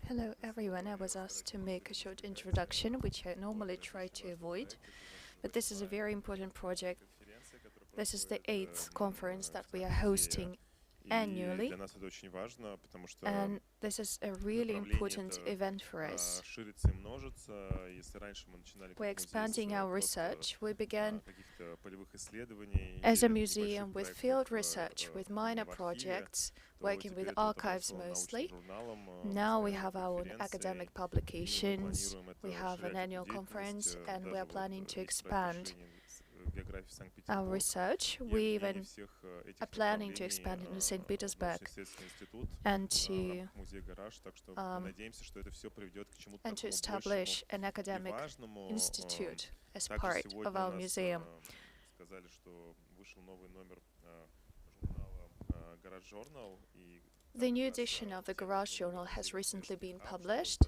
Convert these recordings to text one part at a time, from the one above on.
Hello everyone, I was asked to make a short introduction, which I normally try to avoid, but this is a very important project. This is the 8th conference that we are hosting annually, and this is a really important event for us. We're expanding our research. We began as a museum with field research, with minor projects, working with archives mostly. Now we have our own academic publications, we have an annual conference, and we are planning to expand our research. We even are planning to expand into St. Petersburg and to establish an academic institute as part of our museum. The new edition of the Garage Journal has recently been published,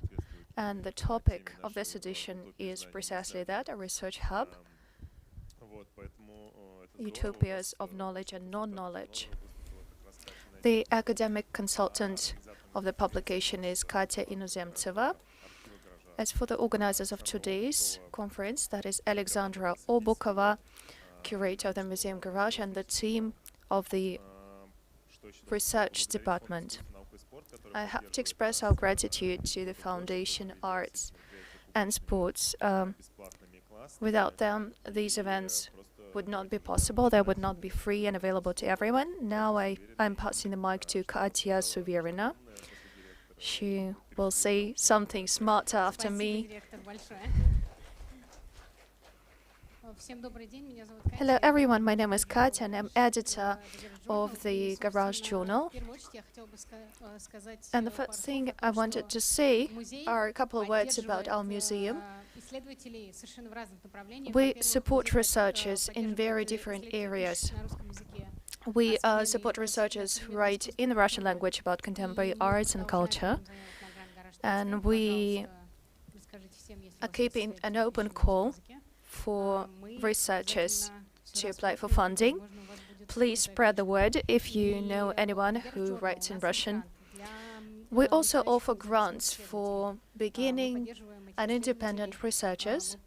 and the topic of this edition is precisely that, a research hub, utopias of knowledge and non-knowledge. The academic consultant of the publication is Katya Inozemtseva. As for the organizers of today's conference, that is Alexandra Obukova, curator of the Museum Garage, and the team of the research department. I have to express our gratitude to the Foundation Arts and Sports. Without them, these events would not be possible. They would not be free and available to everyone. Now I'm passing the mic to Katya Suverina. She will say something smarter after me. Hello everyone, my name is Katya and I'm editor of the Garage Journal. And the first thing I wanted to say are a couple of words about our museum. We support researchers in very different areas. We support researchers who write in the Russian language about contemporary arts and culture. And we are keeping an open call for researchers to apply for funding. Please spread the word if you know anyone who writes in Russian. We also offer grants for beginning and independent researchers.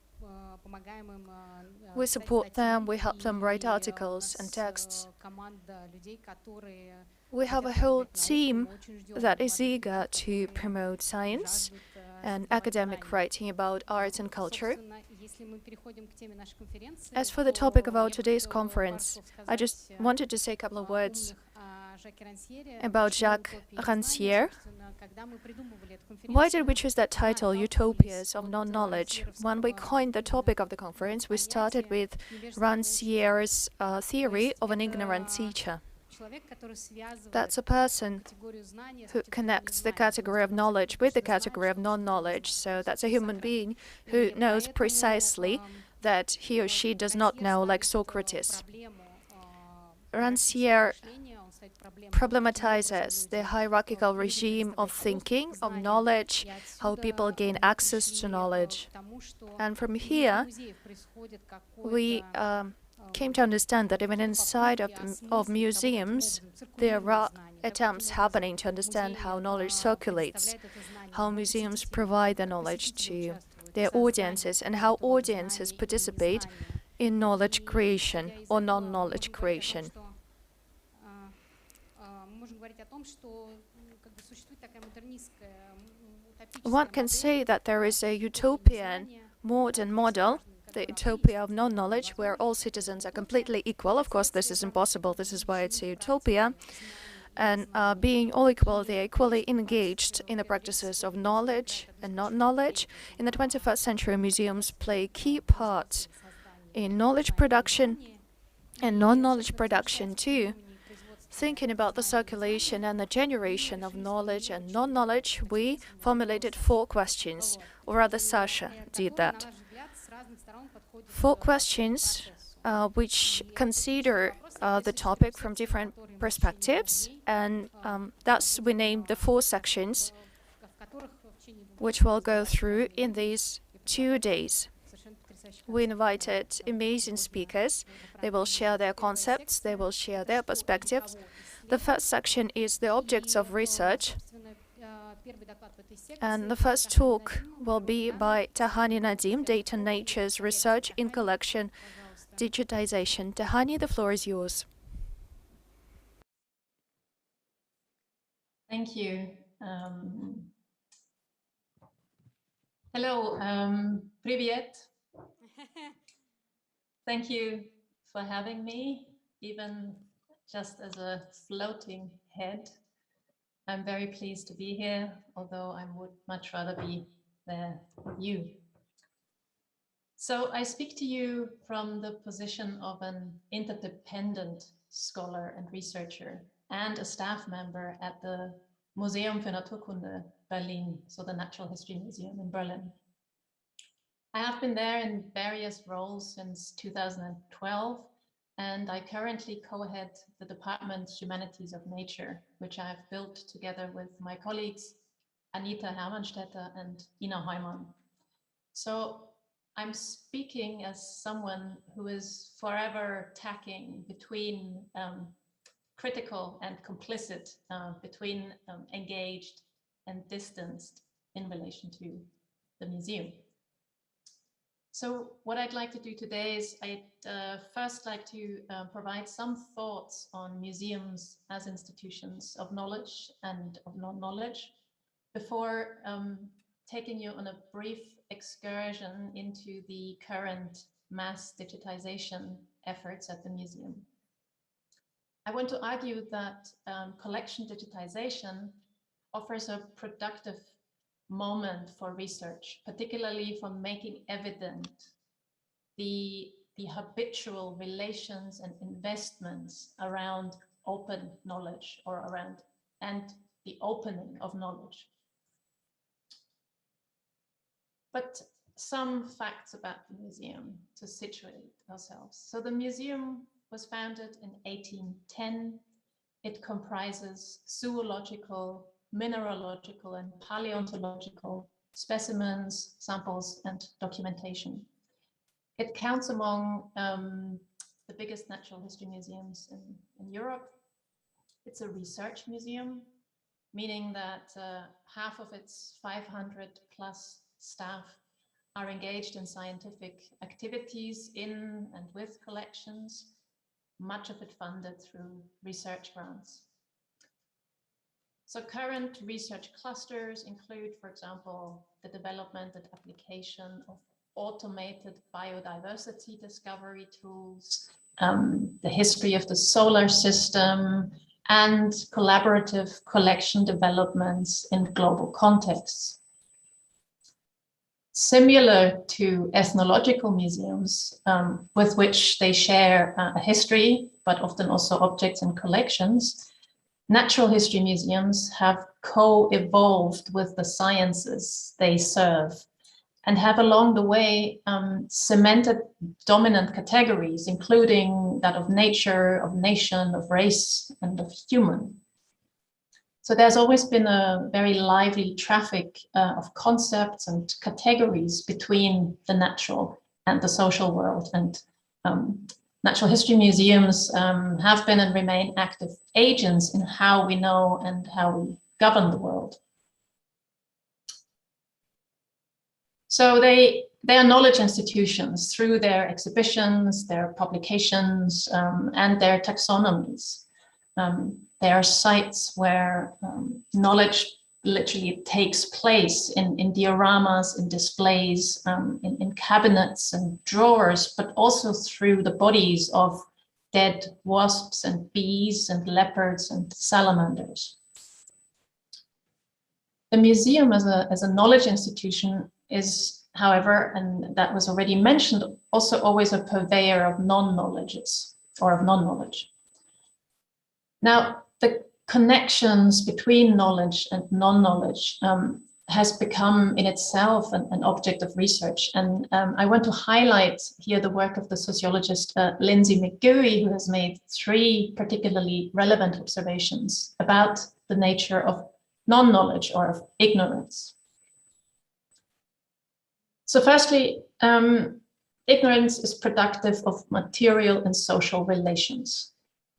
We support them, we help them write articles and texts. We have a whole team that is eager to promote science and academic writing about arts and culture. As for the topic of our today's conference, I just wanted to say a couple of words about Jacques Rancière. Why did we choose that title, Utopias of Non-Knowledge? When we coined the topic of the conference, we started with Rancière's theory of an ignorant teacher. That's a person who connects the category of knowledge with the category of non-knowledge. So that's a human being who knows precisely that he or she does not know, like Socrates. Rancière problematizes the hierarchical regime of thinking, of knowledge, how people gain access to knowledge. And from here, we came to understand that even inside of museums, there are attempts happening to understand how knowledge circulates, how museums provide the knowledge to their audiences, and how audiences participate in knowledge creation or non-knowledge creation. One can say that there is a utopian modern model, the utopia of non-knowledge, where all citizens are completely equal. Of course, this is impossible. This is why it's a utopia. And being all equal, they are equally engaged in the practices of knowledge and non-knowledge. In the 21st century, museums play key parts in knowledge production and non-knowledge production too. Thinking about the circulation and the generation of knowledge and non-knowledge, we formulated 4 questions, or rather Sasha did that. 4 questions which consider the topic from different perspectives, and thus we named the 4 sections, which we'll go through in these 2 days. We invited amazing speakers. They will share their concepts, they will share their perspectives. The first section is the objects of research. And the first talk will be by Tahani Nadim, Data Nature's Research in Collection Digitization. Tahani, the floor is yours. Thank you. Hello, привет. Thank you for having me, even just as a floating head. I'm very pleased to be here, although I would much rather be there with you. So I speak to you from the position of an interdependent scholar and researcher and a staff member at the Museum für Naturkunde Berlin, so the Natural History Museum in Berlin. I have been there in various roles since 2012, and I currently co-head the Department Humanities of Nature, which I have built together with my colleagues Anita Hermannstetter and Ina Heumann. So I'm speaking as someone who is forever tacking between critical and complicit, between engaged and distanced in relation to the museum. So what I'd like to do today is I'd first like to provide some thoughts on museums as institutions of knowledge and of non-knowledge before taking you on a brief excursion into the current mass digitization efforts at the museum. I want to argue that collection digitization offers a productive moment for research, particularly for making evident the habitual relations and investments around open knowledge and the opening of knowledge. But some facts about the museum to situate ourselves. So the museum was founded in 1810. It comprises zoological, mineralogical, and paleontological specimens, samples, and documentation. It counts among the biggest natural history museums in Europe. It's a research museum, meaning that half of its 500 plus staff are engaged in scientific activities in and with collections, much of it funded through research grants. So current research clusters include, for example, the development and application of automated biodiversity discovery tools, the history of the solar system, and collaborative collection developments in global contexts. Similar to ethnological museums, with which they share a history, but often also objects and collections, natural history museums have co-evolved with the sciences they serve and have along the way cemented dominant categories, including that of nature, of nation, of race, and of human. So there's always been a very lively traffic of concepts and categories between the natural and the social world. And natural history museums have been and remain active agents in how we know and how we govern the world. So they are knowledge institutions through their exhibitions, their publications, and their taxonomies. They are sites where knowledge literally takes place in dioramas, in displays, in cabinets and drawers, but also through the bodies of dead wasps and bees and leopards and salamanders. The museum as a knowledge institution is, however, and that was already mentioned, also always a purveyor of non-knowledges or of non-knowledge. Now, the connections between knowledge and non-knowledge has become in itself an object of research. And I want to highlight here the work of the sociologist Lindsay McGooey, who has made 3 particularly relevant observations about the nature of non-knowledge or of ignorance. So firstly, ignorance is productive of material and social relations.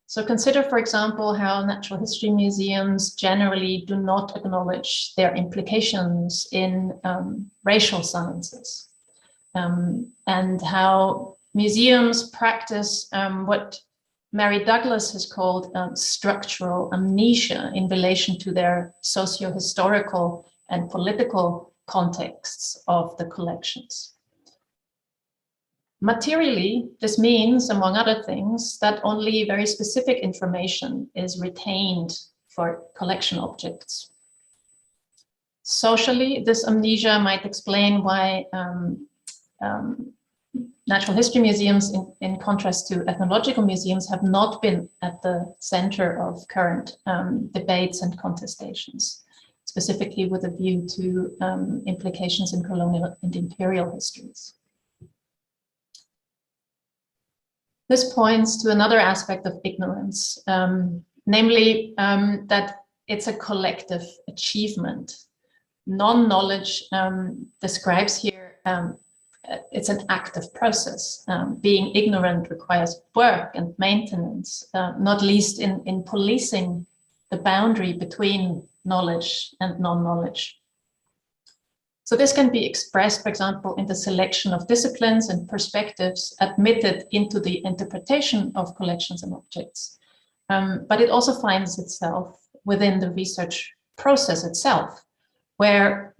So consider, for example, how natural history museums generally do not acknowledge their implications in racial sciences, and how museums practice what Mary Douglas has called structural amnesia in relation to their socio-historical and political contexts of the collections. Materially, this means, among other things, that only very specific information is retained for collection objects. Socially, this amnesia might explain why natural history museums, in contrast to ethnological museums, have not been at the center of current debates and contestations, specifically with a view to implications in colonial and imperial histories. This points to another aspect of ignorance, namely that it's a collective achievement. Non-knowledge describes here, it's an active process. Being ignorant requires work and maintenance, not least in policing the boundary between knowledge and non-knowledge. So this can be expressed, for example, in the selection of disciplines and perspectives admitted into the interpretation of collections and objects. But it also finds itself within the research process itself, where,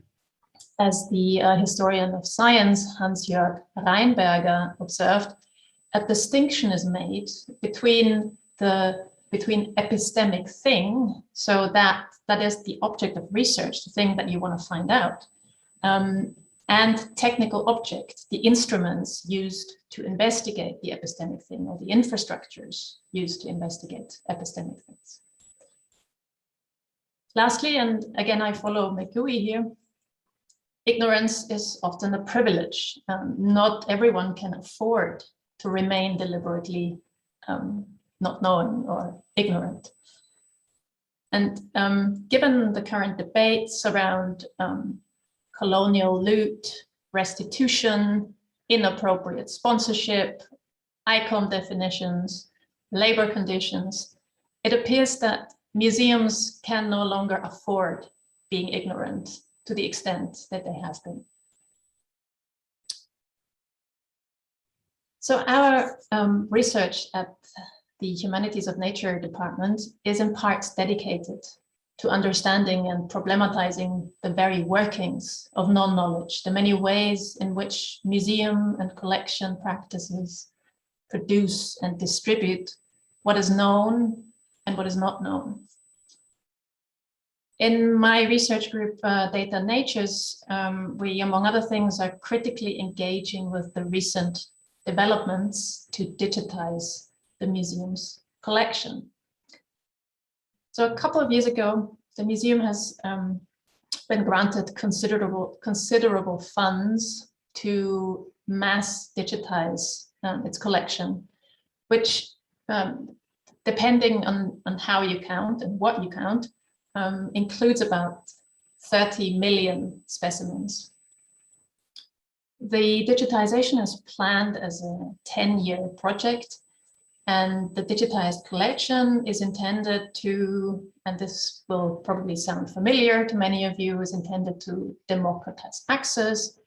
as the historian of science, Hans-Jörg Reinberger, observed, a distinction is made between epistemic thing, so that is the object of research, the thing that you want to find out, and technical object, the instruments used to investigate the epistemic thing, or the infrastructures used to investigate epistemic things. Lastly, and again I follow McGooey here, ignorance is often a privilege. Not everyone can afford to remain deliberately not knowing or ignorant. And given the current debates around colonial loot, restitution, inappropriate sponsorship, ICOM definitions, labor conditions, it appears that museums can no longer afford being ignorant to the extent that they have been. So our research at the Humanities of Nature department is in parts dedicated to understanding and problematizing the very workings of non-knowledge, the many ways in which museum and collection practices produce and distribute what is known and what is not known. In my research group, Data Natures, we, among other things, are critically engaging with the recent developments to digitize the museum's collection. So a couple of years ago, the museum has been granted considerable funds to mass digitize its collection, which, depending on how you count and what you count, includes about 30 million specimens. The digitization is planned as a 10-year project, and the digitized collection is intended to, and this will probably sound familiar to many of you, is intended to democratize access,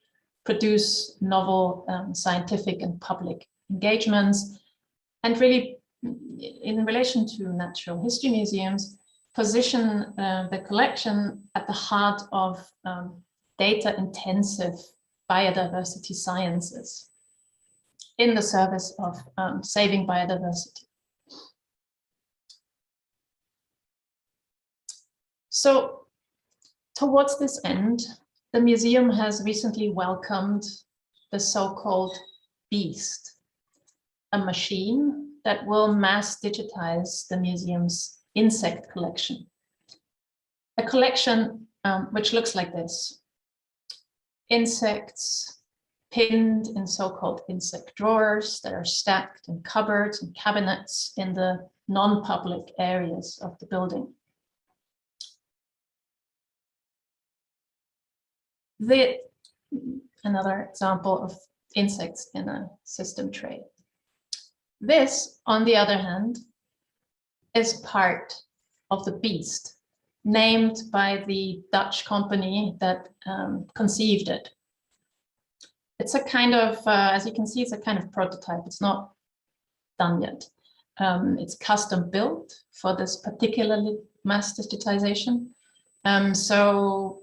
produce novel scientific and public engagements, and really, in relation to natural history museums, position the collection at the heart of data-intensive biodiversity sciences in the service of saving biodiversity. So, towards this end, the museum has recently welcomed the so-called Beast, a machine that will mass digitize the museum's insect collection. A collection which looks like this. Insects pinned in so-called insect drawers that are stacked in cupboards and cabinets in the non-public areas of the building. Another example of insects in a system tray. This, on the other hand, is part of the beast, named by the Dutch company that conceived it. It's a kind of, as you can see, it's a kind of prototype. It's not done yet. It's custom built for this particular mass digitization. So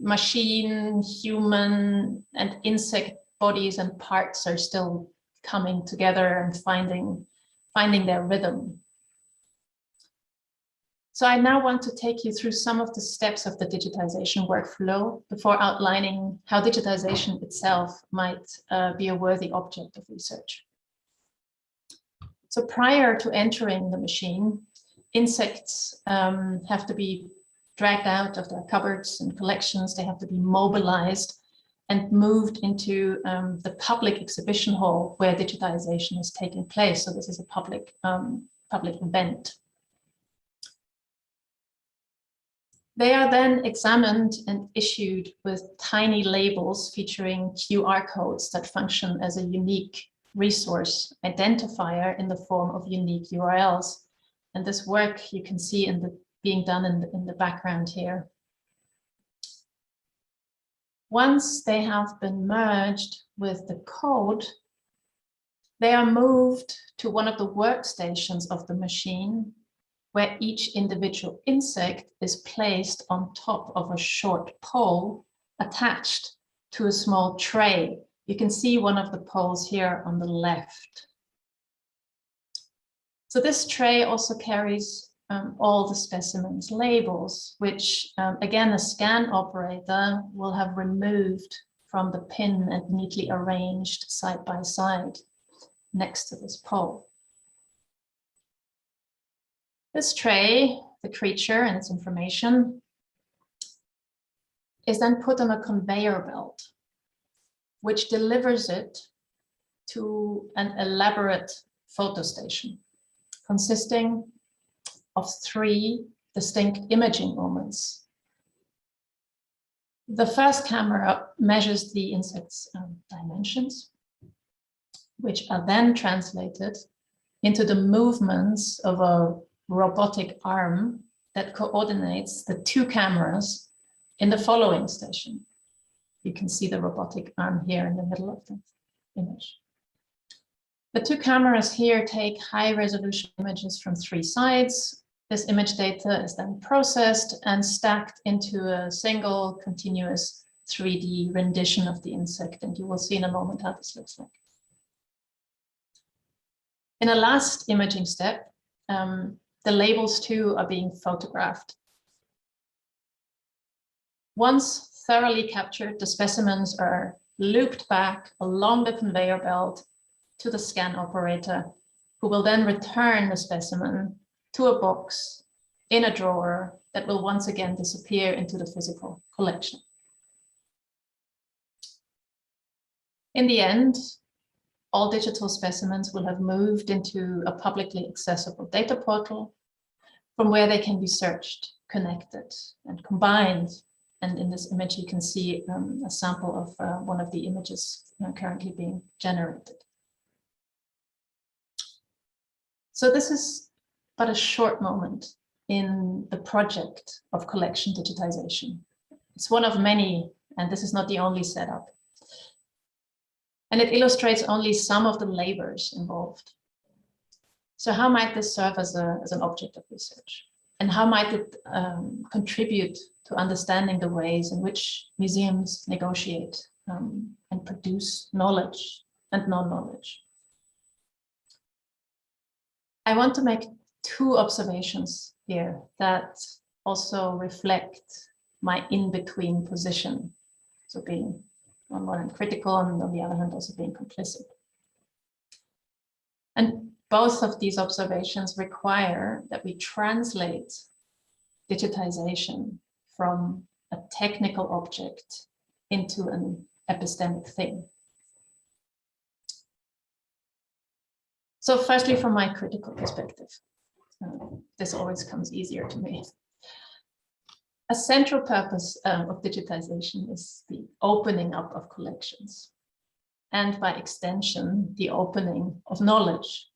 machine, human, and insect bodies and parts are still coming together and finding their rhythm. So I now want to take you through some of the steps of the digitization workflow before outlining how digitization itself might be a worthy object of research. So prior to entering the machine, insects have to be dragged out of their cupboards and collections. They have to be mobilized and moved into the public exhibition hall where digitization is taking place. So this is a public event. They are then examined and issued with tiny labels featuring QR codes that function as a unique resource identifier in the form of unique URLs. And this work you can see being done in the background here. Once they have been merged with the code, they are moved to one of the workstations of the machine, where each individual insect is placed on top of a short pole attached to a small tray. You can see one of the poles here on the left. So this tray also carries all the specimens labels, which again, a scan operator will have removed from the pin and neatly arranged side by side next to this pole. This tray, the creature and its information, is then put on a conveyor belt, which delivers it to an elaborate photo station consisting of 3 distinct imaging moments. The first camera measures the insect's dimensions, which are then translated into the movements of a robotic arm that coordinates the 2 cameras in the following station. You can see the robotic arm here in the middle of the image. The 2 cameras here take high resolution images from 3 sides. This image data is then processed and stacked into a single continuous 3D rendition of the insect, and you will see in a moment how this looks like. In a last imaging step, the labels too are being photographed. Once thoroughly captured, the specimens are looped back along the conveyor belt to the scan operator, who will then return the specimen to a box in a drawer that will once again disappear into the physical collection. In the end, all digital specimens will have moved into a publicly accessible data portal from where they can be searched, connected, and combined. And in this image, you can see a sample of one of the images currently being generated. So this is but a short moment in the project of collection digitization. It's one of many, and this is not the only setup. And it illustrates only some of the labors involved. So how might this serve as an object of research? And how might it contribute to understanding the ways in which museums negotiate and produce knowledge and non-knowledge? I want to make 2 observations here that also reflect my in-between position. So being on one hand critical and on the other hand also being complicit. And both of these observations require that we translate digitization from a technical object into an epistemic thing. So firstly, from my critical perspective, this always comes easier to me. A central purpose of digitization is the opening up of collections, and by extension, the opening of knowledge.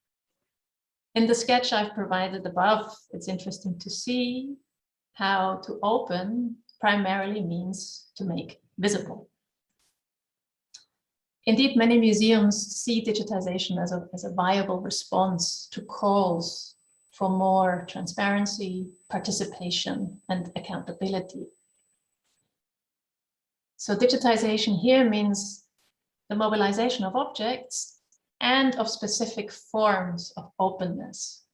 In the sketch I've provided above, it's interesting to see how to open primarily means to make visible. Indeed, many museums see digitization as a viable response to calls for more transparency, participation, and accountability. So digitization here means the mobilization of objects and of specific forms of openness.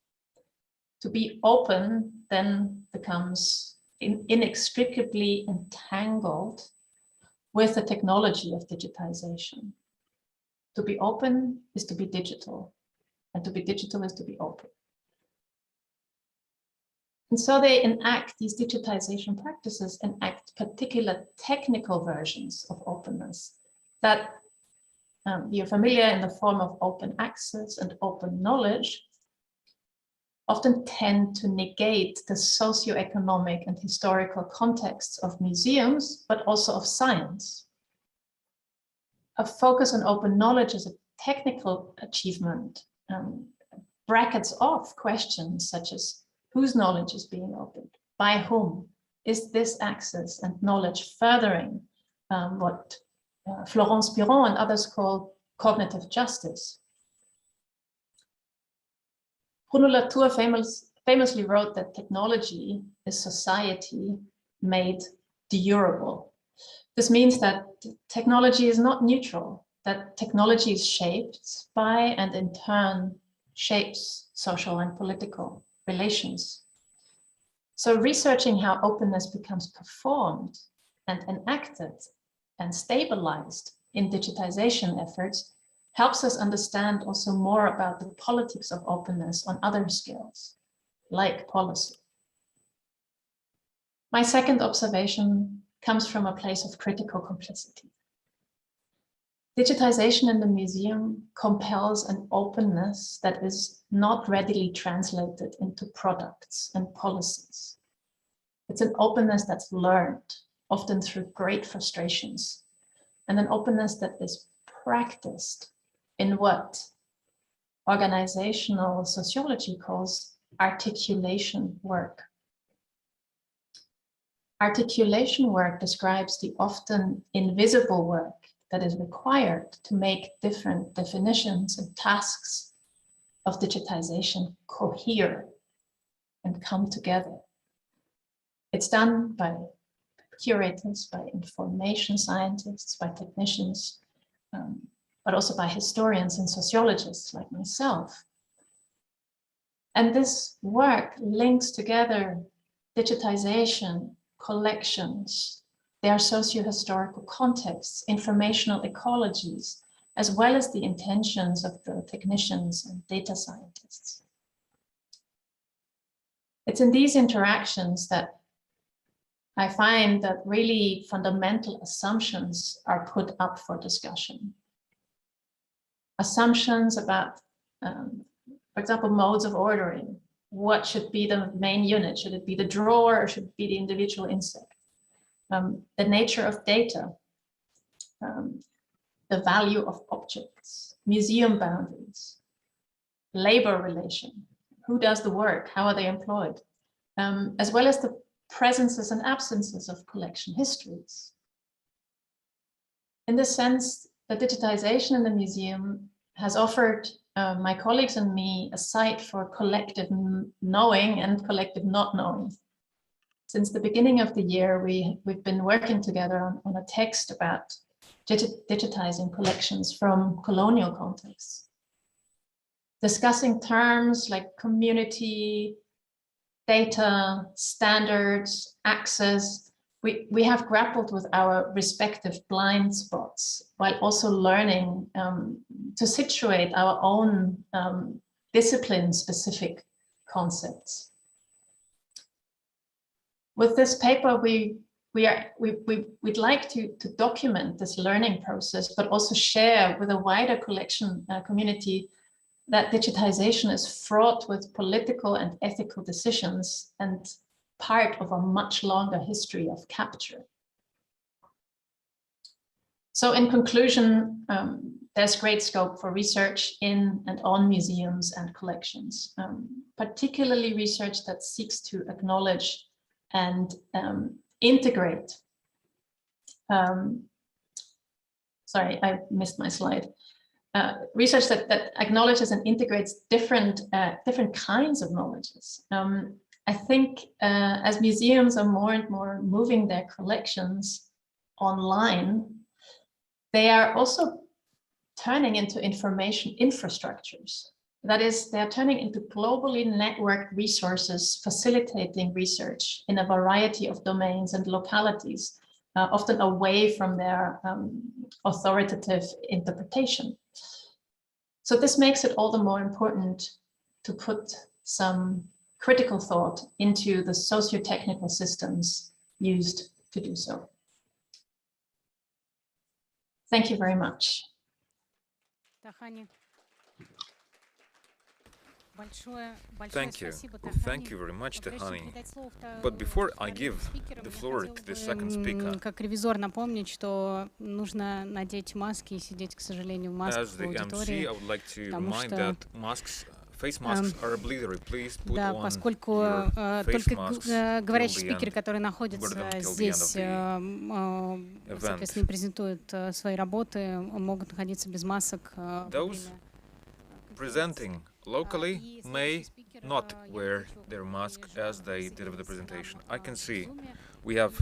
To be open then becomes inextricably entangled with the technology of digitization. To be open is to be digital, and to be digital is to be open. And so they enact, these digitization practices enact particular technical versions of openness that you're familiar in the form of open access and open knowledge, often tend to negate the socioeconomic and historical contexts of museums, but also of science. A focus on open knowledge as a technical achievement brackets off questions such as whose knowledge is being opened, by whom, is this access and knowledge furthering what Florence Biron and others call cognitive justice. Bruno Latour famously wrote that technology is society made durable. This means that technology is not neutral, that technology is shaped by and in turn shapes social and political relations. So researching how openness becomes performed and enacted and stabilized in digitization efforts helps us understand also more about the politics of openness on other scales, like policy. My second observation comes from a place of critical complicity. Digitization in the museum compels an openness that is not readily translated into products and policies. It's an openness that's learned, often through great frustrations, and an openness that is practiced in what organizational sociology calls articulation work. Articulation work describes the often invisible work that is required to make different definitions and tasks of digitization cohere and come together. It's done by curators, by information scientists, by technicians, but also by historians and sociologists like myself. And this work links together digitization, collections, their socio-historical contexts, informational ecologies, as well as the intentions of the technicians and data scientists. It's in these interactions that I find that really fundamental assumptions are put up for discussion. Assumptions about, for example, modes of ordering. What should be the main unit? Should it be the drawer or should it be the individual insect? The nature of data, the value of objects, museum boundaries, labor relation, who does the work, how are they employed, as well as the presences and absences of collection histories. In this sense, the digitization in the museum has offered my colleagues and me a site for collective knowing and collective not knowing. Since the beginning of the year, we've been working together on a text about digitizing collections from colonial contexts, discussing terms like community, data, standards, access. We have grappled with our respective blind spots while also learning to situate our own discipline-specific concepts. With this paper, we'd like to document this learning process, but also share with a wider collection community that digitization is fraught with political and ethical decisions and part of a much longer history of capture. So in conclusion, there's great scope for research in and on museums and collections, particularly research that seeks to acknowledge and integrate. Sorry, I missed my slide. Research that acknowledges and integrates different kinds of knowledges. I think as museums are more and more moving their collections online, they are also turning into information infrastructures. That is, they're turning into globally networked resources, facilitating research in a variety of domains and localities, often away from their authoritative interpretation. So this makes it all the more important to put some critical thought into the socio-technical systems used to do so. Thank you very much. Thank you. Thank you very much, Tahani. But before I give the floor to the second speaker, как ревизор напомнить, что нужно надеть маски и сидеть, к сожалению, в масках as в the MC, аудитории. I would like to потому remind что, that face masks are obligatory. Please put Да, on поскольку your face только masks говорящие till the спикеры, end. которые We're находятся gonna till the end здесь, of the соответственно, презентуют свои работы, могут находиться без масок во Those время. presenting locally may not wear their mask as they did with the presentation. I can see we have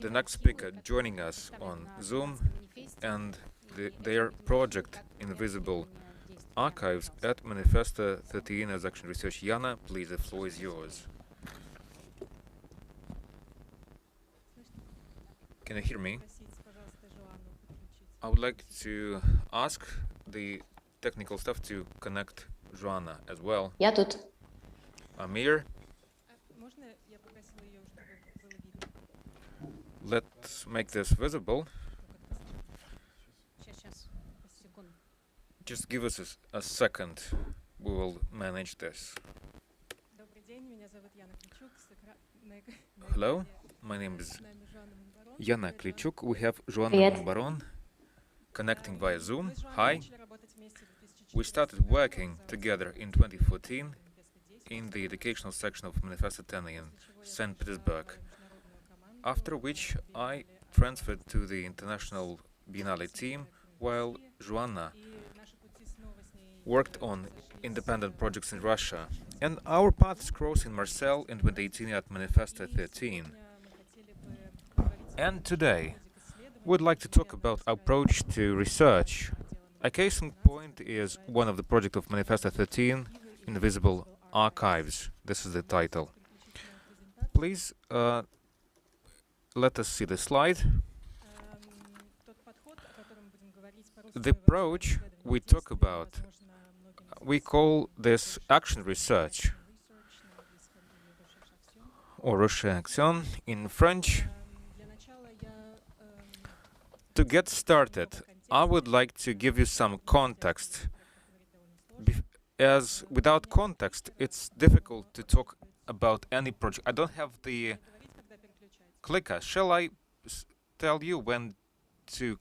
the next speaker joining us on Zoom, and their project Invisible Archives at Manifesto 13 as Action Research. Yana, please, the floor is yours. Can you hear me? I would like to ask the technical staff to connect Joanna as well. Я тут. Amir, let's make this visible. Just give us a second. We will manage this. Hello, my name is Yana Klichuk. We have Joanna Привет. Baron connecting via Zoom. Hi. We started working together in 2014 in the educational section of Manifesto 10 in St. Petersburg, after which I transferred to the International Biennale team, while Joanna worked on independent projects in Russia. And our paths crossed in Marseille in 2018 at Manifesto 13. And today, we'd like to talk about our approach to research. A case in point is one of the projects of Manifesto 13, Invisible Archives. This is the title. Please let us see the slide. The approach we talk about, we call this action research, or recherche in French. To get started, I would like to give you some context, as without context, it's difficult to talk about any project. I don't have the clicker. Shall I tell you when to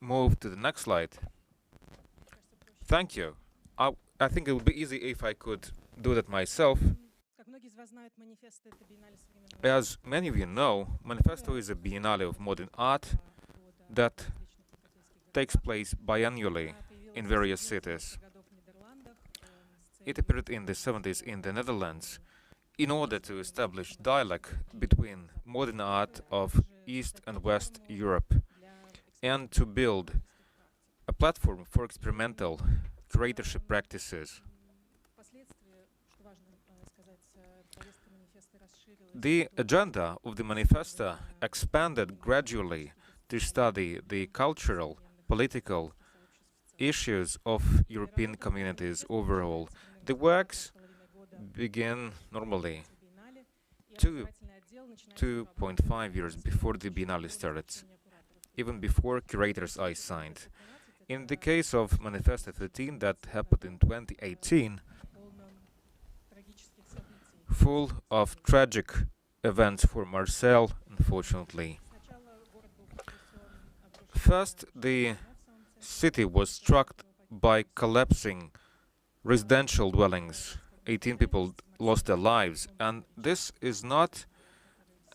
move to the next slide? Thank you. I think it would be easy if I could do that myself. As many of you know, Manifesto is a biennale of modern art that takes place biannually in various cities. It appeared in the 70s in the Netherlands in order to establish dialogue between modern art of East and West Europe and to build a platform for experimental curatorship practices. The agenda of the manifesto expanded gradually to study the cultural, political issues of European communities overall. The works began normally 2.5 years before the Biennale started, even before curators' eye signed. In the case of Manifesto 13, that happened in 2018, full of tragic events for Marseille, unfortunately. First, the city was struck by collapsing residential dwellings. 18 people lost their lives, and this is not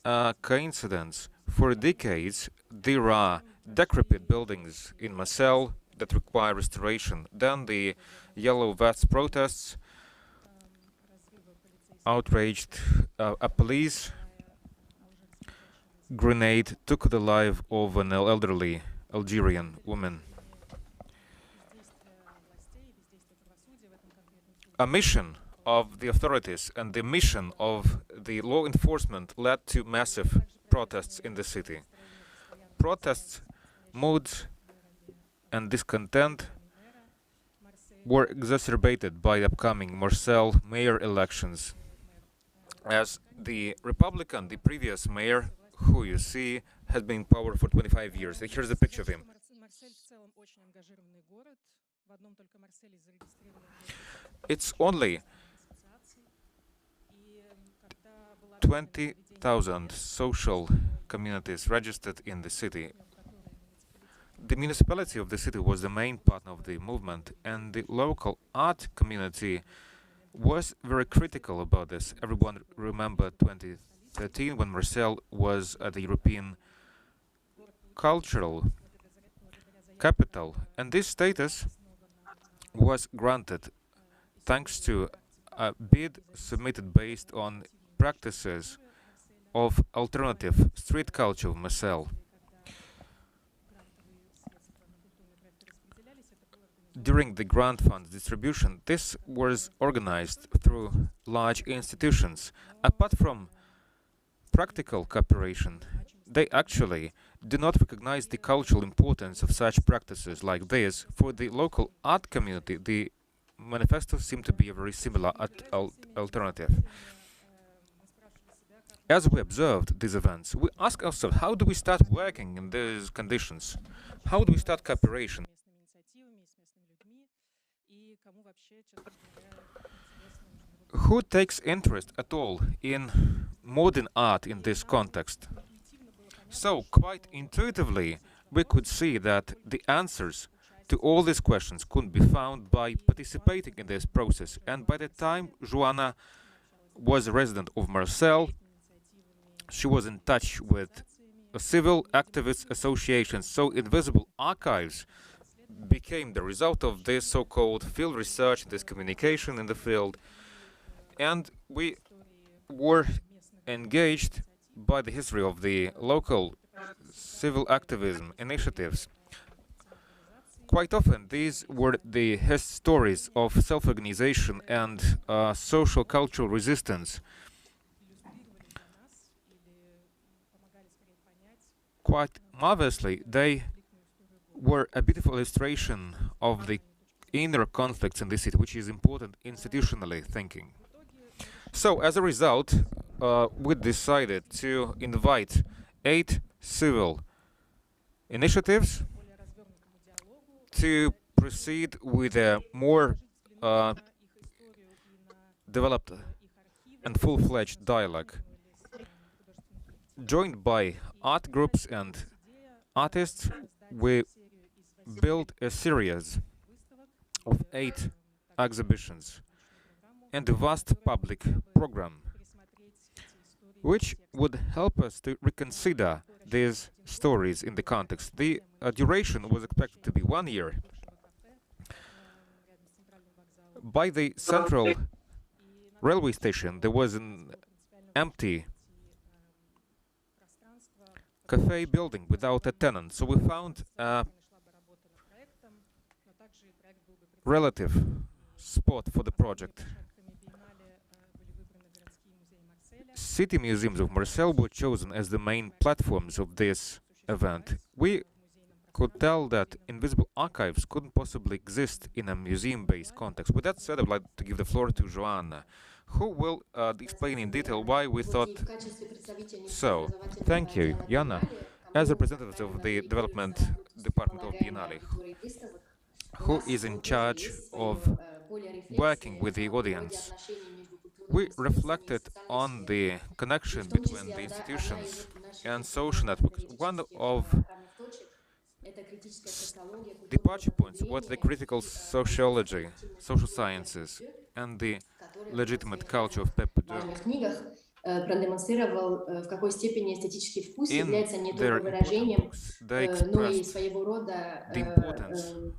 a coincidence. For decades, there are decrepit buildings in Marseille that require restoration. Then the Yellow Vests protests outraged a police grenade took the life of an elderly Algerian woman. A mission of the authorities and the mission of the law enforcement led to massive protests in the city. Protests, moods, and discontent were exacerbated by the upcoming Marseille mayor elections. As the Republican, the previous mayor, who you see, has been in power for 25 years. And here's a picture of him. It's only 20,000 social communities registered in the city. The municipality of the city was the main partner of the movement, and the local art community was very critical about this. Everyone remembered 2013 when Marseille was the European cultural capital, and this status was granted thanks to a bid submitted based on practices of alternative street culture of Marseille. During the grant funds distribution, this was organized through large institutions. Apart from practical cooperation, they actually do not recognize the cultural importance of such practices like this. For the local art community, the manifestos seem to be a very similar alternative. As we observed these events, we ask ourselves, how do we start working in these conditions? How do we start cooperation? Who takes interest at all in modern art in this context? So, quite intuitively, we could see that the answers to all these questions could be found by participating in this process. And by the time Joanna was a resident of Marseille, she was in touch with civil activist associations. So invisible archives became the result of this so-called field research, this communication in the field. And we were engaged by the history of the local civil activism initiatives. Quite often, these were the stories of self-organization and social cultural resistance. Quite marvelously, they were a beautiful illustration of the inner conflicts in this city, which is important institutionally thinking. So, as a result, we decided to invite 8 civil initiatives to proceed with a more developed and full-fledged dialogue. Joined by art groups and artists, we built a series of 8 exhibitions and a vast public program, which would help us to reconsider these stories in the context. The duration was expected to be 1 year. By the central railway station, there was an empty cafe building without a tenant, so we found a relative spot for the project. City museums of Marseille were chosen as the main platforms of this event. We could tell that invisible archives couldn't possibly exist in a museum-based context. With that said, I'd like to give the floor to Joanna, who will explain in detail why we thought so. Thank you, Jana. As representative of the development department of Biennale, who is in charge of working with the audience, we reflected on the connection between the institutions and social networks. One of departure points were the critical sociology, social sciences, and the legitimate culture of Pepper. Продемонстрировал, в какой степени эстетический вкус In является не their только important выражением, books, they но и expressed своего рода the importance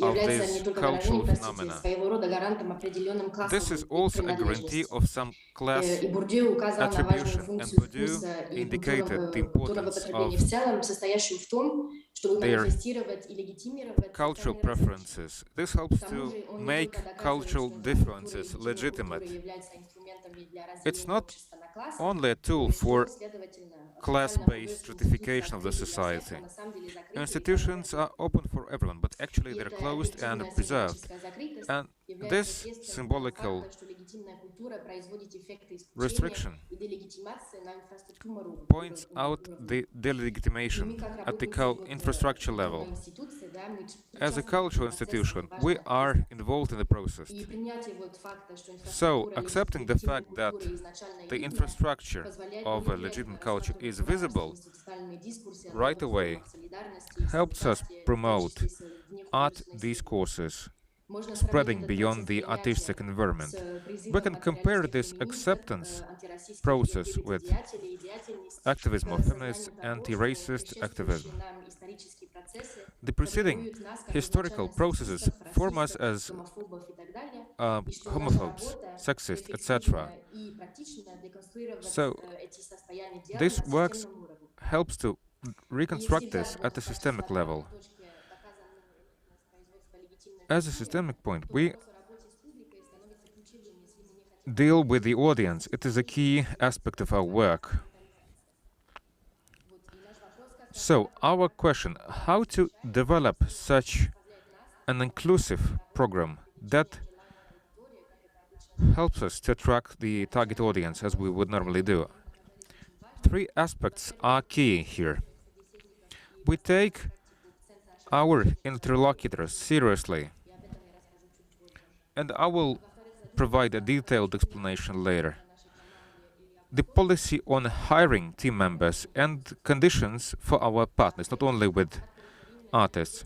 of является this не только cultural выражением, простите, phenomena. своего рода гарантом определенным This is классовым also a guarantee принадлежности. of some class И Бурдью указал на важную attribution, and функцию Bourdieu вкуса и indicated the культурного importance потребления of в целом, состоящую в том, чтобы their манифестировать и легитимировать cultural социальные различия. preferences. This helps К тому to же он не make только доказывает, cultural что институт differences культуры и legitimate. культуры является инструментами для It's разделения not общества на классы, only a tool то есть for он, следовательно, class-based stratification of the society. Institutions are open for everyone, but actually they're closed and preserved. And this symbolical restriction points out the delegitimation at the infrastructure level. As a cultural institution, we are involved in the process. So, accepting the fact that the infrastructure of a legitimate culture is visible right away helps us promote art discourses spreading beyond the artistic environment. We can compare this acceptance process with activism of feminist anti-racist activism. The preceding historical processes form us as homophobes, sexist, etc. So this work helps to reconstruct this at a systemic level. As a systemic point, we deal with the audience. It is a key aspect of our work. So, our question, how to develop such an inclusive program that helps us to attract the target audience as we would normally do? Three aspects are key here. We take our interlocutors seriously, and I will provide a detailed explanation later. The policy on hiring team members and conditions for our partners, not only with artists.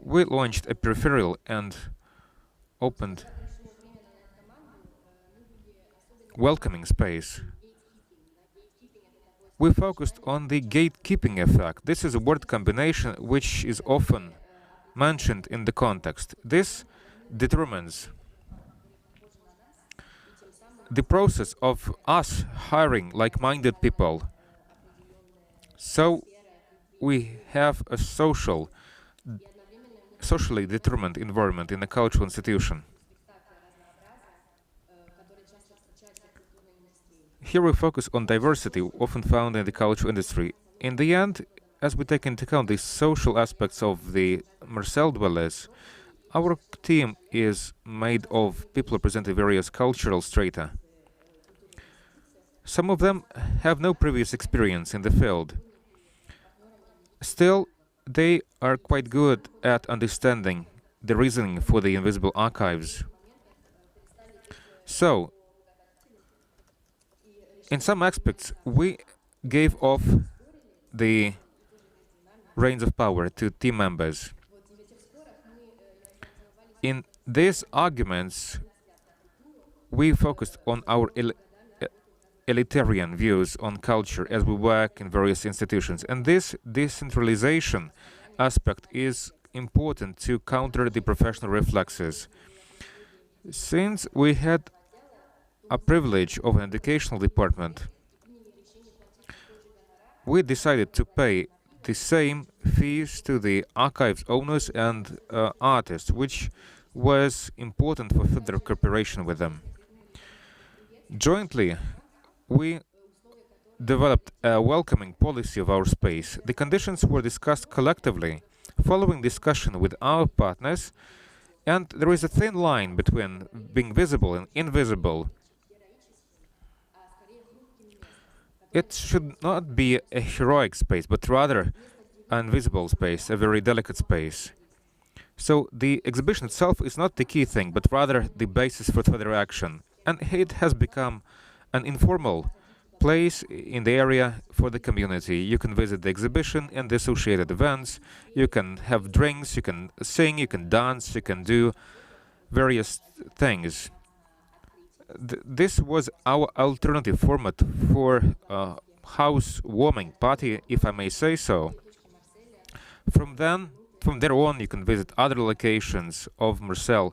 We launched a peripheral and opened welcoming space. We focused on the gatekeeping effect. This is a word combination which is often mentioned in the context. This determines the process of us hiring like-minded people. So we have a socially determined environment in a cultural institution. Here we focus on diversity often found in the cultural industry. In the end, as we take into account the social aspects of the Marcel dwellers, our team is made of people representing various cultural strata. Some of them have no previous experience in the field. Still, they are quite good at understanding the reasoning for the invisible archives. So, in some aspects, we gave off the reins of power to team members. In these arguments, we focused on our elitarian views on culture as we work in various institutions. And this decentralization aspect is important to counter the professional reflexes. Since we had a privilege of an educational department, we decided to pay the same fees to the archives owners and artists, which was important for further cooperation with them. Jointly, we developed a welcoming policy of our space. The conditions were discussed collectively, following discussion with our partners, and there is a thin line between being visible and invisible. It should not be a heroic space, but rather an invisible space, a very delicate space. So the exhibition itself is not the key thing, but rather the basis for further action. And it has become an informal place in the area for the community. You can visit the exhibition and the associated events. You can have drinks, you can sing, you can dance, you can do various things. This was our alternative format for housewarming party, if I may say so. From there on, you can visit other locations of Marseille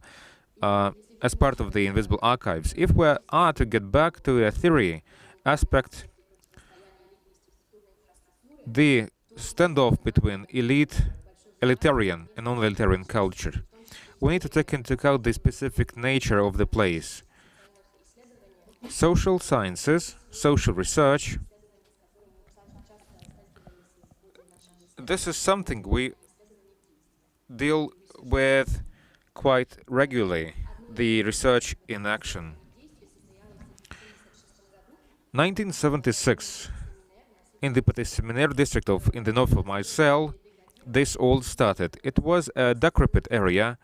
as part of the Invisible Archives. If we are to get back to a theory aspect, the standoff between elitarian and non-elitarian culture, we need to take into account the specific nature of the place. Social sciences, social research, this is something we deal with quite regularly, the research in action. 1976, in the Petit-Séminaire district in the north of Marseille, this all started. It was a decrepit area,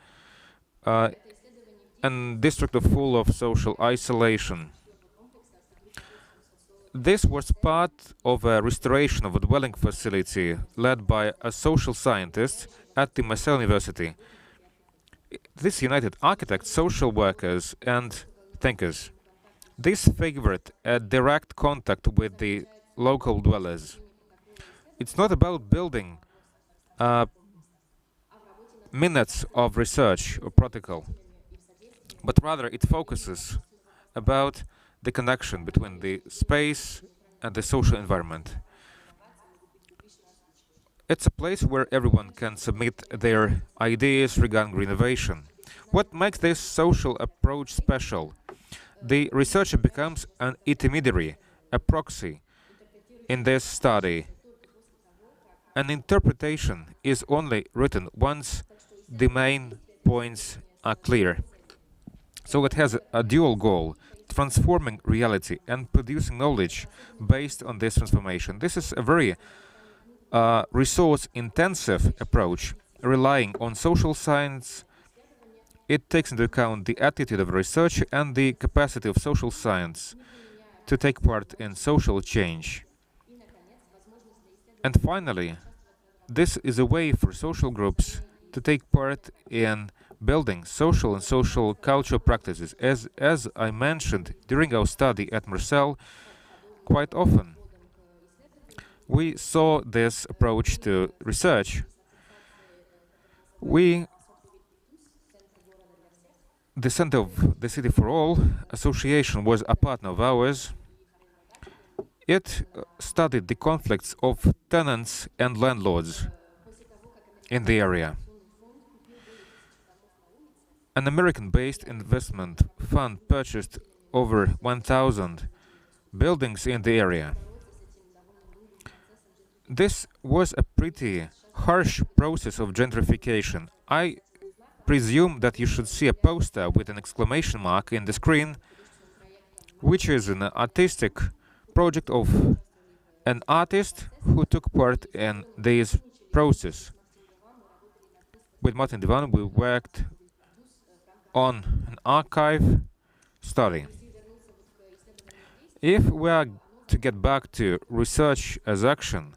and district full of social isolation. This was part of a restoration of a dwelling facility led by a social scientist at the Marseille University. This united architects, social workers, and thinkers. This favored a direct contact with the local dwellers. It's not about building minutes of research or protocol, but rather it focuses about the connection between the space and the social environment. It's a place where everyone can submit their ideas regarding renovation. What makes this social approach special? The researcher becomes an intermediary, a proxy in this study. An interpretation is only written once the main points are clear. So it has a dual goal: transforming reality and producing knowledge based on this transformation. This is a very resource-intensive approach, relying on social science. It takes into account the attitude of a researcher and the capacity of social science to take part in social change. And finally, this is a way for social groups to take part in building social and social cultural practices. As I mentioned during our study at Marseille, quite often we saw this approach to research. The Center of the City for All association was a partner of ours. It studied the conflicts of tenants and landlords in the area. An American-based investment fund purchased over 1,000 buildings in the area. This was a pretty harsh process of gentrification. I presume that you should see a poster with an exclamation mark in the screen, which is an artistic project of an artist who took part in this process. With Martin Divan, we worked on an archive study. If we are to get back to research as action,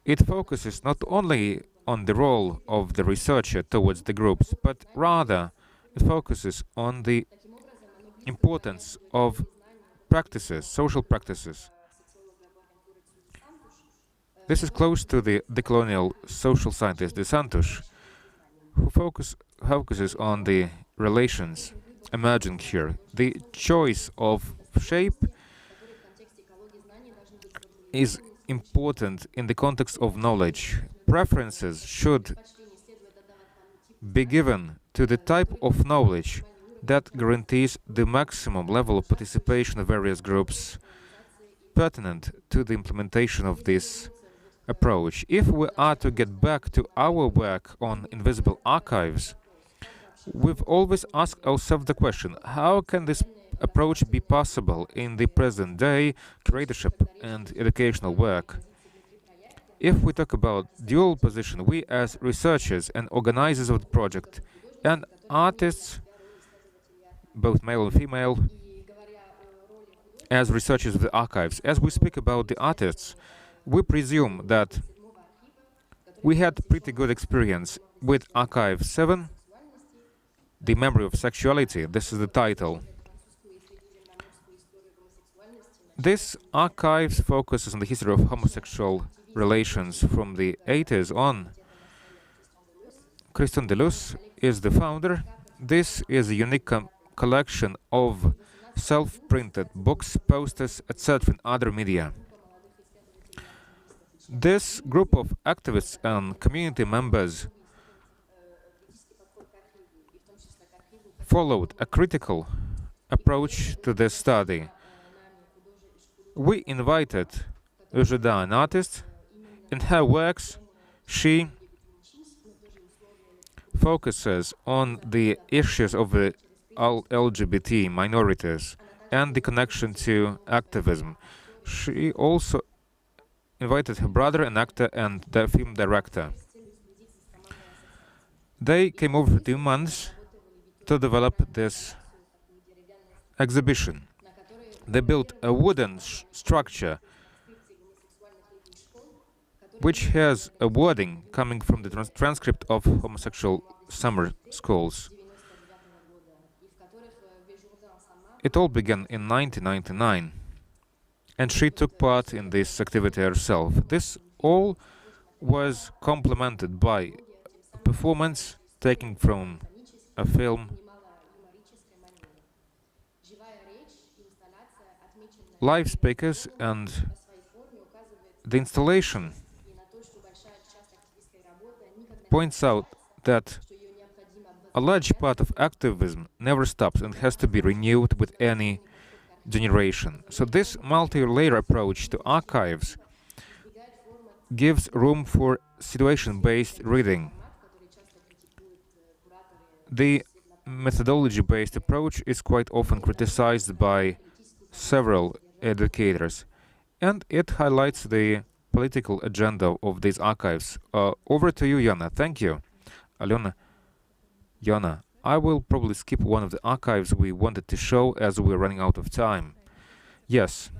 it focuses not only on the role of the researcher towards the groups, but rather it focuses on the importance of practices, social practices. This is close to the decolonial social scientist de Santos, who focuses on the relations emerging here. The choice of shape is important in the context of knowledge. Preferences should be given to the type of knowledge that guarantees the maximum level of participation of various groups pertinent to the implementation of this approach. If we are to get back to our work on invisible archives, we've always asked ourselves the question, how can this approach be possible in the present day curatorship and educational work? If we talk about dual position, we as researchers and organizers of the project and artists, both male and female, as researchers of the archives, as we speak about the artists, we presume that we had pretty good experience with Archive 7, The Memory of Sexuality. This is the title. This archives focuses on the history of homosexual relations from the 80s on. Christian Deleuze is the founder. This is a unique collection of self-printed books, posters, etc. in other media. This group of activists and community members followed a critical approach to this study. We invited Ujeda, an artist. In her works, she focuses on the issues of the LGBT minorities and the connection to activism. She also invited her brother, an actor and the film director. They came over for 2 months to develop this exhibition. They built a wooden structure which has a wording coming from the transcript of homosexual summer schools. It all began in 1999, and she took part in this activity herself. This all was complemented by a performance taken from a film, live speakers, and the installation points out that a large part of activism never stops and has to be renewed with any generation. So this multi-layer approach to archives gives room for situation-based reading. The methodology-based approach is quite often criticized by several educators, and it highlights the political agenda of these archives. Over to you, Yana. Thank you. Alena, Yana, I will probably skip one of the archives we wanted to show as we're running out of time. Yes,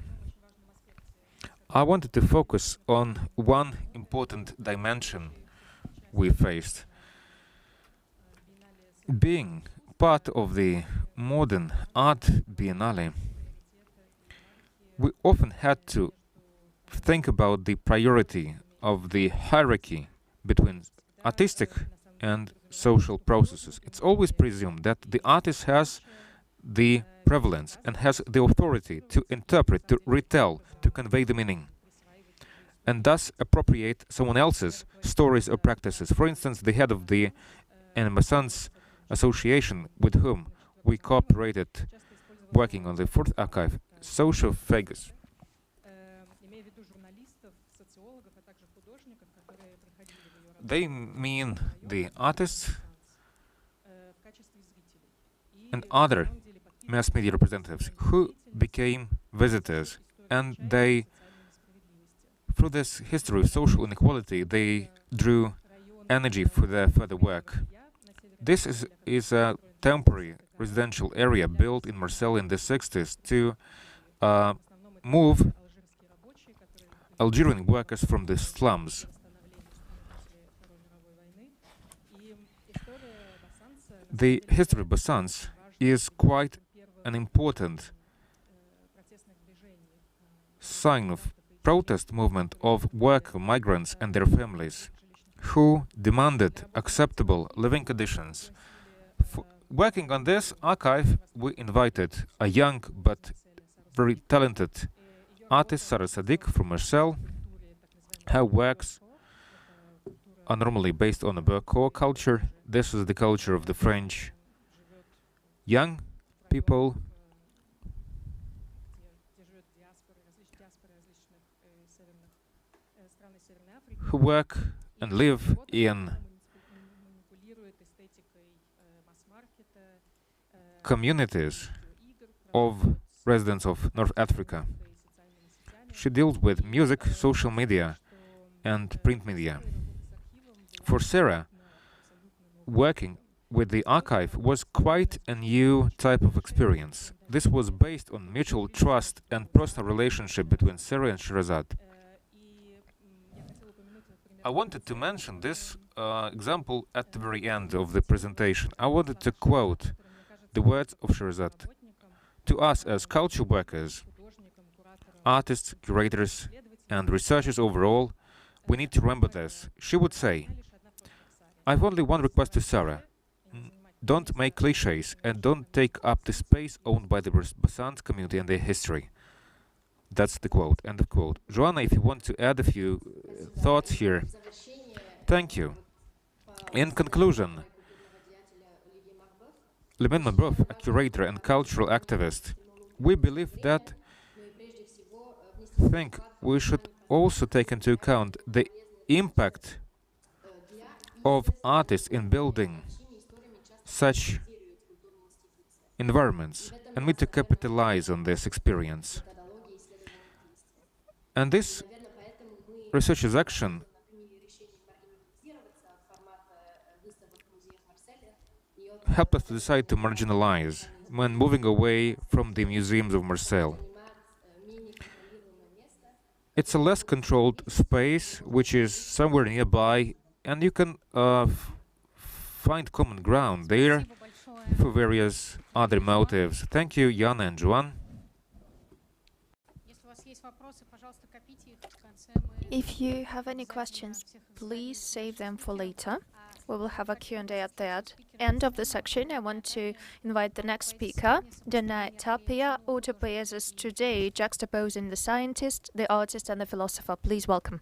I wanted to focus on one important dimension we faced. Being part of the modern art biennale, we often had to think about the priority of the hierarchy between artistic and social processes. It's always presumed that the artist has the prevalence and has the authority to interpret, to retell, to convey the meaning, and thus appropriate someone else's stories or practices. For instance, the head of the emergence association with whom we cooperated working on the fourth archive, social figures. They mean the artists and other mass media representatives who became visitors, and they, through this history of social inequality, they drew energy for their further work. This is a temporary residential area built in Marseille in the 60s to move Algerian workers from the slums. The history of Bassans is quite an important sign of protest movement of worker migrants and their families who demanded acceptable living conditions. Working on this archive, we invited a young but very talented artist, Sarah Sadiq from Marseille. Her works are normally based on a Bercourt culture. This is the culture of the French young people who work and live in communities of residents of North Africa. She deals with music, social media, and print media. For Sarah, working with the archive was quite a new type of experience. this was based on mutual trust and personal relationship between Sarah and Sherazad. I wanted to mention this example at the very end of the presentation. I wanted to quote the words of Sherazad. To us as culture workers, artists, curators, and researchers overall, we need to remember this. She would say, I've only one request to Sarah. Don't make cliches and don't take up the space owned by the Basant community and their history. That's the quote. End of quote. Joanna, if you want to add a few thoughts here. Thank you. In conclusion, Lemon Mabrov, a curator and cultural activist, we believe that we should also take into account the impact of artists in building such environments, and we to capitalize on this experience. And this researcher's action helped us to decide to marginalize when moving away from the museums of Marseille. It's a less controlled space, which is somewhere nearby, and you can find common ground there for various other motives. Thank you, Yana and Joan. If you have any questions, please save them for later. We will have a Q&A at the end of the section. I want to invite the next speaker, Dana Tapia. Utopias is today juxtaposing the scientist, the artist, and the philosopher. Please welcome.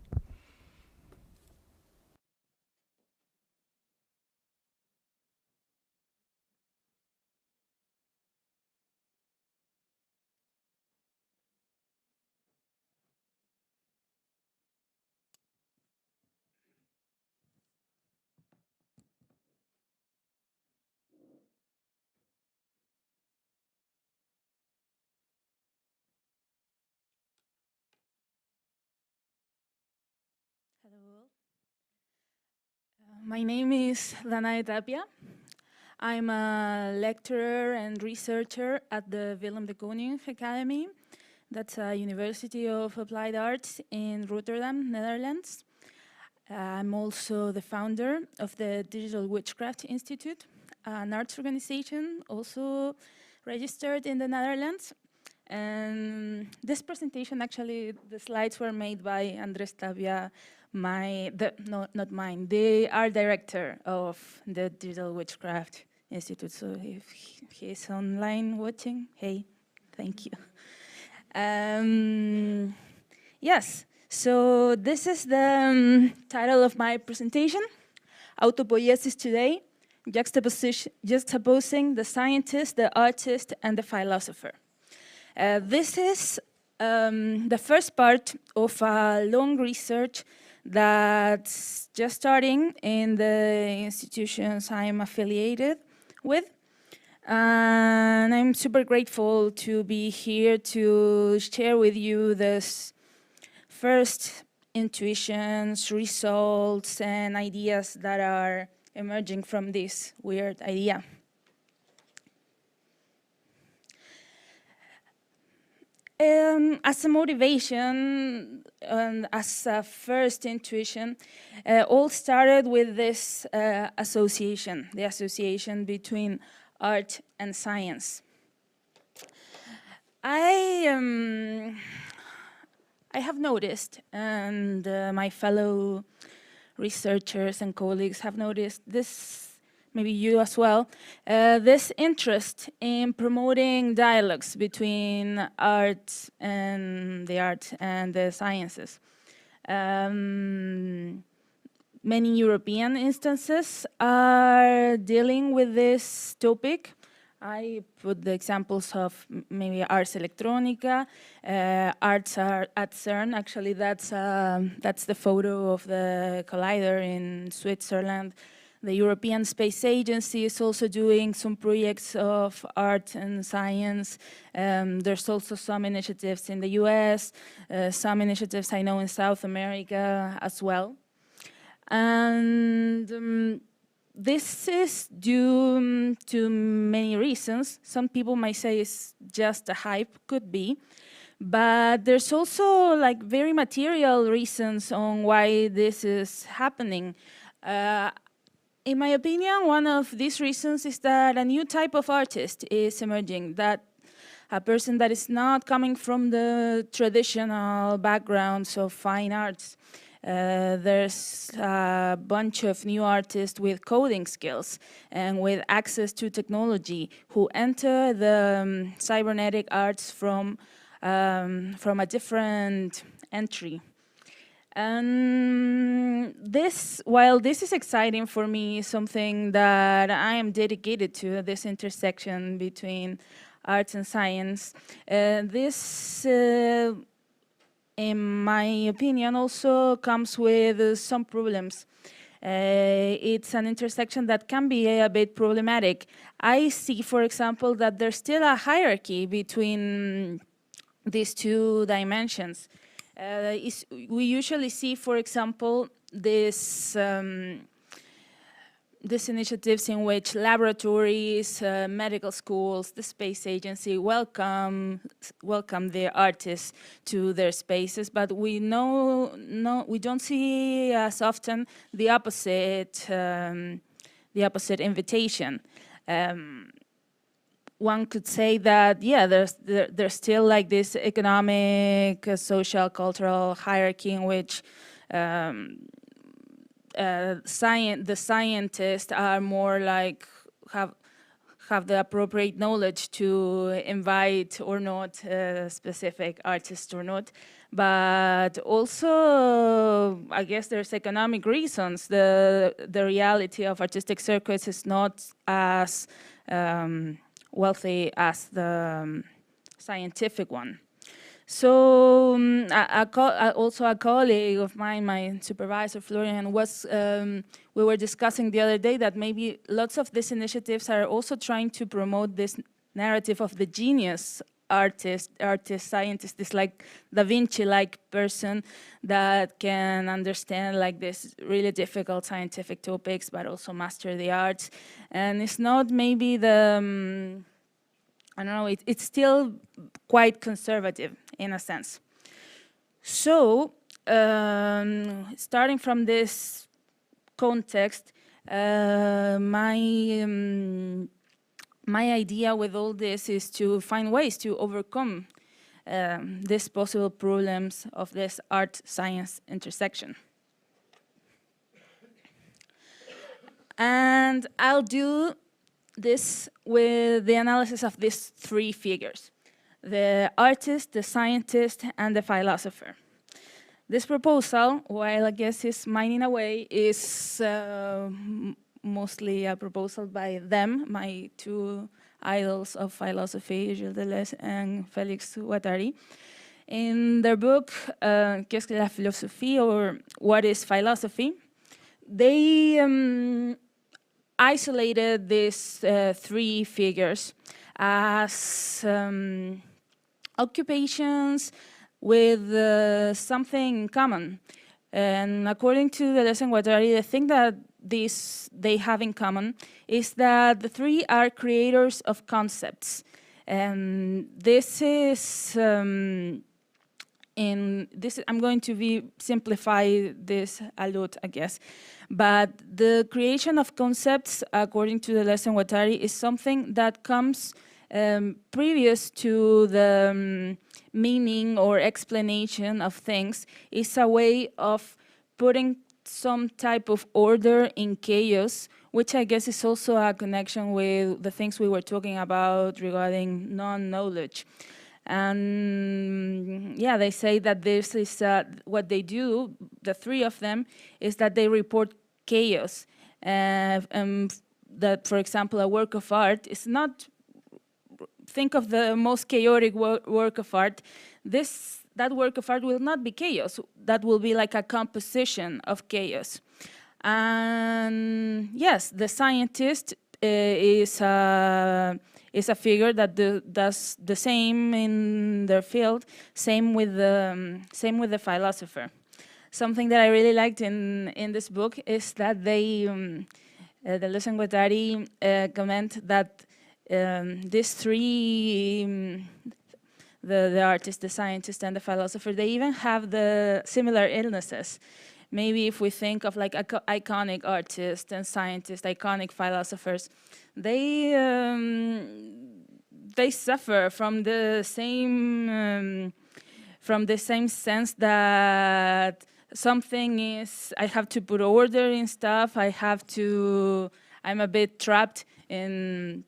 Hello. My name is Dana Tapia. I'm a lecturer and researcher at the Willem de Kooning Academy. That's a University of Applied Arts in Rotterdam, Netherlands. I'm also the founder of the Digital Witchcraft Institute, an arts organization also registered in the Netherlands. And this presentation, actually, the slides were made by Andres Tapia, not mine, the art director of the Digital Witchcraft Institute. So if he's online watching, hey, thank you. Yes, so this is the title of my presentation, Utopias today, juxtaposing the scientist, the artist, and the philosopher. This is the first part of a long research that's just starting in the institutions I'm affiliated with. And I'm super grateful to be here to share with you this first intuitions, results, and ideas that are emerging from this weird idea. As a motivation and as a first intuition, all started with this association, the association between art and science. I have noticed, and my fellow researchers and colleagues have noticed this, maybe you as well, this interest in promoting dialogues between art and the sciences. Many European instances are dealing with this topic. I put the examples of maybe Ars Electronica, Arts are at CERN. Actually, that's the photo of the collider in Switzerland. The European Space Agency is also doing some projects of art and science. There's also some initiatives in the US, some initiatives I know in South America as well. And this is due to many reasons. Some people might say it's just a hype, could be. But there's also like very material reasons on why this is happening. In my opinion, one of these reasons is that a new type of artist is emerging, that a person that is not coming from the traditional backgrounds of fine arts. There's a bunch of new artists with coding skills and with access to technology who enter the cybernetic arts from a different entry. And this, while this is exciting for me, something that I am dedicated to, this intersection between arts and science, this, in my opinion, also comes with some problems. It's an intersection that can be a bit problematic. I see, for example, that there's still a hierarchy between these two dimensions. We usually see, for example, these initiatives in which laboratories, medical schools, the space agency welcome the artists to their spaces, but we don't see as often the opposite invitation. One could say that, yeah, there's still like this economic, social, cultural hierarchy in which the scientists are more like have the appropriate knowledge to invite or not specific artists or not. But also, I guess there's economic reasons. The reality of artistic circuits is not as wealthy as the scientific one. So also a colleague of mine, my supervisor Florian, we were discussing the other day that maybe lots of these initiatives are also trying to promote this narrative of the genius artist, scientist, this like Da Vinci-like person that can understand like this really difficult scientific topics, but also master the arts. And it's not maybe the, I don't know, it's still quite conservative in a sense. So, starting from this context, my idea with all this is to find ways to overcome these possible problems of this art-science intersection. And I'll do this with the analysis of these three figures: the artist, the scientist, and the philosopher. This proposal, while I guess is mine in a way, is mostly a proposal by them, my two idols of philosophy, Gilles Deleuze and Félix Guattari. In their book, Qu'est-ce que la philosophie, or What is Philosophy, they isolated these three figures as occupations with something in common. And according to Deleuze and Guattari, the thing that they have in common is that the three are creators of concepts. And this is, I'm going to simplify this a lot, I guess. But the creation of concepts, according to Deleuze and Guattari, is something that comes previous to the meaning or explanation of things. It's a way of putting some type of order in chaos, which I guess is also a connection with the things we were talking about regarding non-knowledge. And yeah, they say that this is what they do, the three of them, is that they report chaos. That, for example, a work of art is not, think of the most chaotic work of art, that work of art will not be chaos. That will be like a composition of chaos. And yes, the scientist is a figure that does the same in their field. Same with the philosopher. Something that I really liked in this book is that they Deleuze and Guattari comment that these three, the artist, the scientist, and the philosopher, they even have the similar illnesses. Maybe if we think of like iconic artists and scientists, iconic philosophers, they suffer from the same sense that something is, I have to put order in stuff. I'm a bit trapped in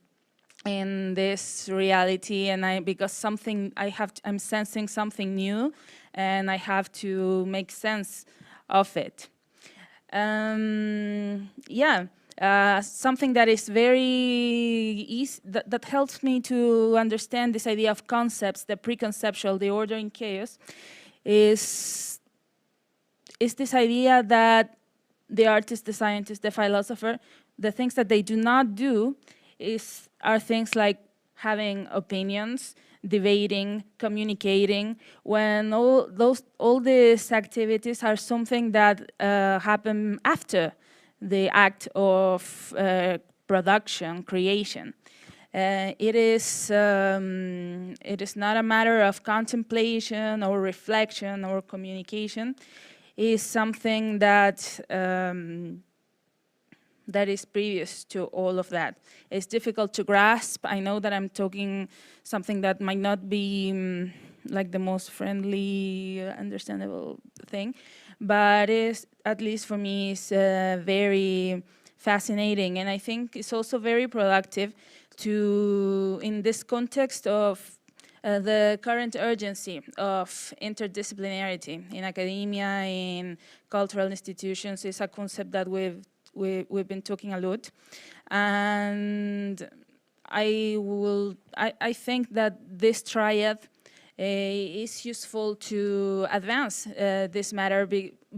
this reality, and because I'm sensing something new, and I have to make sense of it. Something that is very easy, that helps me to understand this idea of concepts, the preconceptual, the order in chaos, is this idea that the artist, the scientist, the philosopher, the things that they do not do are things like having opinions, debating, communicating, when all these activities are something that happen after the act of production, creation. It is not a matter of contemplation or reflection or communication. It is something that that is previous to all of that. It's difficult to grasp. I know that I'm talking something that might not be like the most friendly, understandable thing, but it's, at least for me, it's very fascinating. And I think it's also very productive to, in this context of the current urgency of interdisciplinarity in academia, in cultural institutions, is a concept that we've been talking a lot, and I think that this triad is useful to advance this matter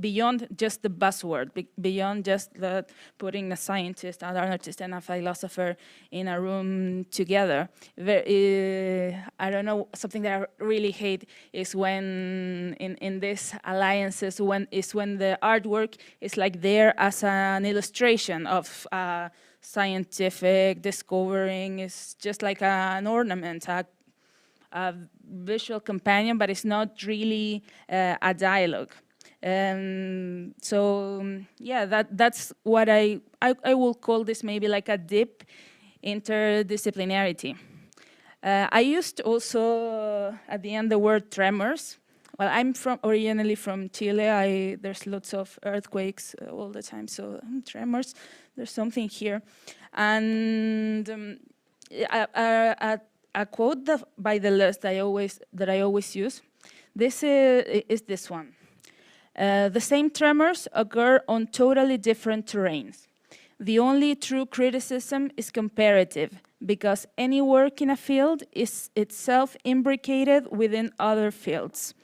beyond just the buzzword, beyond just putting a scientist, an artist, and a philosopher in a room together. I don't know, something that I really hate is when in these alliances, when the artwork is like there as an illustration of scientific discovering. It's just like an ornament, a visual companion, but it's not really a dialogue. That's what I will call this, maybe like a deep interdisciplinarity. I used also at the end the word tremors. Well, I'm originally from Chile. There's lots of earthquakes all the time, so tremors. There's something here, and a quote by Deleuze that I always use. This is this one. The same tremors occur on totally different terrains. The only true criticism is comparative, because any work in a field is itself imbricated within other fields.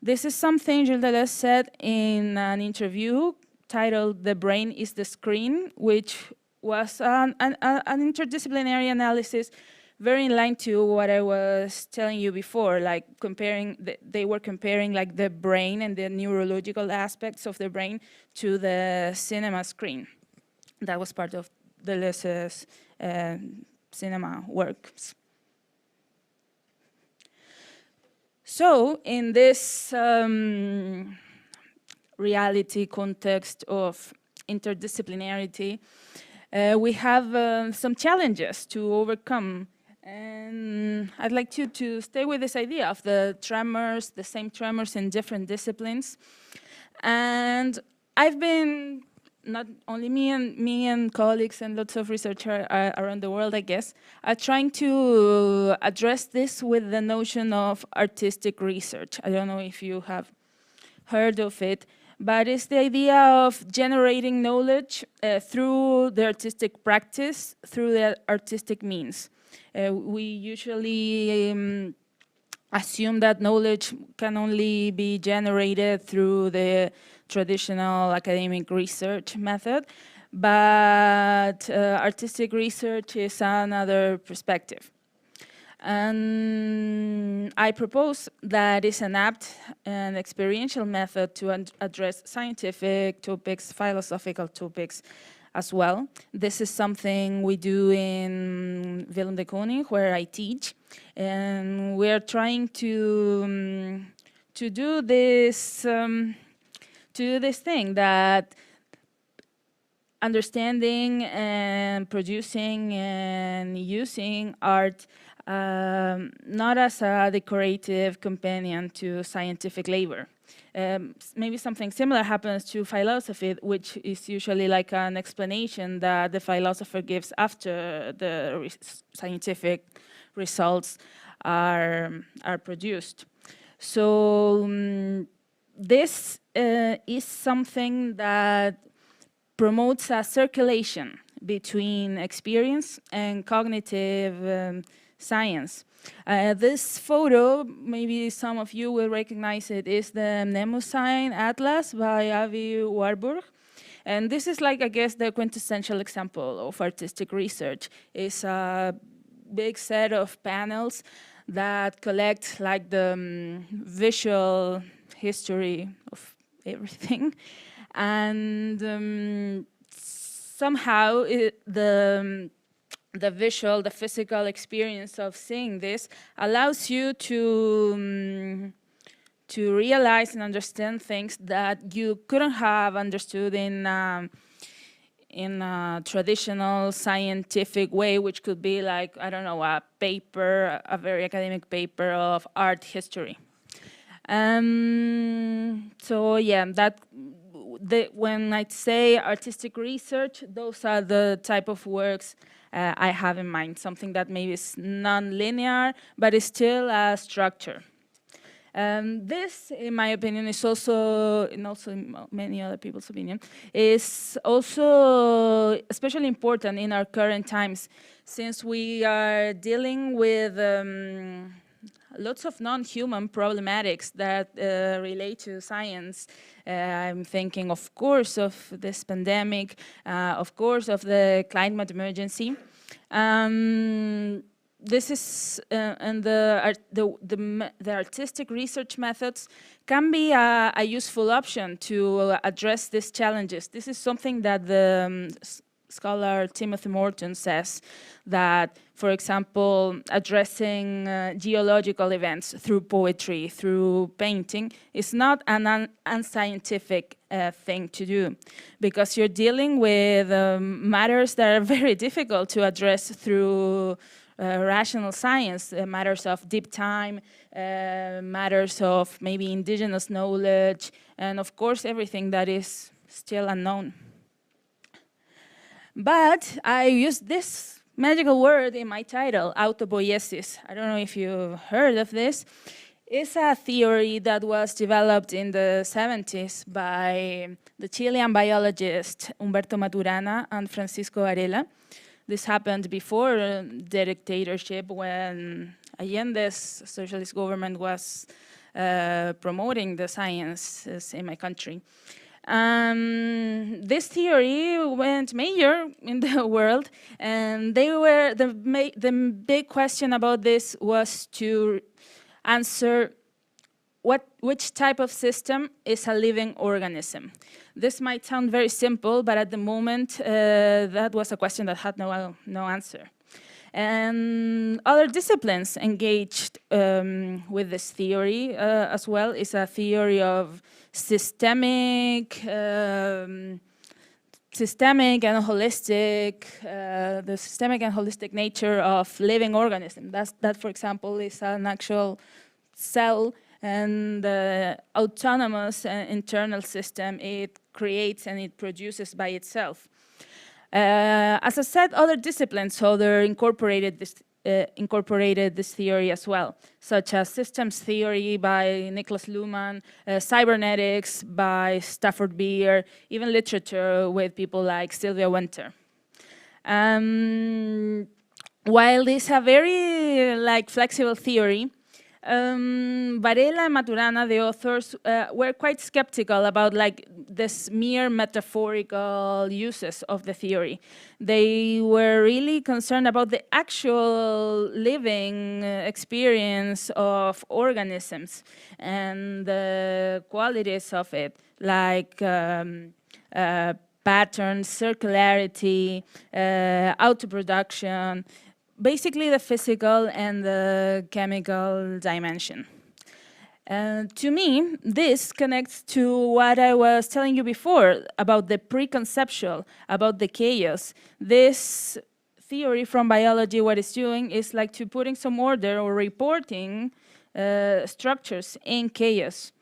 This is something Gilles Deleuze said in an interview titled "The Brain is the Screen," which was an interdisciplinary analysis very in line to what I was telling you before, like they were comparing like the brain and the neurological aspects of the brain to the cinema screen. That was part of Deleuze's cinema works. So in this reality context of interdisciplinarity, we have some challenges to overcome. And I'd like you to stay with this idea of the tremors, the same tremors in different disciplines. And I've been, not only me and colleagues and lots of researchers around the world, I guess, are trying to address this with the notion of artistic research. I don't know if you have heard of it, but it's the idea of generating knowledge through the artistic practice, through the artistic means. We usually assume that knowledge can only be generated through the traditional academic research method, but artistic research is another perspective. And I propose that it's an apt and experiential method to address scientific topics, philosophical topics, as well. This is something we do in Willem de Koning, where I teach, and we're trying to do this thing that understanding and producing and using art not as a decorative companion to scientific labor. Maybe something similar happens to philosophy, which is usually like an explanation that the philosopher gives after the scientific results are produced. So this is something that promotes a circulation between experience and cognitive science. This photo, maybe some of you will recognize it, is the Mnemosyne Atlas by Avi Warburg. And this is like, I guess, the quintessential example of artistic research. It's a big set of panels that collect like the visual history of everything. And somehow the visual, the physical experience of seeing this allows you to realize and understand things that you couldn't have understood in a traditional scientific way, which could be like, I don't know, a paper, a very academic paper of art history. So yeah, when I say artistic research, those are the type of works I have in mind, something that maybe is non-linear, but is still a structure. This, in my opinion, is also, and also in many other people's opinion, is also especially important in our current times, since we are dealing with lots of non-human problematics that relate to science. I'm thinking, of course, of this pandemic, of course, of the climate emergency. This is, and the artistic research methods can be a useful option to address these challenges. This is something that the scholar Timothy Morton says, that, for example, addressing geological events through poetry, through painting, is not an unscientific thing to do, because you're dealing with matters that are very difficult to address through rational science, matters of deep time, matters of maybe indigenous knowledge, and of course everything that is still unknown. But I use this magical word in my title, autopoiesis. I don't know if you've heard of this. It's a theory that was developed in the 70s by the Chilean biologist Humberto Maturana and Francisco Varela. This happened before the dictatorship, when Allende's socialist government was promoting the sciences in my country. This theory went major in the world, and the big question about this was to answer which type of system is a living organism. This might sound very simple, but at the moment, that was a question that had no answer. And other disciplines engaged with this theory as well. Is a theory of systemic and holistic, the systemic and holistic nature of living organism. That, for example, is an actual cell and the autonomous internal system it creates and it produces by itself. As I said, other disciplines incorporated this theory as well, such as systems theory by Niklas Luhmann, cybernetics by Stafford Beer, even literature with people like Sylvia Wynter. While this is a very flexible theory, Varela and Maturana, the authors, were quite skeptical about this mere metaphorical uses of the theory. They were really concerned about the actual living experience of organisms and the qualities of it, like patterns, circularity, auto-production, basically the physical and the chemical dimension. To me, this connects to what I was telling you before about the preconceptual, about the chaos. This theory from biology, what it's doing is like to putting some order or reporting structures in chaos.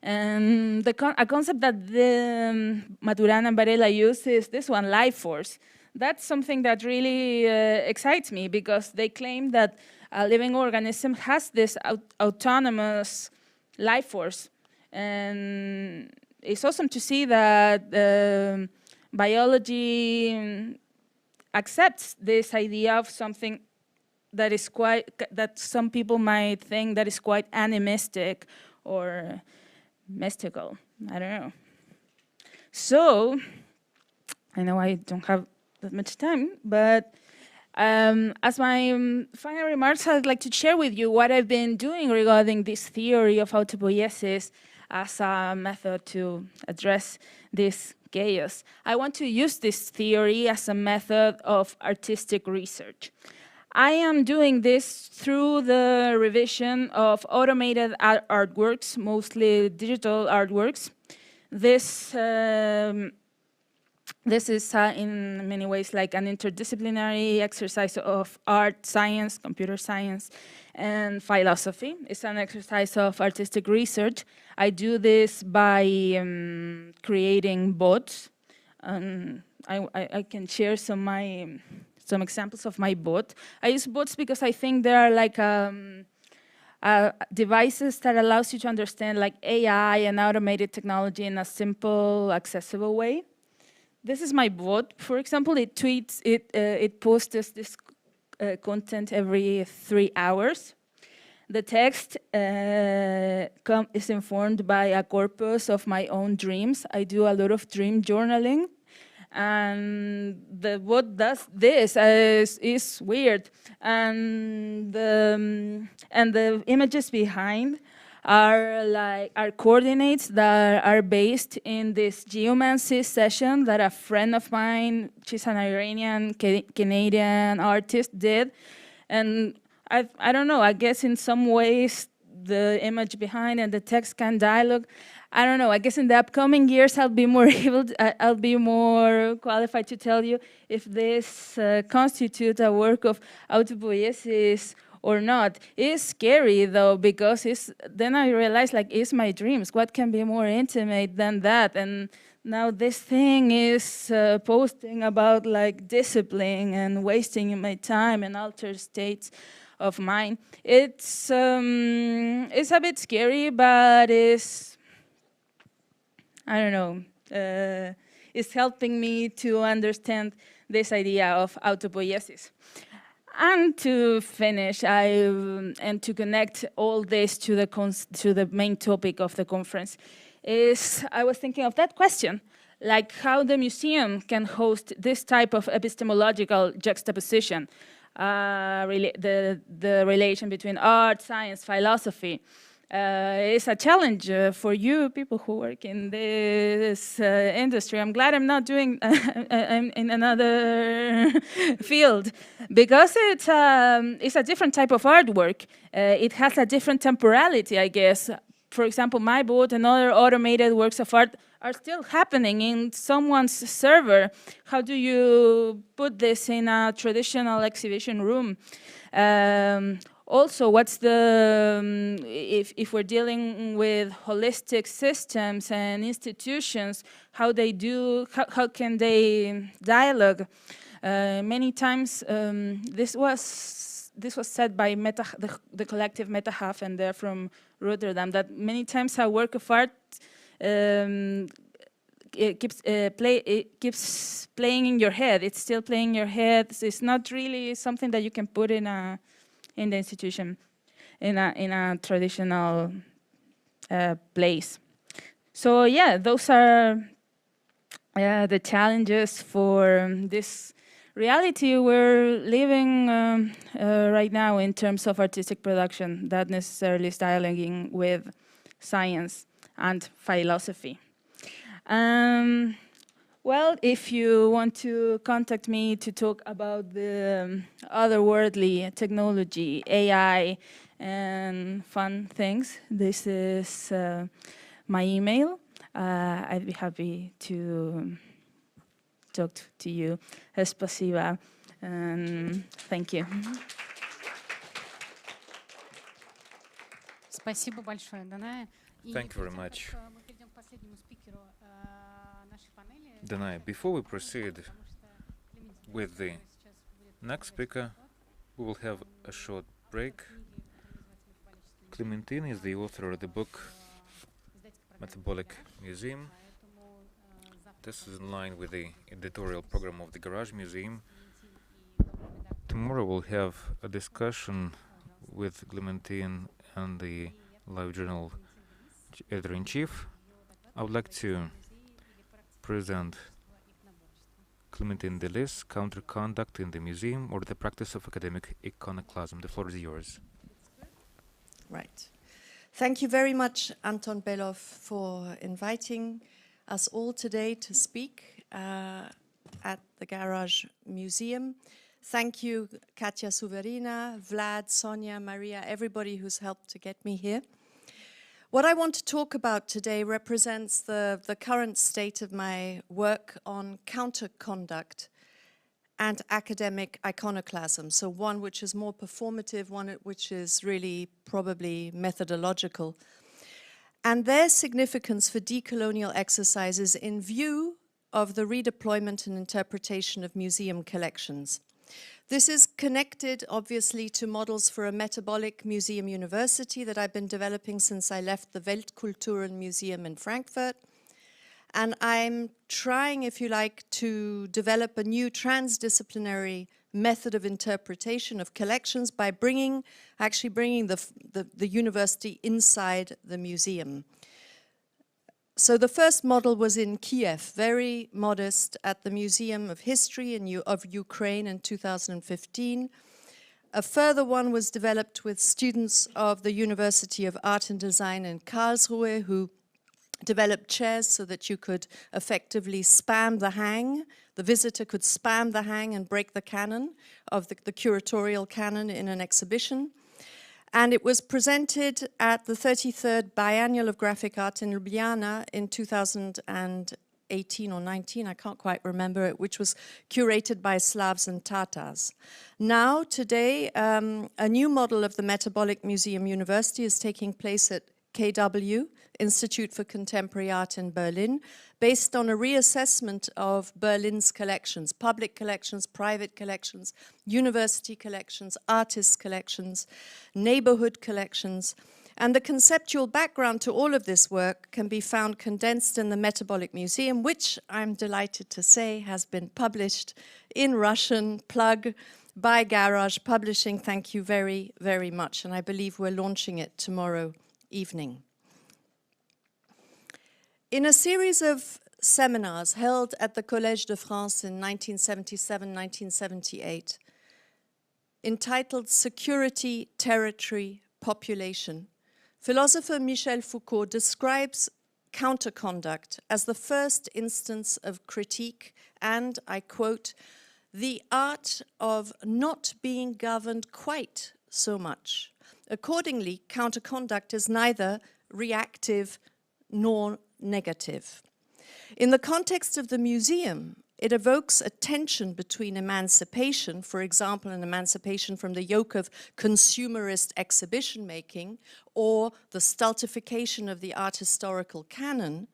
And a concept that the Maturana and Varela use is this one, life force. That's something that really excites me, because they claim that a living organism has this autonomous life force. And it's awesome to see that biology accepts this idea of something that is that some people might think that is quite animistic or mystical. I don't know. So, I know I don't have that much time, but as my final remarks, I'd like to share with you what I've been doing regarding this theory of autopoiesis as a method to address this chaos. I want to use this theory as a method of artistic research. I am doing this through the revision of automated artworks, mostly digital artworks. This is in many ways like an interdisciplinary exercise of art, science, computer science, and philosophy. It's an exercise of artistic research. I do this by creating bots. I can share some examples of my bot. I use bots because I think they are like devices that allows you to understand like AI and automated technology in a simple, accessible way. This is my bot, for example. It tweets, it posts this content every 3 hours. The text is informed by a corpus of my own dreams. I do a lot of dream journaling. And what does this is weird. And the images behind are coordinates that are based in this geomancy session that a friend of mine, she's an Iranian Canadian artist, did. And I don't know, I guess in some ways the image behind and the text can dialogue. I don't know, I guess in the upcoming years I'll be more I'll be more qualified to tell you if this constitutes a work of autopoiesis or not. It's scary though, because then I realized like, it's my dreams. What can be more intimate than that? And now this thing is posting about like discipline and wasting my time and altered states of mind. It's a bit scary, but I don't know, it's helping me to understand this idea of autopoiesis. And to finish, and to connect all this to the main topic of the conference, I was thinking of that question, like how the museum can host this type of epistemological juxtaposition, the relation between art, science, philosophy. It's a challenge for you people who work in this industry. I'm glad I'm not doing I'm in another field, because it's a different type of artwork. It has a different temporality, I guess. For example, my boat and other automated works of art are still happening in someone's server. How do you put this in a traditional exhibition room? Also, what's if we're dealing with holistic systems and institutions, how can they dialogue? Many times, this was said by the collective Metahaf, and they're from Rotterdam, that many times a work of art it keeps playing in your head. It's still playing in your head. It's not really something that you can put in the institution, in a traditional place. So yeah, those are the challenges for this reality we're living right now in terms of artistic production, that necessarily is dialoguing with science and philosophy. Well, if you want to contact me to talk about the otherworldly technology, AI, and fun things, this is my email. I'd be happy to talk to you. Спасибо, and thank you. Спасибо большое, Даная. Thank you very much, Danai. Before we proceed with the next speaker, we will have a short break. Clementine is the author of the book Metabolic Museum. This is in line with the editorial program of the Garage Museum. Tomorrow we'll have a discussion with Clementine and the Live Journal editor-in-chief. I would like to present Clementine Delis, Counter-Conduct in the Museum or the Practice of Academic Iconoclasm. The floor is yours. Right. Thank you very much, Anton Belov, for inviting us all today to speak at the Garage Museum. Thank you, Katya Suverina, Vlad, Sonia, Maria, everybody who's helped to get me here. What I want to talk about today represents the current state of my work on counter-conduct and academic iconoclasm. So one which is more performative, one which is really probably methodological. And their significance for decolonial exercises in view of the redeployment and interpretation of museum collections. This is connected, obviously, to models for a metabolic museum university that I've been developing since I left the Weltkulturen Museum in Frankfurt. And I'm trying, if you like, to develop a new transdisciplinary method of interpretation of collections by actually bringing the university inside the museum. So the first model was in Kiev, very modest, at the Museum of History of Ukraine in 2015. A further one was developed with students of the University of Art and Design in Karlsruhe, who developed chairs so that you could effectively spam the hang. The visitor could spam the hang and break the canon of the curatorial canon in an exhibition. And it was presented at the 33rd Biennial of Graphic Art in Ljubljana in 2018 or 19, I can't quite remember it, which was curated by Slavs and Tatars. Now, today, a new model of the Metabolic Museum University is taking place at KW, Institute for Contemporary Art in Berlin, based on a reassessment of Berlin's collections, public collections, private collections, university collections, artists' collections, neighborhood collections. And the conceptual background to all of this work can be found condensed in the Metabolic Museum, which I'm delighted to say has been published in Russian, plug, by Garage Publishing. Thank you very, very much. And I believe we're launching it tomorrow evening. In a series of seminars held at the Collège de France in 1977-1978, entitled Security, Territory, Population, philosopher Michel Foucault describes counterconduct as the first instance of critique and, I quote, the art of not being governed quite so much. Accordingly, counterconduct is neither reactive nor negative. In the context of the museum, it evokes a tension between emancipation, for example, an emancipation from the yoke of consumerist exhibition making or the stultification of the art historical canon,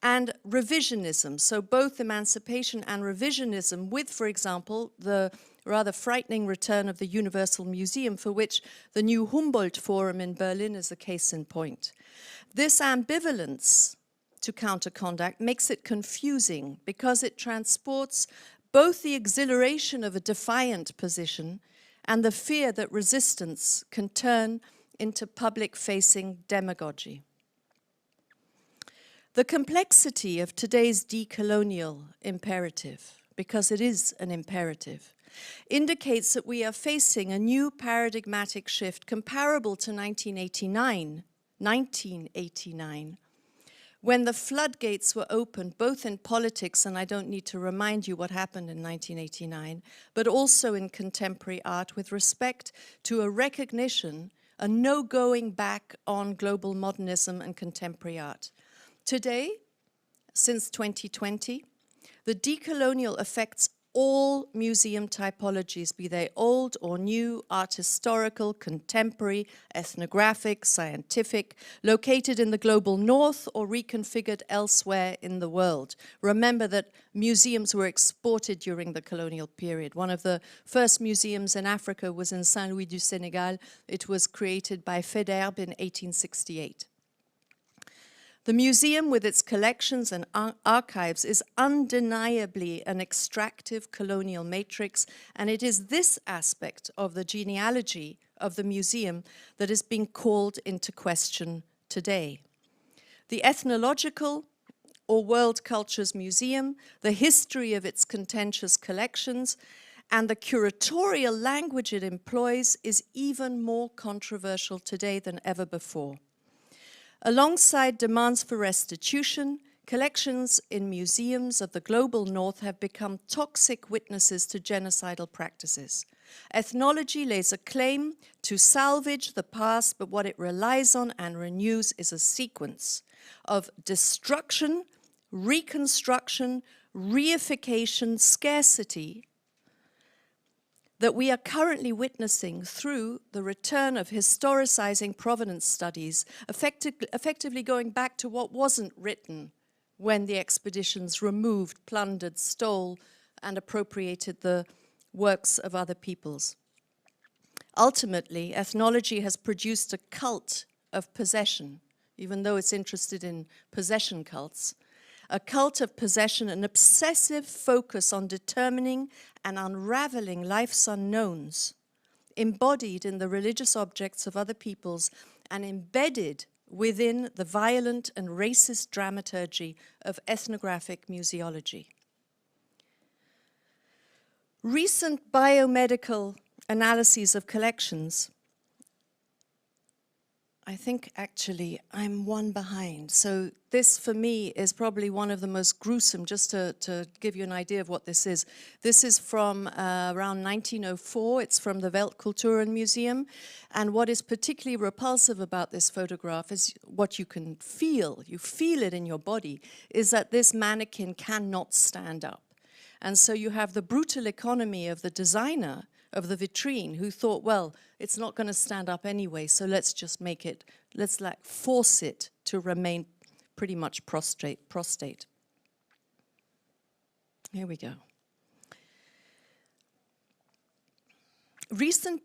and revisionism, so both emancipation and revisionism with, for example, the rather frightening return of the Universal Museum, for which the new Humboldt Forum in Berlin is a case in point. This ambivalence to counterconduct makes it confusing because it transports both the exhilaration of a defiant position and the fear that resistance can turn into public-facing demagogy. The complexity of today's decolonial imperative, because it is an imperative, indicates that we are facing a new paradigmatic shift comparable to 1989, when the floodgates were opened, both in politics, and I don't need to remind you what happened in 1989, but also in contemporary art with respect to a recognition, a no going back on global modernism and contemporary art. Today, since 2020, the decolonial affects all museum typologies, be they old or new, art historical, contemporary, ethnographic, scientific, located in the global north or reconfigured elsewhere in the world. Remember that museums were exported during the colonial period. One of the first museums in Africa was in Saint-Louis du Sénégal. It was created by Faidherbe in 1868. The museum, with its collections and archives, is undeniably an extractive colonial matrix, and it is this aspect of the genealogy of the museum that is being called into question today. The ethnological or world cultures museum, the history of its contentious collections, and the curatorial language it employs is even more controversial today than ever before. Alongside demands for restitution, collections in museums of the global north have become toxic witnesses to genocidal practices. Ethnology lays a claim to salvage the past, but what it relies on and renews is a sequence of destruction, reconstruction, reification, scarcity, that we are currently witnessing through the return of historicizing provenance studies, effectively going back to what wasn't written when the expeditions removed, plundered, stole, and appropriated the works of other peoples. Ultimately, ethnology has produced a cult of possession, even though it's interested in possession cults, a cult of possession, an obsessive focus on determining and unraveling life's unknowns, embodied in the religious objects of other peoples and embedded within the violent and racist dramaturgy of ethnographic museology. Recent biomedical analyses of collections, I think actually I'm one behind. So this for me is probably one of the most gruesome, just to give you an idea of what this is. This is from around 1904. It's from the Weltkulturen Museum. And what is particularly repulsive about this photograph is what you can feel. You feel it in your body, is that this mannequin cannot stand up. And so you have the brutal economy of the designer of the vitrine who thought, well, it's not going to stand up anyway, so let's just make it, let's like force it to remain pretty much prostrate. Here we go. Recent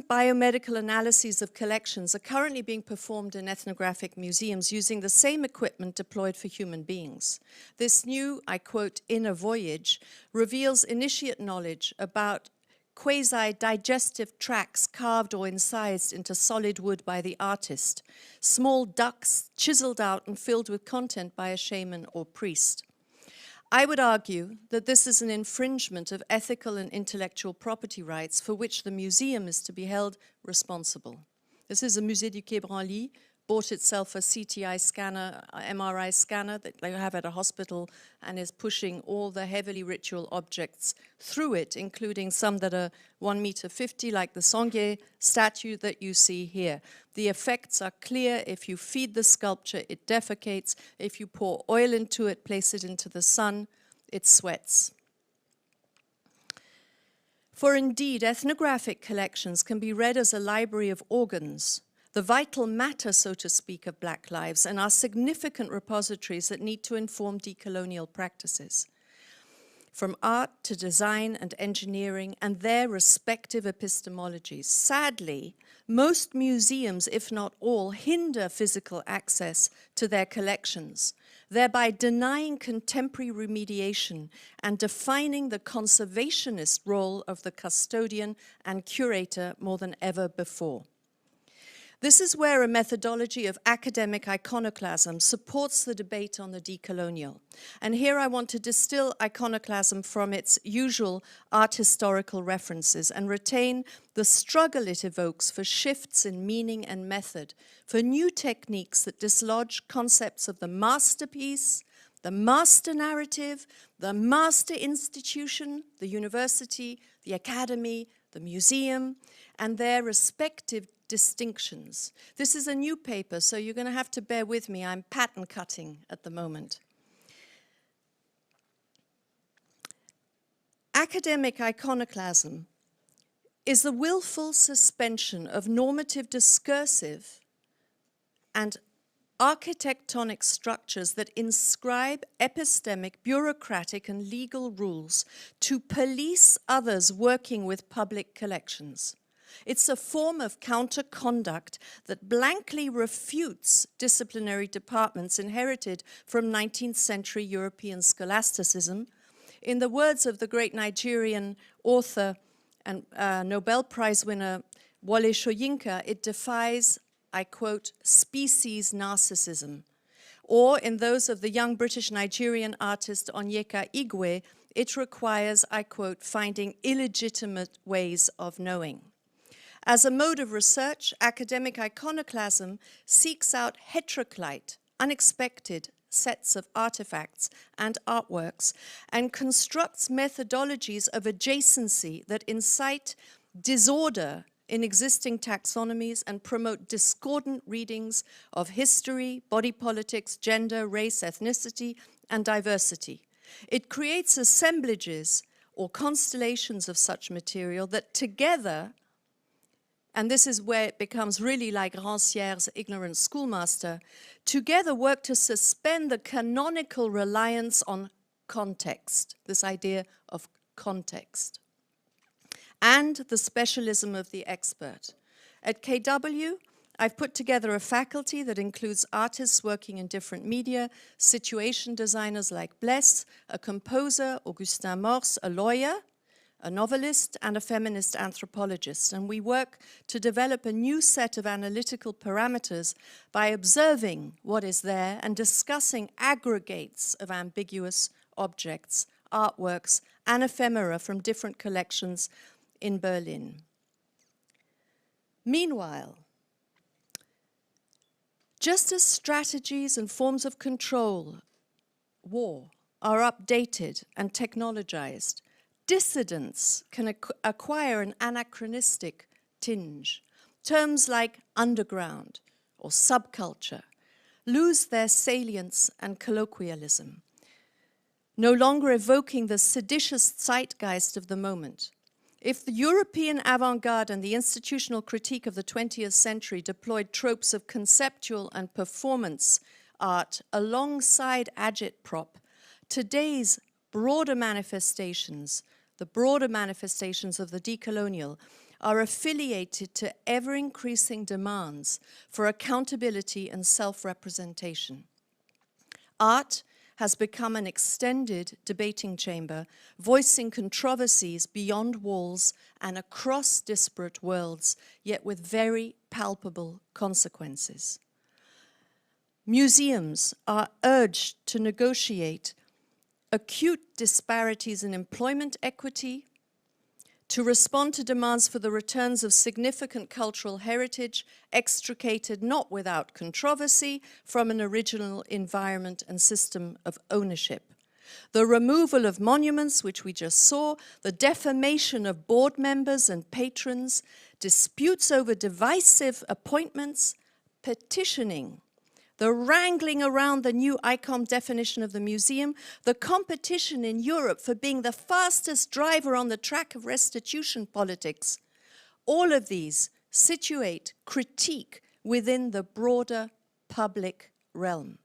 biomedical analyses of collections are currently being performed in ethnographic museums using the same equipment deployed for human beings. This new, I quote, inner voyage reveals initiate knowledge about quasi-digestive tracts carved or incised into solid wood by the artist, small ducts chiseled out and filled with content by a shaman or priest. I would argue that this is an infringement of ethical and intellectual property rights for which the museum is to be held responsible. This is a Musée du Quai Branly, bought itself a CTI scanner, MRI scanner that they have at a hospital, and is pushing all the heavily ritual objects through it, including some that are 1.50 meters, like the Sanguier statue that you see here. The effects are clear. If you feed the sculpture, it defecates. If you pour oil into it, place it into the sun, it sweats. For indeed, ethnographic collections can be read as a library of organs, the vital matter, so to speak, of Black lives, and are significant repositories that need to inform decolonial practices. From art to design and engineering and their respective epistemologies. Sadly, most museums, if not all, hinder physical access to their collections, thereby denying contemporary remediation and defining the conservationist role of the custodian and curator more than ever before. This is where a methodology of academic iconoclasm supports the debate on the decolonial. And here I want to distill iconoclasm from its usual art historical references and retain the struggle it evokes for shifts in meaning and method, for new techniques that dislodge concepts of the masterpiece, the master narrative, the master institution, the university, the academy, the museum, and their respective distinctions. This is a new paper, so you're going to have to bear with me. I'm pattern cutting at the moment. Academic iconoclasm is the willful suspension of normative discursive and architectonic structures that inscribe epistemic, bureaucratic, and legal rules to police others working with public collections. It's a form of counter-conduct that blankly refutes disciplinary departments inherited from 19th century European scholasticism. In the words of the great Nigerian author and Nobel Prize winner Wole Soyinka, it defies, I quote, species narcissism. Or in those of the young British-Nigerian artist Onyeka Igwe, it requires, I quote, finding illegitimate ways of knowing. As a mode of research, academic iconoclasm seeks out heteroclite, unexpected sets of artifacts and artworks, and constructs methodologies of adjacency that incite disorder in existing taxonomies and promote discordant readings of history, body politics, gender, race, ethnicity, and diversity. It creates assemblages or constellations of such material that together, and this is where it becomes really like Rancière's ignorant schoolmaster, together work to suspend the canonical reliance on context, this idea of context, and the specialism of the expert. At KW, I've put together a faculty that includes artists working in different media, situation designers like Bless, a composer, Augustin Morse, a lawyer, a novelist, and a feminist anthropologist. And we work to develop a new set of analytical parameters by observing what is there and discussing aggregates of ambiguous objects, artworks, and ephemera from different collections in Berlin. Meanwhile, just as strategies and forms of control, war, are updated and technologized, dissidence can acquire an anachronistic tinge. Terms like underground or subculture lose their salience and colloquialism, no longer evoking the seditious zeitgeist of the moment. If the European avant-garde and the institutional critique of the 20th century deployed tropes of conceptual and performance art alongside agitprop, today's broader manifestations, the broader manifestations of the decolonial, are affiliated to ever-increasing demands for accountability and self-representation. Art has become an extended debating chamber, voicing controversies beyond walls and across disparate worlds, yet with very palpable consequences. Museums are urged to negotiate acute disparities in employment equity, to respond to demands for the returns of significant cultural heritage extricated not without controversy from an original environment and system of ownership. The removal of monuments, which we just saw, the defamation of board members and patrons, disputes over divisive appointments, petitioning, the wrangling around the new ICOM definition of the museum, the competition in Europe for being the fastest driver on the track of restitution politics, all of these situate critique within the broader public realm.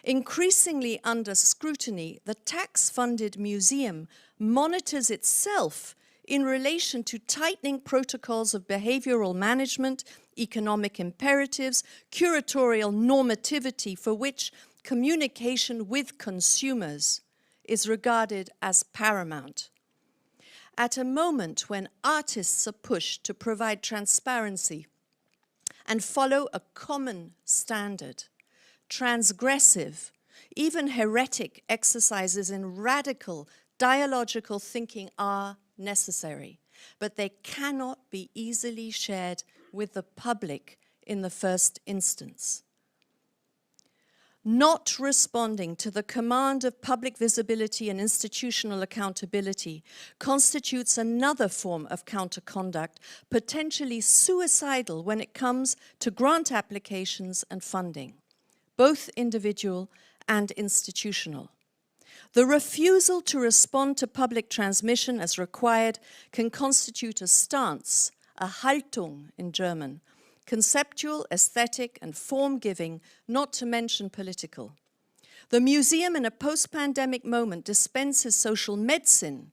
Increasingly under scrutiny, the tax-funded museum monitors itself in relation to tightening protocols of behavioral management, economic imperatives, curatorial normativity for which communication with consumers is regarded as paramount. At a moment when artists are pushed to provide transparency and follow a common standard. Transgressive, even heretic exercises in radical dialogical thinking are necessary, but they cannot be easily shared with the public in the first instance. Not responding to the command of public visibility and institutional accountability constitutes another form of counterconduct, potentially suicidal when it comes to grant applications and funding, both individual and institutional. The refusal to respond to public transmission as required can constitute a stance, a Haltung in German, conceptual, aesthetic, and form-giving, not to mention political. The museum in a post-pandemic moment dispenses social medicine,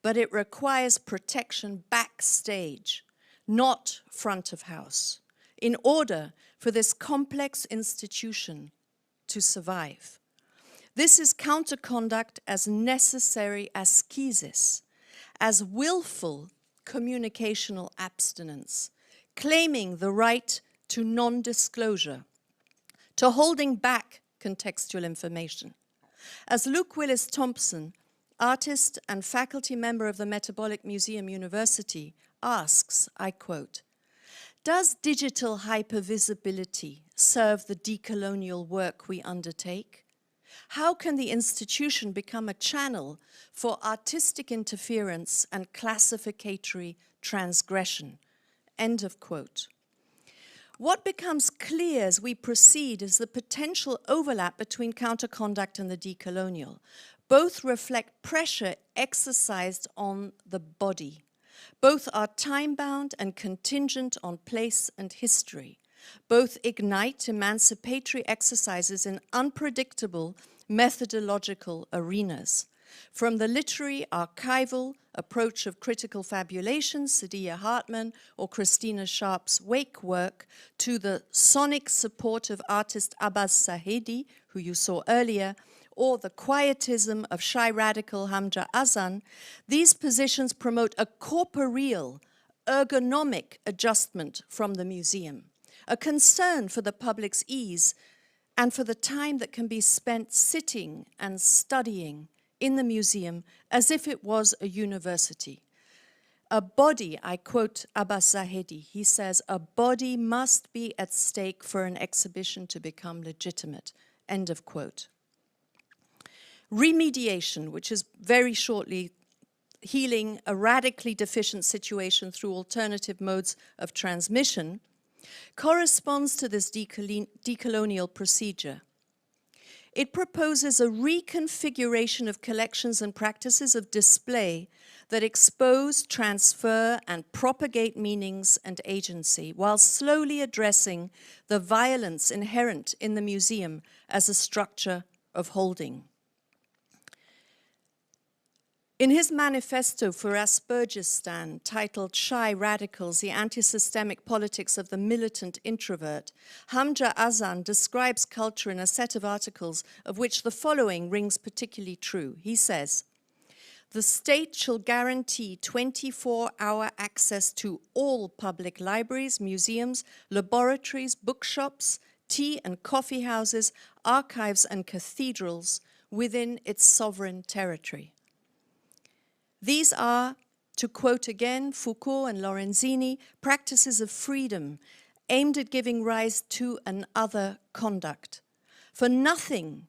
but it requires protection backstage, not front of house, in order for this complex institution to survive. This is counterconduct as necessary ascesis, as willful communicational abstinence, claiming the right to non-disclosure, to holding back contextual information. As Luke Willis Thompson, artist and faculty member of the Metabolic Museum University, asks, I quote, "Does digital hypervisibility serve the decolonial work we undertake? How can the institution become a channel for artistic interference and classificatory transgression?" End of quote. What becomes clear as we proceed is the potential overlap between counterconduct and the decolonial. Both reflect pressure exercised on the body. Both are time-bound and contingent on place and history. Both ignite emancipatory exercises in unpredictable methodological arenas. From the literary archival approach of critical fabulation, Sadiya Hartman or Christina Sharp's Wake work, to the sonic support of artist Abbas Sahedi, who you saw earlier, or the quietism of shy radical Hamza Azan, these positions promote a corporeal, ergonomic adjustment from the museum, a concern for the public's ease and for the time that can be spent sitting and studying in the museum as if it was a university. A body, I quote Abbas Zahedi, he says, "A body must be at stake for an exhibition to become legitimate," end of quote. Remediation, which is very shortly healing a radically deficient situation through alternative modes of transmission, corresponds to this decolonial procedure. It proposes a reconfiguration of collections and practices of display that expose, transfer, and propagate meanings and agency, while slowly addressing the violence inherent in the museum as a structure of holding. In his manifesto for Aspergistan, titled Shy Radicals, the Anti-Systemic Politics of the Militant Introvert, Hamza Azan describes culture in a set of articles of which the following rings particularly true. He says, "The state shall guarantee 24-hour access to all public libraries, museums, laboratories, bookshops, tea and coffee houses, archives and cathedrals within its sovereign territory." These are, to quote again Foucault and Lorenzini, practices of freedom aimed at giving rise to an other conduct. For nothing,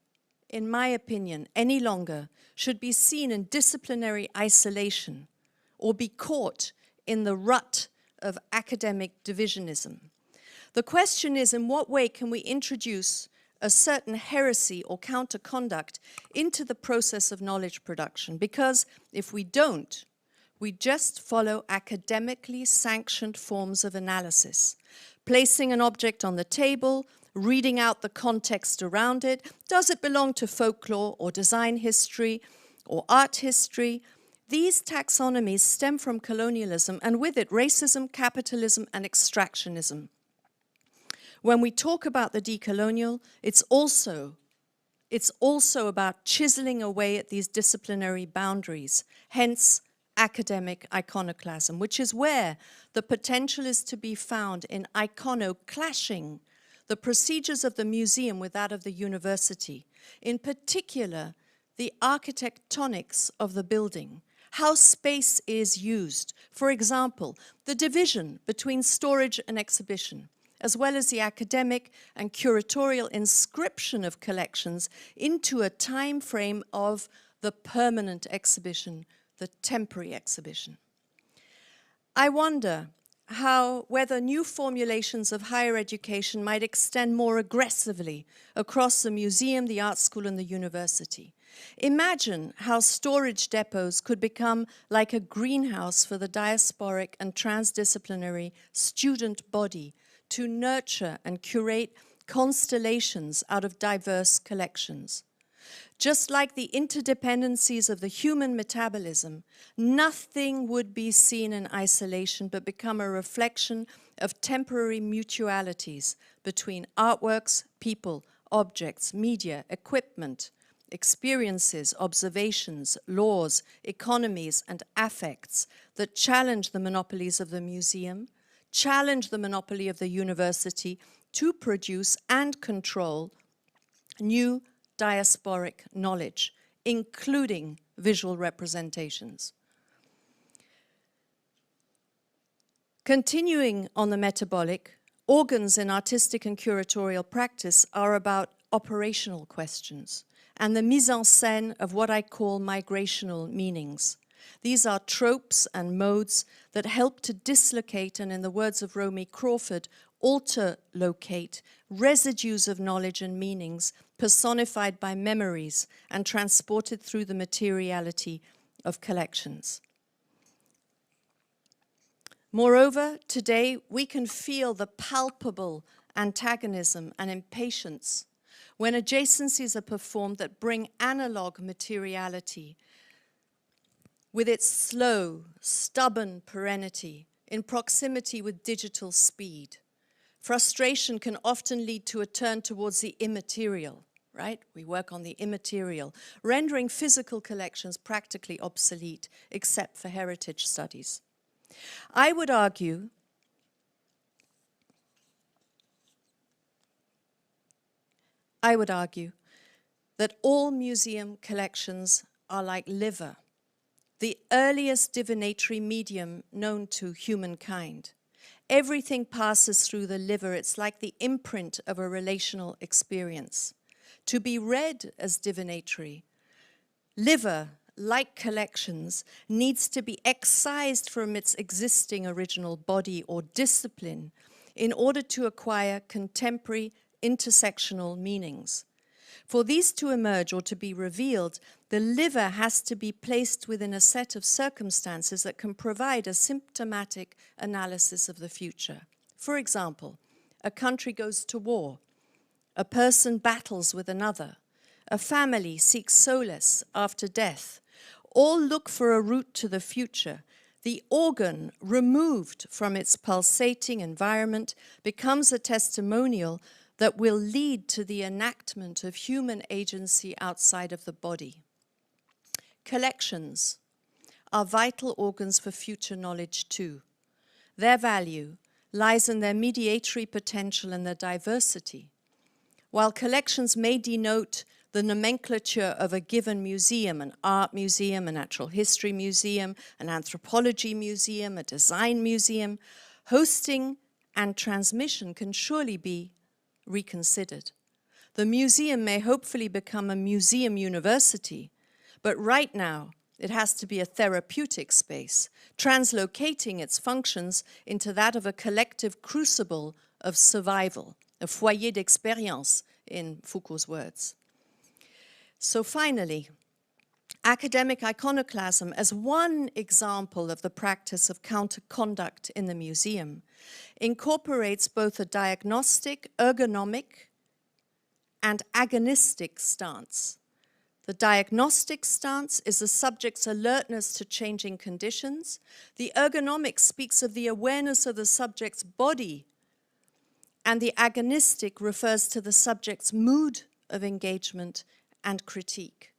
in my opinion, any longer should be seen in disciplinary isolation or be caught in the rut of academic divisionism. The question is, in what way can we introduce a certain heresy or counterconduct into the process of knowledge production? Because if we don't, we just follow academically sanctioned forms of analysis, placing an object on the table, reading out the context around it. Does it belong to folklore or design history or art history? These taxonomies stem from colonialism and with it racism, capitalism, and extractionism. When we talk about the decolonial, it's also about chiseling away at these disciplinary boundaries, hence academic iconoclasm, which is where the potential is to be found in iconoclashing the procedures of the museum with that of the university, in particular, the architectonics of the building, how space is used. For example, the division between storage and exhibition, as well as the academic and curatorial inscription of collections into a time frame of the permanent exhibition, the temporary exhibition. I wonder whether new formulations of higher education might extend more aggressively across the museum, the art school, and the university. Imagine how storage depots could become like a greenhouse for the diasporic and transdisciplinary student body to nurture and curate constellations out of diverse collections. Just like the interdependencies of the human metabolism, nothing would be seen in isolation but become a reflection of temporary mutualities between artworks, people, objects, media, equipment, experiences, observations, laws, economies, and affects that challenge the monopolies of the museum, challenge the monopoly of the university to produce and control new diasporic knowledge, including visual representations. Continuing on the metabolic, organs in artistic and curatorial practice are about operational questions and the mise en scène of what I call migrational meanings. These are tropes and modes that help to dislocate and, in the words of Romy Crawford, alter-locate residues of knowledge and meanings personified by memories and transported through the materiality of collections. Moreover, today we can feel the palpable antagonism and impatience when adjacencies are performed that bring analog materiality with its slow, stubborn perennity in proximity with digital speed. Frustration can often lead to a turn towards the immaterial, right? We work on the immaterial, rendering physical collections practically obsolete, except for heritage studies. I would argue that all museum collections are like liver, the earliest divinatory medium known to humankind. Everything passes through the liver. It's like the imprint of a relational experience. To be read as divinatory, liver, like collections, needs to be excised from its existing original body or discipline in order to acquire contemporary intersectional meanings. For these to emerge or to be revealed, the liver has to be placed within a set of circumstances that can provide a symptomatic analysis of the future. For example, a country goes to war, a person battles with another, a family seeks solace after death. All look for a route to the future. The organ, removed from its pulsating environment, becomes a testimonial that will lead to the enactment of human agency outside of the body. Collections are vital organs for future knowledge too. Their value lies in their mediatory potential and their diversity. While collections may denote the nomenclature of a given museum, an art museum, a natural history museum, an anthropology museum, a design museum, hosting and transmission can surely be reconsidered. The museum may hopefully become a museum university, but right now it has to be a therapeutic space, translocating its functions into that of a collective crucible of survival, a foyer d'expérience, in Foucault's words. So finally, academic iconoclasm as one example of the practice of counter-conduct in the museum incorporates both a diagnostic, ergonomic, and agonistic stance. The diagnostic stance is the subject's alertness to changing conditions. The ergonomic speaks of the awareness of the subject's body, and the agonistic refers to the subject's mood of engagement and critique.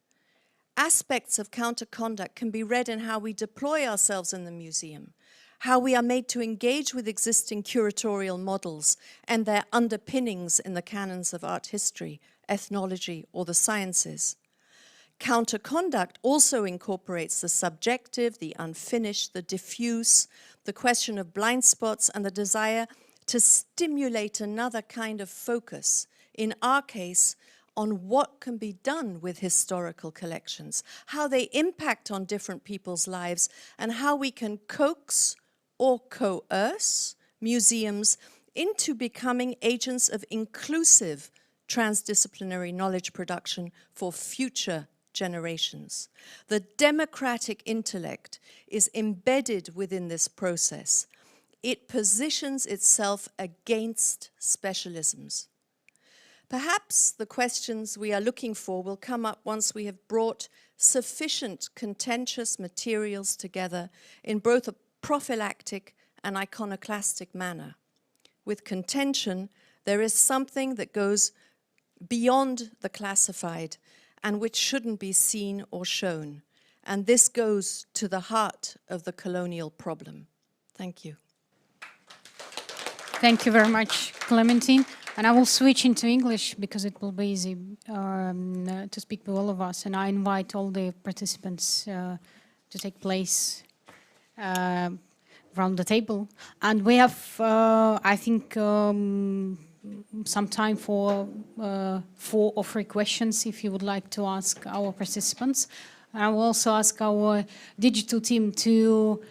Aspects of counter-conduct can be read in how we deploy ourselves in the museum, how we are made to engage with existing curatorial models and their underpinnings in the canons of art history, ethnology, or the sciences. Counter-conduct also incorporates the subjective, the unfinished, the diffuse, the question of blind spots, and the desire to stimulate another kind of focus, in our case, on what can be done with historical collections, how they impact on different people's lives, and how we can coax or coerce museums into becoming agents of inclusive transdisciplinary knowledge production for future generations. The democratic intellect is embedded within this process. It positions itself against specialisms. Perhaps the questions we are looking for will come up once we have brought sufficient contentious materials together in both a prophylactic and iconoclastic manner. With contention, there is something that goes beyond the classified and which shouldn't be seen or shown. And this goes to the heart of the colonial problem. Thank you. Thank you very much, Clementine. And I will switch into English because it will be easy to speak with all of us. And I invite all the participants to take place around the table. And we have, I think, some time for 4 or 3 questions if you would like to ask our participants. I will also ask our digital team to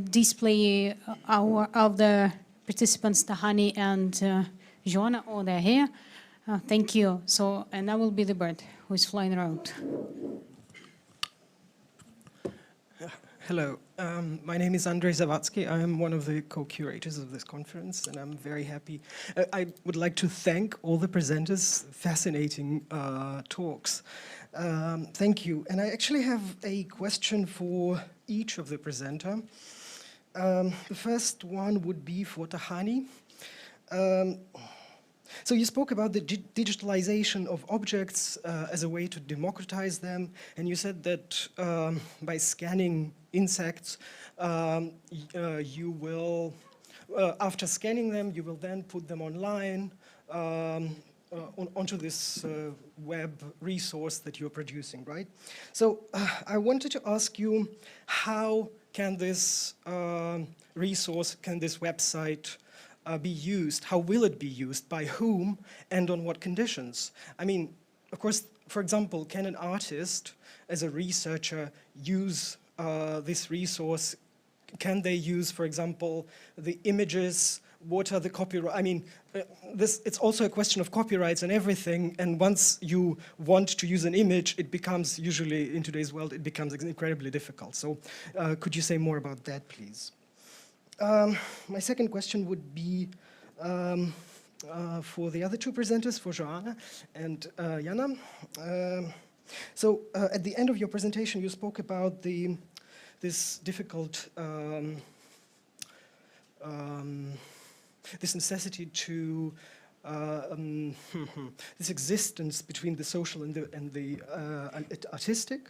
display our other participants, Tahani and Joanna. Oh, they're here. Thank you. So, and I will be the bird who is flying around. Hello, my name is Andrzej Zawadzki. I am one of the co-curators of this conference, and I'm very happy. I would like to thank all the presenters, fascinating talks. Thank you. And I actually have a question for each of the presenter. The first one would be for Tahani. So you spoke about the digitalization of objects as a way to democratize them, and you said that by scanning insects, you will, after scanning them, you will then put them online onto this web resource that you're producing, right? So I wanted to ask you, how can this resource, can this website be used? How will it be used? By whom? And on what conditions? I mean, of course, for example, can an artist, as a researcher, use this resource? Can they use, for example, the images? What are the copyright? I mean, it's also a question of copyrights and everything. And once you want to use an image, it becomes, usually in today's world, it becomes incredibly difficult. So could you say more about that, please? My second question would be for the other 2 presenters, for Joanna and Jana. So at the end of your presentation, you spoke about this difficult, this necessity to, this existence between the social and the artistic.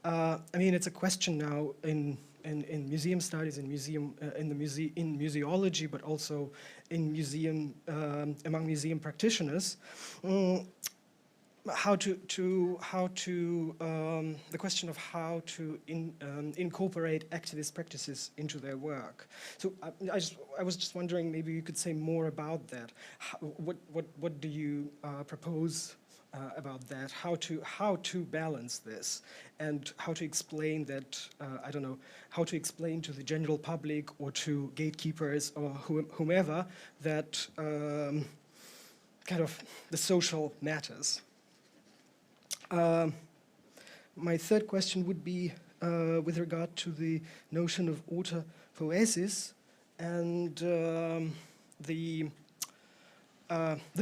I mean, it's a question now in museum studies, in museology, but also in museum among museum practitioners. The question of how to incorporate activist practices into their work. So I was just wondering, maybe you could say more about that. What do you propose about that? How to balance this, and how to explain that? I don't know, how to explain to the general public or to gatekeepers or whomever that kind of the social matters. My third question would be with regard to the notion of autopoiesis and the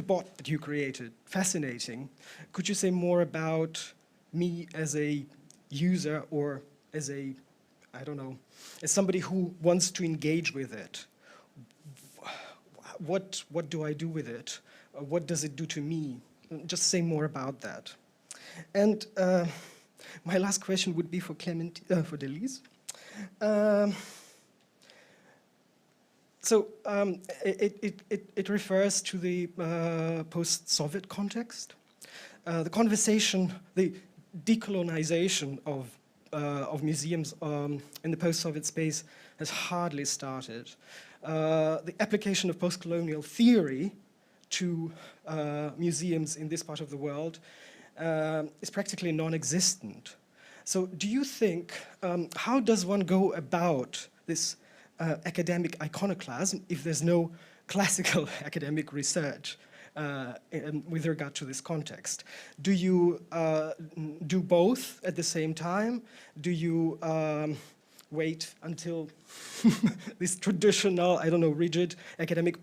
bot that you created. Fascinating. Could you say more about me as a user, or as a, I don't know, as somebody who wants to engage with it? What do I do with it? What does it do to me? Just say more about that. And My last question would be for for Delise. It refers to the post-Soviet context. The conversation, the decolonization of museums in the post-Soviet space has hardly started. The application of post-colonial theory to museums in this part of the world is practically non-existent. So do you think, how does one go about this academic iconoclasm if there's no classical academic research with regard to this context? Do you do both at the same time? Do you wait until these traditional, I don't know, rigid academic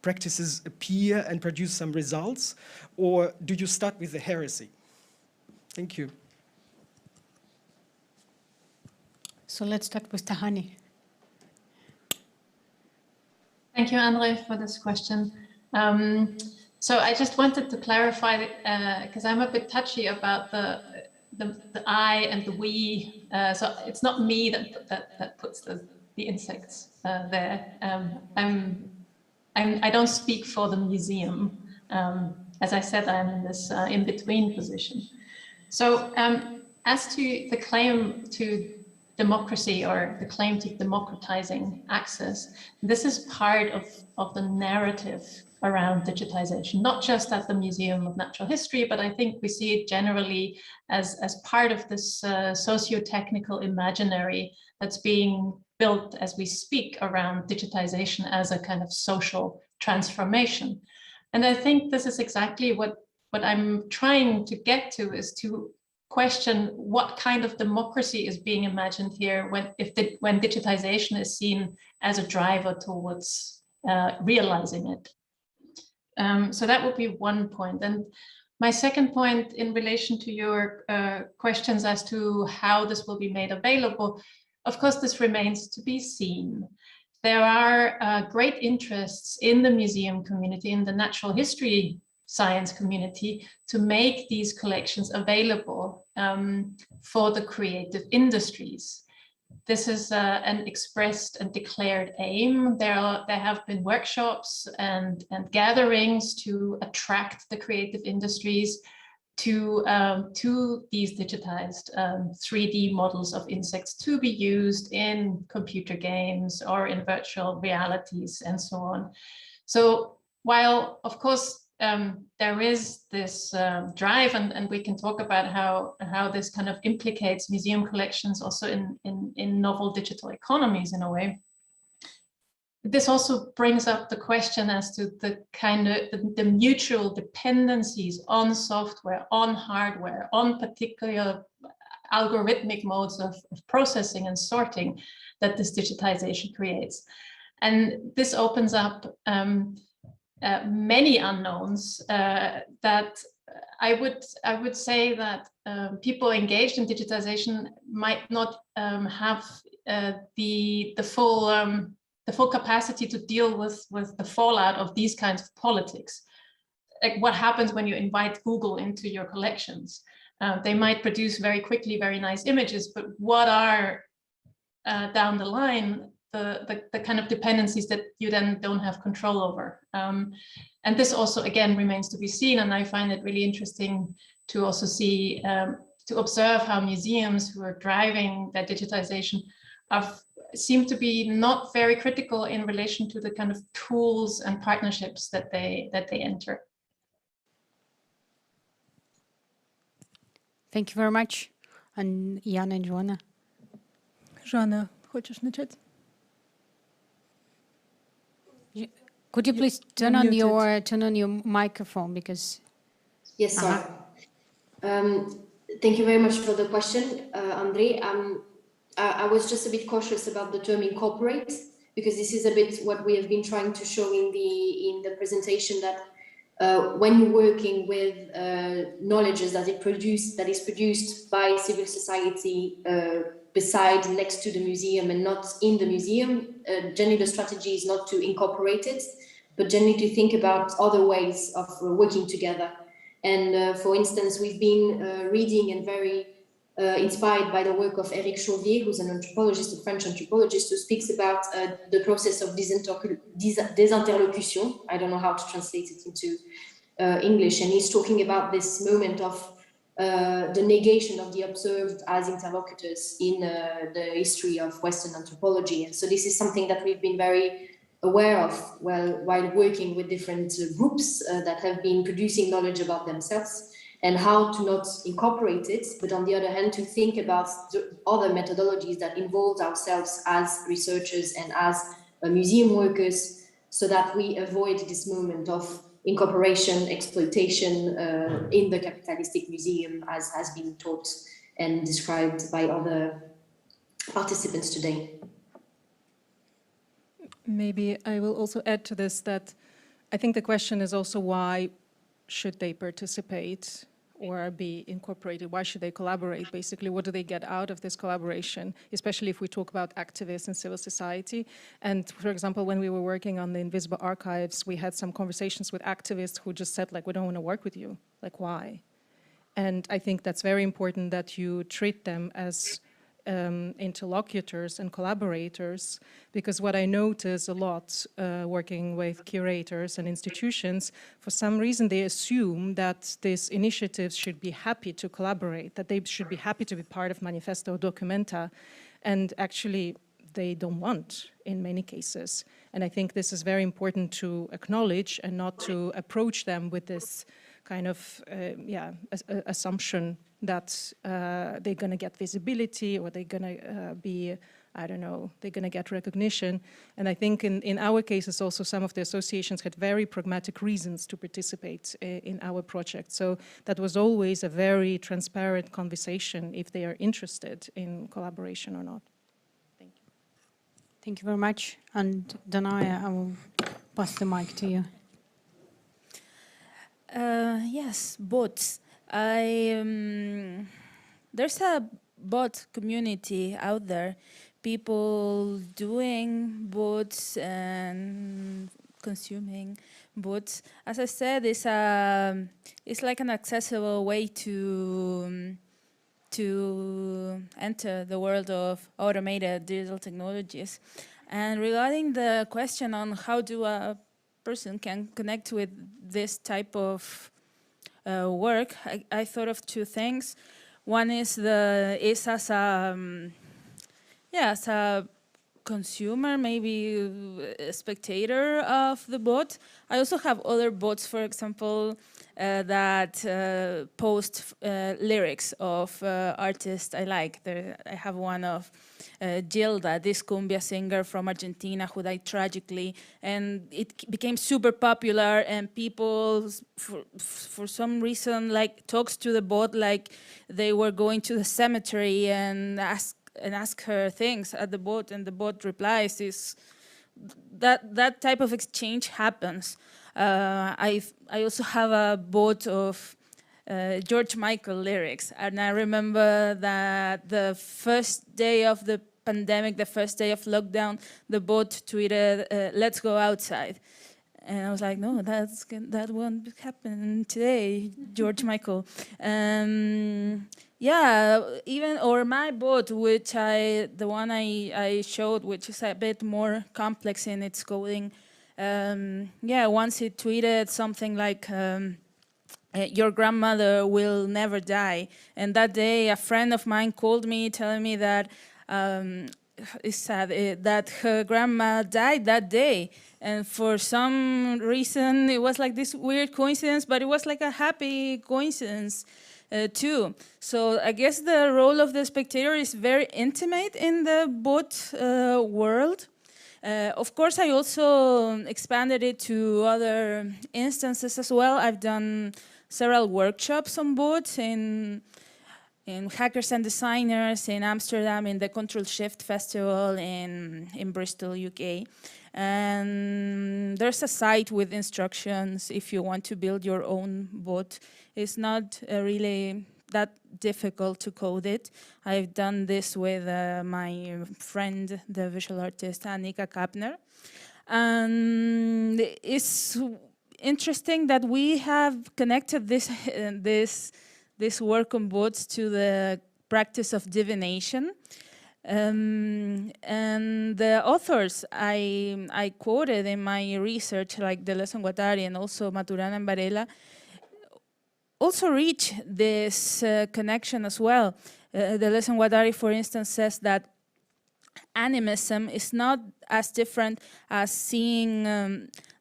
practices appear and produce some results? Or do you start with the heresy? Thank you. So let's start with Tahani. Thank you, Andre, for this question. So I just wanted to clarify, because I'm a bit touchy about the I and the we. So it's not me that puts the insects there. I don't speak for the museum. As I said, I'm in this in-between position. So as to the claim to democracy or the claim to democratizing access, this is part of the narrative around digitization, not just at the Museum of Natural History, but I think we see it generally as part of this socio-technical imaginary that's being built as we speak around digitization as a kind of social transformation. And I think this is exactly what I'm trying to get to, is to question what kind of democracy is being imagined here when digitization is seen as a driver towards realizing it. So that would be one point. And my second point in relation to your questions as to how this will be made available, of course, this remains to be seen. There are great interests in the museum community, in the natural history science community, to make these collections available for the creative industries. This is an expressed and declared aim. There have been workshops and gatherings to attract the creative industries to these digitized 3D models of insects to be used in computer games or in virtual realities and so on. So while, of course, there is this drive, and we can talk about how this kind of implicates museum collections also in novel digital economies in a way. This also brings up the question as to the kind of the mutual dependencies on software, on hardware, on particular algorithmic modes of processing and sorting that this digitization creates. And this opens up many unknowns that I would say that people engaged in digitization might not have the full capacity to deal with the fallout of these kinds of politics. Like what happens when you invite Google into your collections? They might produce very quickly very nice images, but what are down the line the kind of dependencies that you then don't have control over. And this also, again, remains to be seen. And I find it really interesting to also see, to observe how museums who are driving that digitization seem to be not very critical in relation to the kind of tools and partnerships that they enter. Thank you very much. And Jan and Joanna. Joanna, хочешь начать? Could you please turn on your microphone, because Yes, sorry. Thank you very much for the question, Andre. I was just a bit cautious about the term incorporate, because this is a bit what we have been trying to show in the presentation, that when you're working with knowledge that is produced by civil society beside, next to the museum and not in the museum, generally the strategy is not to incorporate it, but generally to think about other ways of working together. And for instance, we've been reading and very inspired by the work of Eric Chauvier, who's an anthropologist, a French anthropologist, who speaks about the process of désinterlocution. I don't know how to translate it into English. And he's talking about this moment of the negation of the observed as interlocutors in the history of Western anthropology. And so this is something that we've been very aware of while working with different groups that have been producing knowledge about themselves, and how to not incorporate it, but on the other hand, to think about the other methodologies that involve ourselves as researchers and as museum workers, so that we avoid this moment of incorporation, exploitation in the capitalistic museum, as has been taught and described by other participants today. Maybe I will also add to this that I think the question is also, why should they participate or be incorporated? Why should they collaborate? Basically, what do they get out of this collaboration, especially if we talk about activists and civil society? And for example, when we were working on the Invisible Archives, we had some conversations with activists who just said, like, we don't want to work with you. Like, why? And I think that's very important that you treat them as interlocutors and collaborators, because what I notice a lot working with curators and institutions, for some reason they assume that these initiatives should be happy to collaborate, that they should be happy to be part of Manifesto Documenta, and actually they don't want in many cases. And I think this is very important to acknowledge and not to approach them with this kind of assumption that they're going to get visibility, or they're going to be, I don't know, they're going to get recognition. And I think in our cases also, some of the associations had very pragmatic reasons to participate in our project. So that was always a very transparent conversation if they are interested in collaboration or not. Thank you. Thank you very much. And Danaya, I will pass the mic to you. Yes, bots. There's a bot community out there, people doing bots and consuming bots. As I said, it's like an accessible way to enter the world of automated digital technologies. And regarding the question on how do a person can connect with this type of work, I thought of two things. One is as a consumer, maybe a spectator of the bot. I also have other bots, for example, that post lyrics of artists I like. I have one of Gilda, this cumbia singer from Argentina who died tragically, and it became super popular, and people for some reason like talks to the bot like they were going to the cemetery and ask her things at the bot, and the bot replies. Is that type of exchange happens. I also have a bot of George Michael lyrics, and I remember that the first day of the pandemic, the first day of lockdown, the bot tweeted, "Let's go outside." And I was like, no, that won't happen today, George Michael. Or my bot, the one I showed, which is a bit more complex in its coding. Once it tweeted something like, your grandmother will never die. And that day, a friend of mine called me telling me that it's sad that her grandma died that day. And for some reason, it was like this weird coincidence, but it was like a happy coincidence too. So I guess the role of the spectator is very intimate in the bot world. Of course, I also expanded it to other instances as well. I've done several workshops on bots in Hackers and Designers in Amsterdam, in the Control Shift Festival in Bristol, UK. And there's a site with instructions if you want to build your own bot. It's not really that difficult to code it. I've done this with my friend, the visual artist Annika Kapner. And interesting that we have connected this work on boats to the practice of divination. And the authors I quoted in my research, like Deleuze and Guattari and also Maturana and Varela, also reach this connection as well. Deleuze and Guattari, for instance, says that animism is not as different as seeing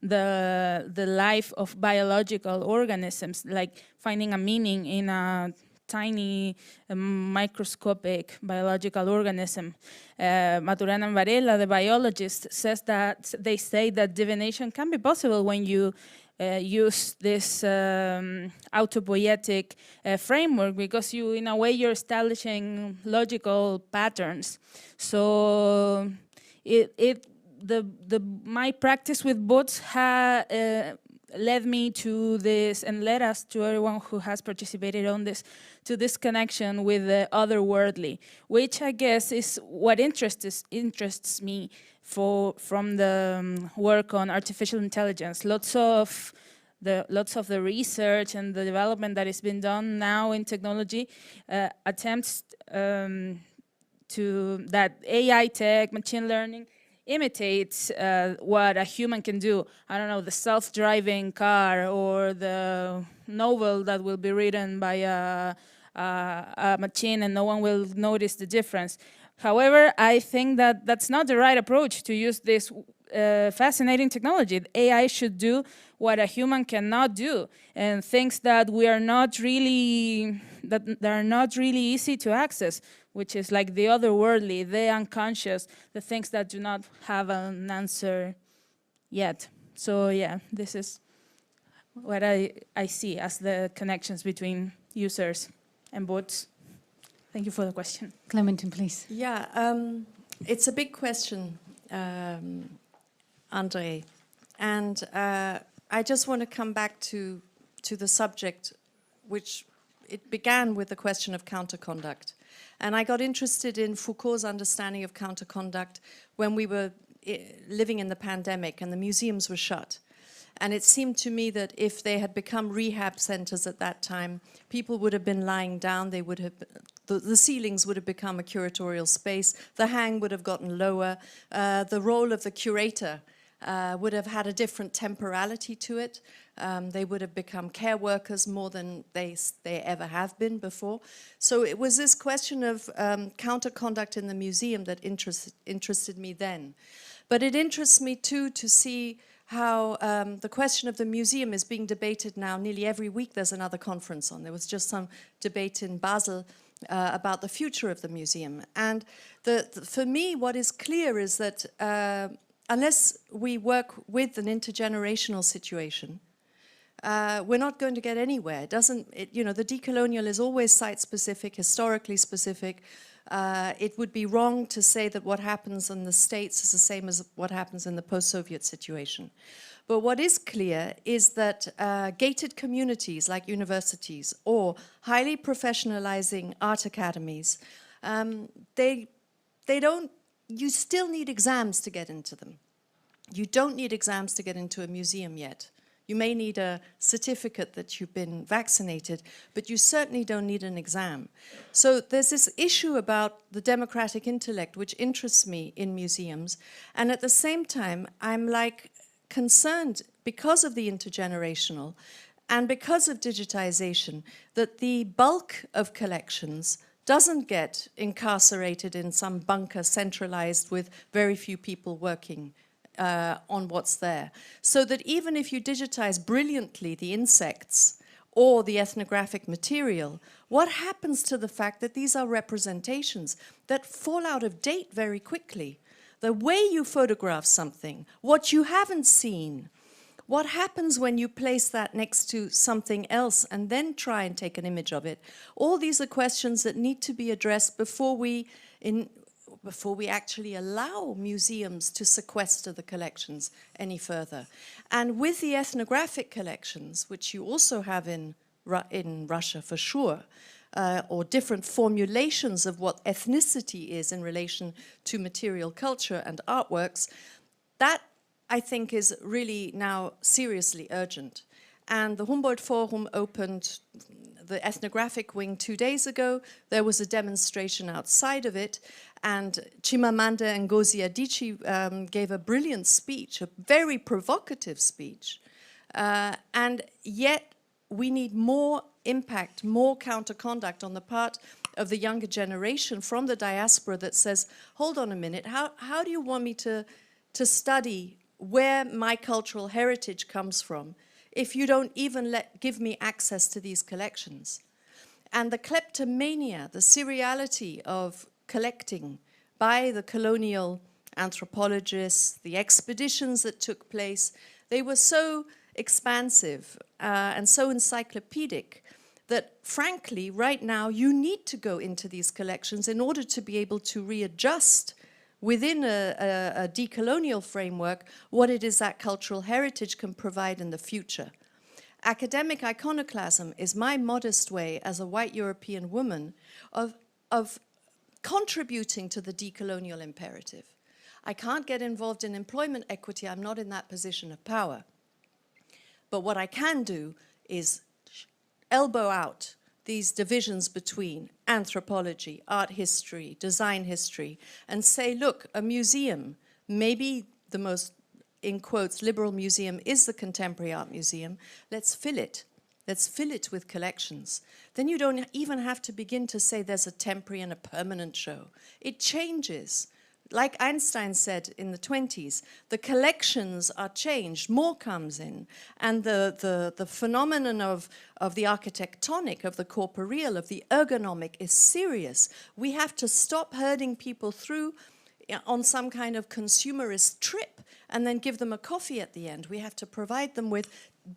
the life of biological organisms, like finding a meaning in a tiny microscopic biological organism. Maturana and Varela, the biologist, says that they say that divination can be possible when you use this autopoietic framework, because you, in a way, you're establishing logical patterns. So my practice with bots led me to this, and led us, to everyone who has participated on this, to this connection with the otherworldly, which I guess is what interests me from the work on artificial intelligence. Lots of the research and the development that has been done now in technology attempts to that AI tech, machine learning, imitates what a human can do. I don't know, the self-driving car or the novel that will be written by a machine and no one will notice the difference. However, I think that that's not the right approach to use this fascinating technology. AI should do what a human cannot do, and things that are not really easy to access, which is like the otherworldly, the unconscious, the things that do not have an answer yet. So yeah, this is what I see as the connections between users and bots. Thank you for the question. Clementine, please. Yeah, it's a big question, Andre. And I just want to come back to the subject, which it began with the question of counterconduct. And I got interested in Foucault's understanding of counterconduct when we were living in the pandemic and the museums were shut. And it seemed to me that if they had become rehab centers at that time, people would have been lying down, they would have, the ceilings would have become a curatorial space, the hang would have gotten lower, the role of the curator would have had a different temporality to it. They would have become care workers more than they ever have been before. So it was this question of counterconduct in the museum that interested me then. But it interests me too to see how the question of the museum is being debated now. Nearly every week there's another conference on. There was just some debate in Basel about the future of the museum. And for me, what is clear is that unless we work with an intergenerational situation, we're not going to get anywhere. You know, the decolonial is always site-specific, historically specific. It would be wrong to say that what happens in the States is the same as what happens in the post-Soviet situation. But what is clear is that gated communities like universities or highly professionalizing art academies, you still need exams to get into them. You don't need exams to get into a museum yet. You may need a certificate that you've been vaccinated, but you certainly don't need an exam. So there's this issue about the democratic intellect, which interests me in museums. And at the same time, I'm like concerned because of the intergenerational and because of digitization, that the bulk of collections doesn't get incarcerated in some bunker centralized with very few people working on what's there. So that even if you digitize brilliantly the insects or the ethnographic material, what happens to the fact that these are representations that fall out of date very quickly? The way you photograph something, what you haven't seen, what happens when you place that next to something else and then try and take an image of it? All these are questions that need to be addressed before we actually allow museums to sequester the collections any further. And with the ethnographic collections, which you also have in Russia for sure, or different formulations of what ethnicity is in relation to material culture and artworks, that I think, is really now seriously urgent. And the Humboldt Forum opened the ethnographic wing 2 days ago. There was a demonstration outside of it, and Chimamanda Ngozi Adichie gave a brilliant speech, a very provocative speech. And yet we need more impact, more counter-conduct on the part of the younger generation from the diaspora that says, hold on a minute, how do you want me to study where my cultural heritage comes from if you don't even give me access to these collections? And the kleptomania, the seriality of collecting by the colonial anthropologists, the expeditions that took place, they were so expansive and so encyclopedic that, frankly, right now you need to go into these collections in order to be able to readjust within a decolonial framework what it is that cultural heritage can provide in the future. Academic iconoclasm is my modest way as a white European woman of contributing to the decolonial imperative. I can't get involved in employment equity, I'm not in that position of power. But what I can do is elbow out these divisions between anthropology, art history, design history, and say, look, a museum, maybe the most, in quotes, liberal museum is the Contemporary Art Museum. Let's fill it. Let's fill it with collections. Then you don't even have to begin to say there's a temporary and a permanent show. It changes. Like Einstein said in the 20s, the collections are changed, more comes in, and the phenomenon of the architectonic, of the corporeal, of the ergonomic is serious. We have to stop herding people through on some kind of consumerist trip and then give them a coffee at the end. We have to provide them with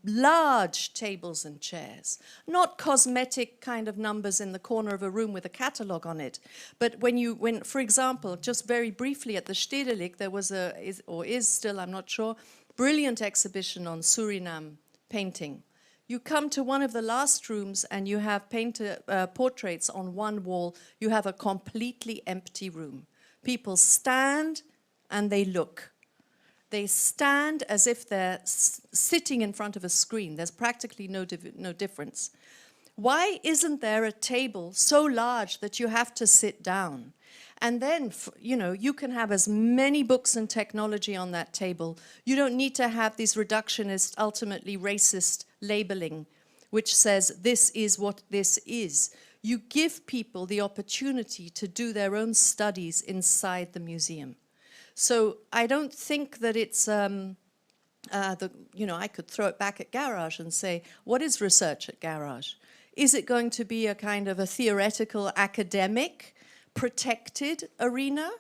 large tables and chairs, not cosmetic kind of numbers in the corner of a room with a catalogue on it. But when, for example, just very briefly at the Stedelijk, there was is still, I'm not sure, brilliant exhibition on Suriname painting. You come to one of the last rooms and you have portraits on one wall. You have a completely empty room. People stand and they look. They stand as if they're sitting in front of a screen. There's practically no difference. Why isn't there a table so large that you have to sit down? And then, you can have as many books and technology on that table. You don't need to have these reductionist, ultimately racist labeling, which says this is what this is. You give people the opportunity to do their own studies inside the museum. So I don't think that it's, I could throw it back at Garage and say, what is research at Garage? Is it going to be a kind of a theoretical, academic, protected arena?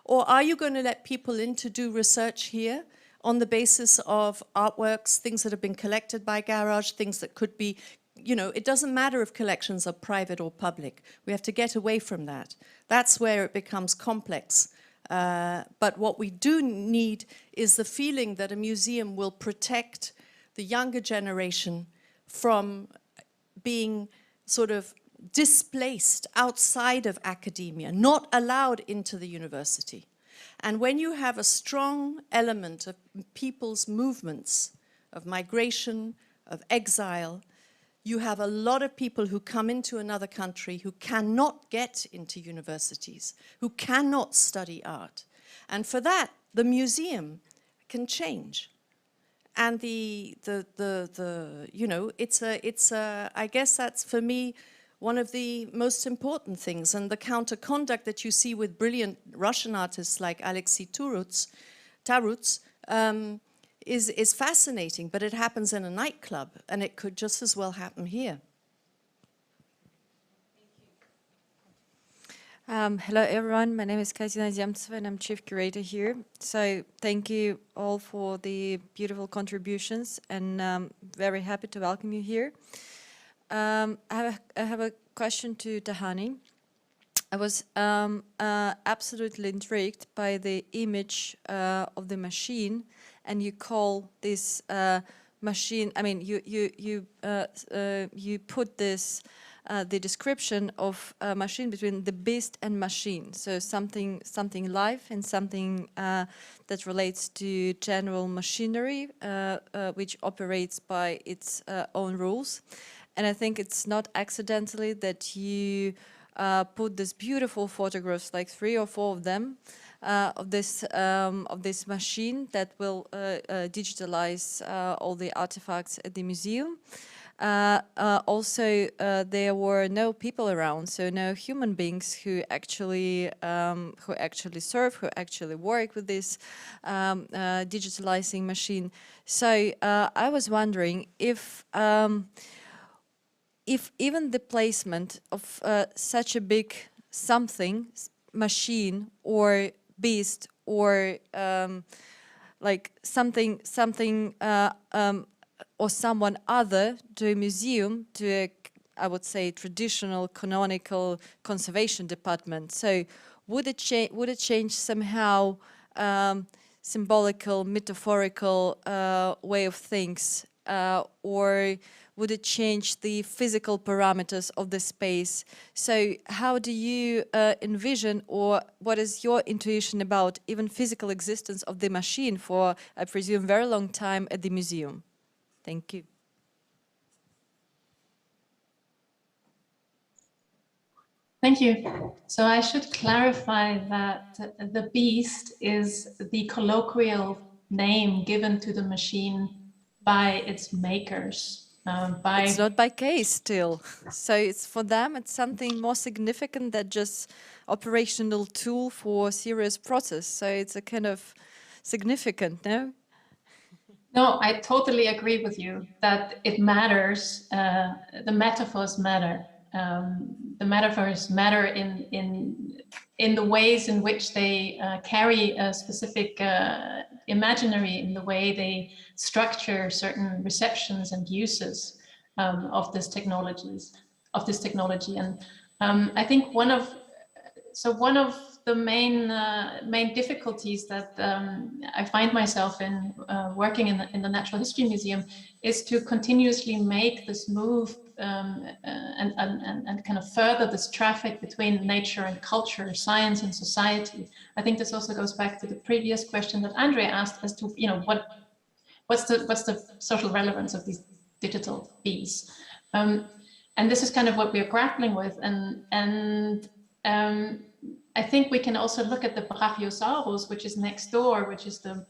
Or are you going to let people in to do research here on the basis of artworks, things that have been collected by Garage, things that could be, it doesn't matter if collections are private or public. We have to get away from that. That's where it becomes complex. But what we do need is the feeling that a museum will protect the younger generation from being sort of displaced outside of academia, not allowed into the university. And when you have a strong element of people's movements, of migration, of exile, you have a lot of people who come into another country who cannot get into universities, who cannot study art. And for that, the museum can change. And I guess that's for me one of the most important things. And the counter-conduct that you see with brilliant Russian artists like Alexei Taruts, is fascinating, but it happens in a nightclub, and it could just as well happen here. Hello everyone, my name is Katina Zemtseva and I'm Chief Curator here. So thank you all for the beautiful contributions, and very happy to welcome you here. I have a question to Tahani. I was absolutely intrigued by the image of the machine, and you call this machine, I mean, you put this the description of a machine between the beast and machine. So something live and something that relates to general machinery, which operates by its own rules. And I think it's not accidentally that you put these beautiful photographs, like 3 or 4 of them, of this machine that will digitalize all the artifacts at the museum. Also, there were no people around, so no human beings who actually serve, who actually work with this digitalizing machine. So I was wondering if even the placement of such a big something, machine or beast or like something or someone other to a museum, to a, I would say, traditional canonical conservation department. So would it change somehow symbolical, metaphorical way of things, or would it change the physical parameters of the space? So how do you envision, or what is your intuition about even physical existence of the machine for, I presume, very long time at the museum? Thank you. Thank you. So I should clarify that the beast is the colloquial name given to the machine by its makers. It's not by case still. So it's for them, it's something more significant than just operational tool for serious process. So it's a kind of significant, no? No, I totally agree with you that it matters. The metaphors matter. The metaphors matter in the ways in which they carry a specific imaginary, in the way they structure certain receptions and uses of this technology. And I think one of the main difficulties that I find myself in working in the Natural History Museum is to continuously make this move and kind of further this traffic between nature and culture, science and society. I think this also goes back to the previous question that Andre asked as to, you know, what's the social relevance of these digital bees, and this is kind of what we're grappling with, and I think we can also look at the Brachiosaurus, which is next door, which is the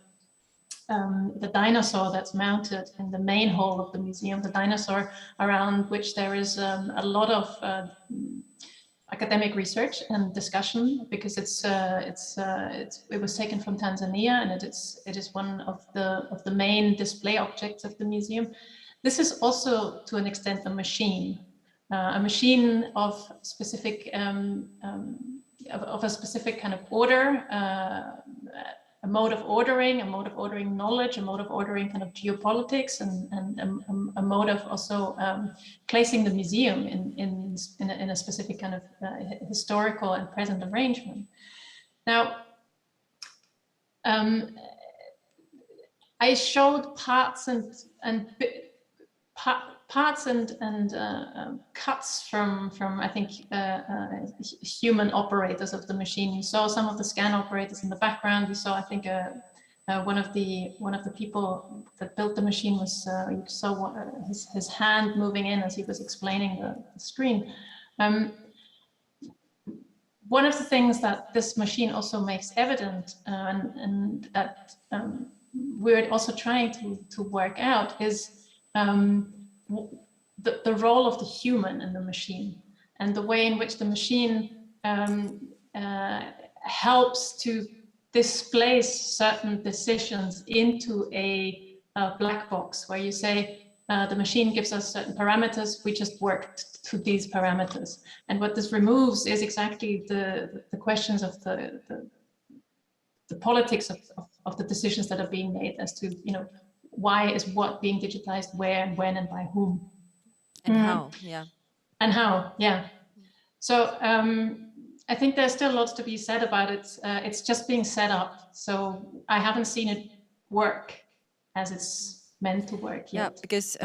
dinosaur that's mounted in the main hall of the museum, the dinosaur around which there is a lot of academic research and discussion, because it was taken from Tanzania, and it is one of the main display objects of the museum. This is also, to an extent, a machine of specific of a specific kind of order, a mode of ordering knowledge, a mode of ordering kind of geopolitics, and a mode of also placing the museum in a specific kind of historical and present arrangement. Now, I showed parts and cuts from I think human operators of the machine. You saw some of the scan operators in the background. You saw, I think, one of the people that built the machine was you saw his hand moving in as he was explaining the screen. One of the things that this machine also makes evident, and that we're also trying to work out, is the role of the human in the machine, and the way in which the machine helps to displace certain decisions into a black box, where you say the machine gives us certain parameters, we just work to these parameters. And what this removes is exactly the questions of the politics of the decisions that are being made as to, you know, why is what being digitized, where and when and by whom. And how, yeah. And how, yeah. So I think there's still lots to be said about it. It's just being set up. So I haven't seen it work as it's mental work Yeah, yet. because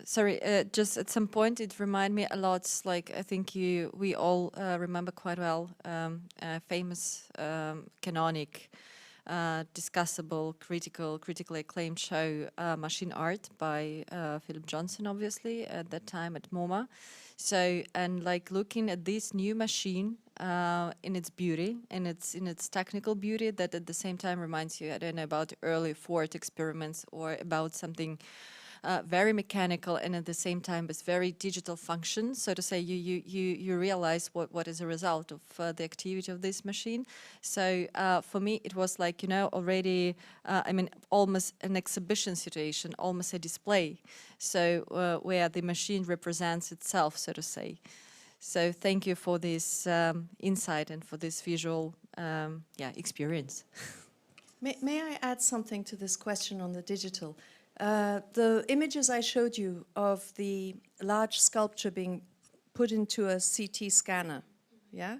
sorry, just at some point it reminded me a lot. Like I think we all remember quite well a famous canonic, discussable, critically acclaimed show, Machine Art by Philip Johnson, obviously at that time at MoMA. So and like looking at this new machine in its beauty, in its technical beauty, that at the same time reminds you, I don't know, about early Ford experiments or about something very mechanical and at the same time with very digital functions. So to say, you realize what is a result of the activity of this machine. So for me, it was like, you know, already, I mean, almost an exhibition situation, almost a display. So where the machine represents itself, so to say. So thank you for this insight and for this visual experience. May I add something to this question on the digital? The images I showed you of the large sculpture being put into a CT scanner, yeah,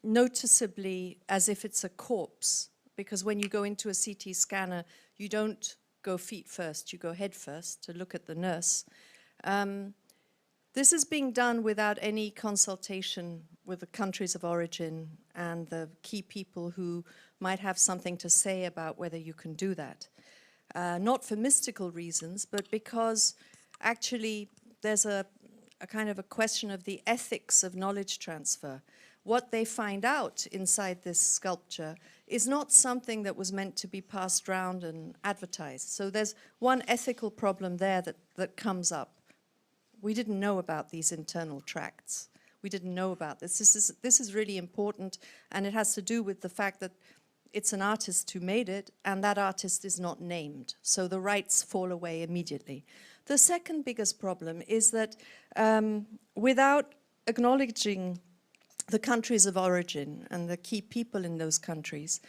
noticeably as if it's a corpse, because when you go into a CT scanner, you don't go feet first, you go head first to look at the nurse. This is being done without any consultation with the countries of origin and the key people who might have something to say about whether you can do that. Not for mystical reasons, but because actually there's a kind of a question of the ethics of knowledge transfer. What they find out inside this sculpture is not something that was meant to be passed around and advertised. So there's one ethical problem there that comes up. We didn't know about these internal tracts. We didn't know about this. This is really important, and it has to do with the fact that it's an artist who made it, and that artist is not named. So the rights fall away immediately. The second biggest problem is that without acknowledging the countries of origin and the key people in those countries,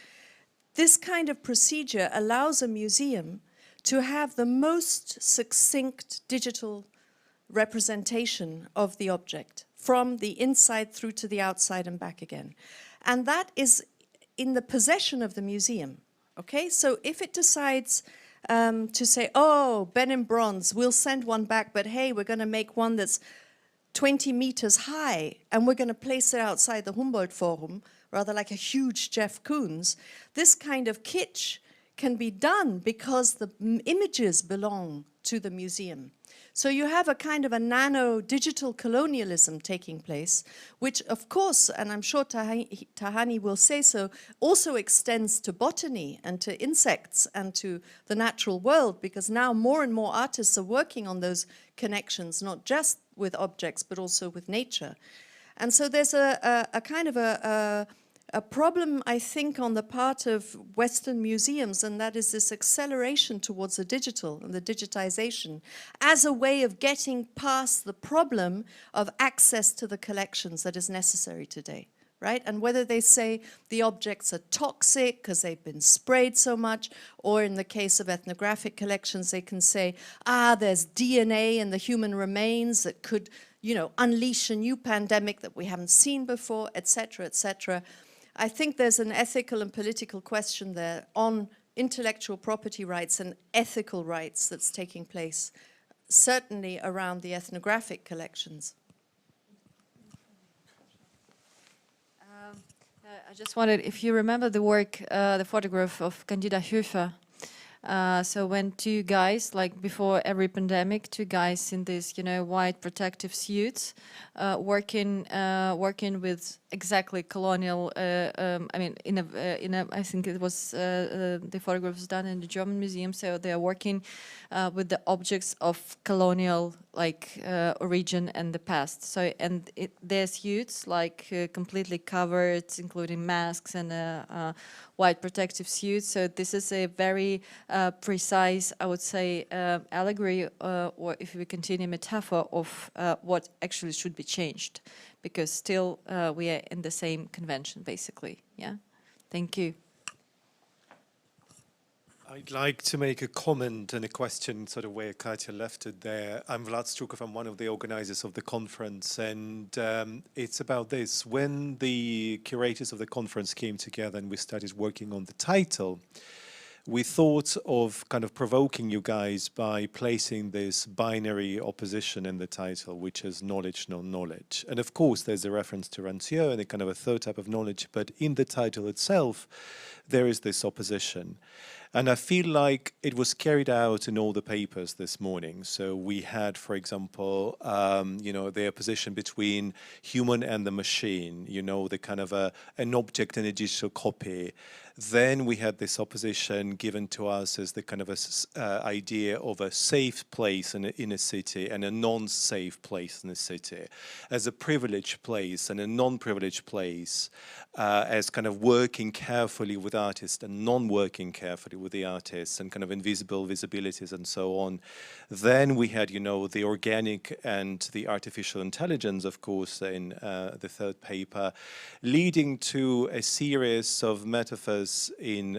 this kind of procedure allows a museum to have the most succinct digital representation of the object from the inside through to the outside and back again. And that is in the possession of the museum, okay? So if it decides to say, oh, Benin bronze, we'll send one back, but hey, we're gonna make one that's 20 meters high and we're gonna place it outside the Humboldt Forum, rather like a huge Jeff Koons, this kind of kitsch can be done because the images belong to the museum. So you have a kind of a nano-digital colonialism taking place, which of course, and I'm sure Tahani will say so, also extends to botany and to insects and to the natural world, because now more and more artists are working on those connections, not just with objects, but also with nature. And so there's a kind of a problem, I think, on the part of Western museums, and that is this acceleration towards the digital and the digitization as a way of getting past the problem of access to the collections that is necessary today, right? And whether they say the objects are toxic because they've been sprayed so much, or in the case of ethnographic collections, they can say, there's DNA in the human remains that could, you know, unleash a new pandemic that we haven't seen before, etc., etc. I think there's an ethical and political question there on intellectual property rights and ethical rights that's taking place, certainly around the ethnographic collections. I just wanted, if you remember the work, the photograph of Candida Höfer. So when two guys, like before every pandemic, two guys in these, you know, white protective suits, working with exactly colonial. I mean, in a, I think it was the photograph was done in the German museum. So they are working with the objects of colonial, like origin and the past. So and their suits like completely covered, including masks and white protective suits. So this is a very precise, I would say, allegory, or if we continue, metaphor of what actually should be changed, because still we are in the same convention, basically. Yeah, thank you. I'd like to make a comment and a question, sort of where Katja left it there. I'm Vlad Strukov, I'm one of the organizers of the conference, and it's about this. When the curators of the conference came together and we started working on the title, we thought of kind of provoking you guys by placing this binary opposition in the title, which is knowledge, non-knowledge. And of course, there's a reference to Rancière and a kind of a third type of knowledge, but in the title itself, there is this opposition. And I feel like it was carried out in all the papers this morning. So we had, for example, you know, the opposition between human and the machine, you know, the kind of an object and a digital copy. Then we had this opposition given to us as the kind of idea of a safe place in a city and a non-safe place in a city, as a privileged place and a non-privileged place, as kind of working carefully with artists and non-working carefully with the artists, and kind of invisible visibilities and so on. Then we had, you know, the organic and the artificial intelligence, of course, in the third paper, leading to a series of metaphors in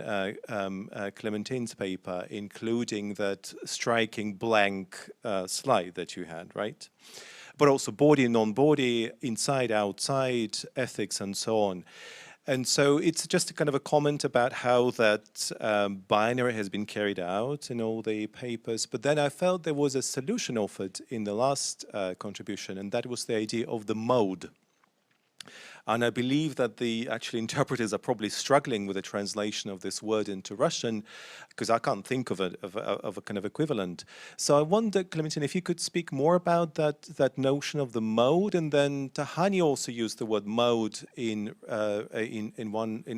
Clementine's paper, including that striking blank slide that you had, right? But also body, non-body, inside, outside, ethics, and so on. And so it's just a kind of a comment about how that binary has been carried out in all the papers. But then I felt there was a solution offered in the last contribution, and that was the idea of the mode. And I believe that the actual interpreters are probably struggling with the translation of this word into Russian, because I can't think of a kind of equivalent. So I wonder, Clementine, if you could speak more about that notion of the mode, and then Tahani also used the word mode in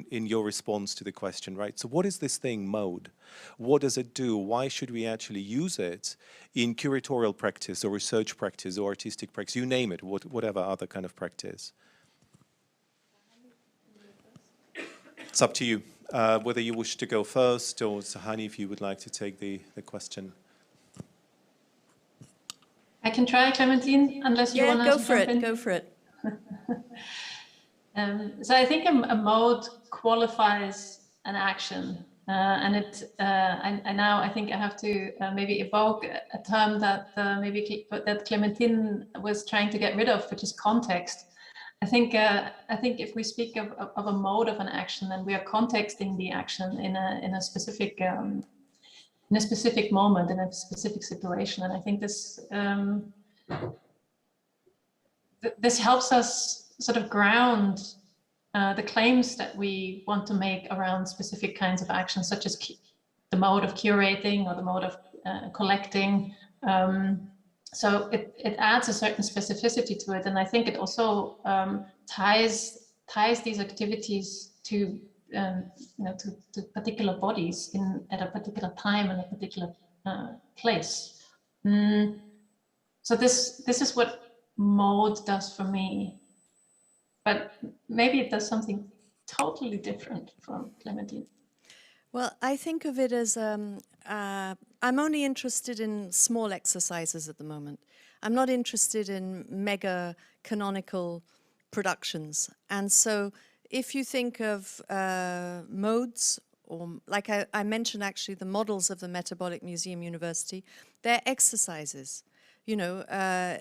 your response to the question, right? So what is this thing, mode? What does it do? Why should we actually use it in curatorial practice or research practice or artistic practice? You name it, whatever other kind of practice. It's up to you, whether you wish to go first, or Sahani, if you would like to take the question. I can try, Clementine, unless you want to jump in. Go for it. So I think a mode qualifies an action, and I think I have to maybe evoke a term that that Clementine was trying to get rid of, which is context. I think if we speak of a mode of an action, then we are contexting the action in a specific moment, in a specific situation, and I think this this helps us sort of ground the claims that we want to make around specific kinds of actions, such as the mode of curating or the mode of collecting. So it adds a certain specificity to it, and I think it also ties these activities to to particular bodies at a particular time and a particular place. So this is what mode does for me, but maybe it does something totally different from Clementine. Well, I think of it as I'm only interested in small exercises at the moment. I'm not interested in mega canonical productions. And so if you think of modes, or like I mentioned actually the models of the Metabolic Museum University, they're exercises. You know,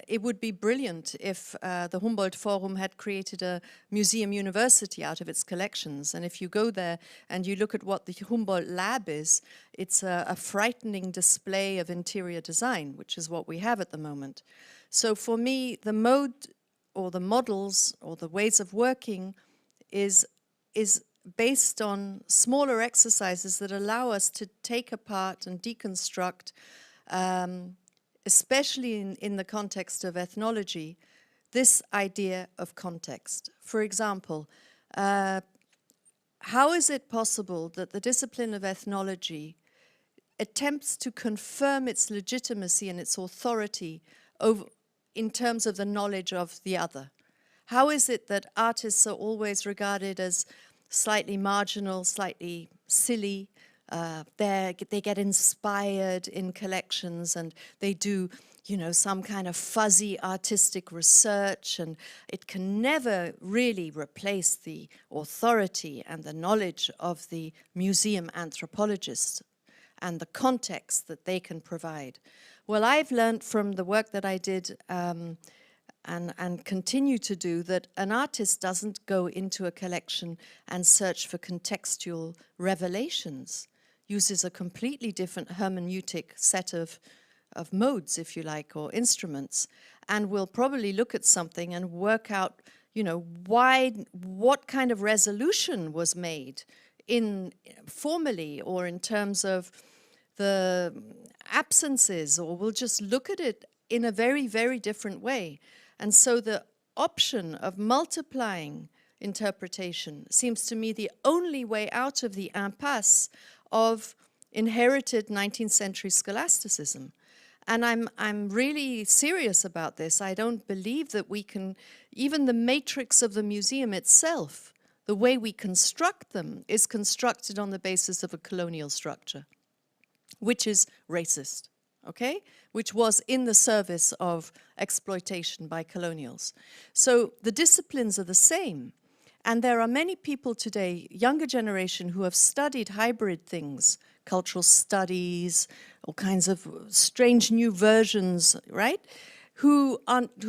it would be brilliant if the Humboldt Forum had created a museum university out of its collections. And if you go there and you look at what the Humboldt Lab is, it's a frightening display of interior design, which is what we have at the moment. So for me, the mode or the models or the ways of working is based on smaller exercises that allow us to take apart and deconstruct especially in the context of ethnology, this idea of context. For example, how is it possible that the discipline of ethnology attempts to confirm its legitimacy and its authority in terms of the knowledge of the other? How is it that artists are always regarded as slightly marginal, slightly silly? They get inspired in collections and they do, you know, some kind of fuzzy artistic research, and it can never really replace the authority and the knowledge of the museum anthropologist and the context that they can provide. Well, I've learned from the work that I did and continue to do that an artist doesn't go into a collection and search for contextual revelations. uses a completely different hermeneutic set of modes, if you like, or instruments, and will probably look at something and work out, you know, what kind of resolution was made in formally or in terms of the absences, or we'll just look at it in a very, very different way. And so the option of multiplying interpretation seems to me the only way out of the impasse of inherited 19th century scholasticism. And I'm really serious about this. I don't believe that we can, even the matrix of the museum itself, the way we construct them is constructed on the basis of a colonial structure, which is racist, okay? Which was in the service of exploitation by colonials. So the disciplines are the same. And there are many people today, younger generation, who have studied hybrid things, cultural studies, all kinds of strange new versions, right? Who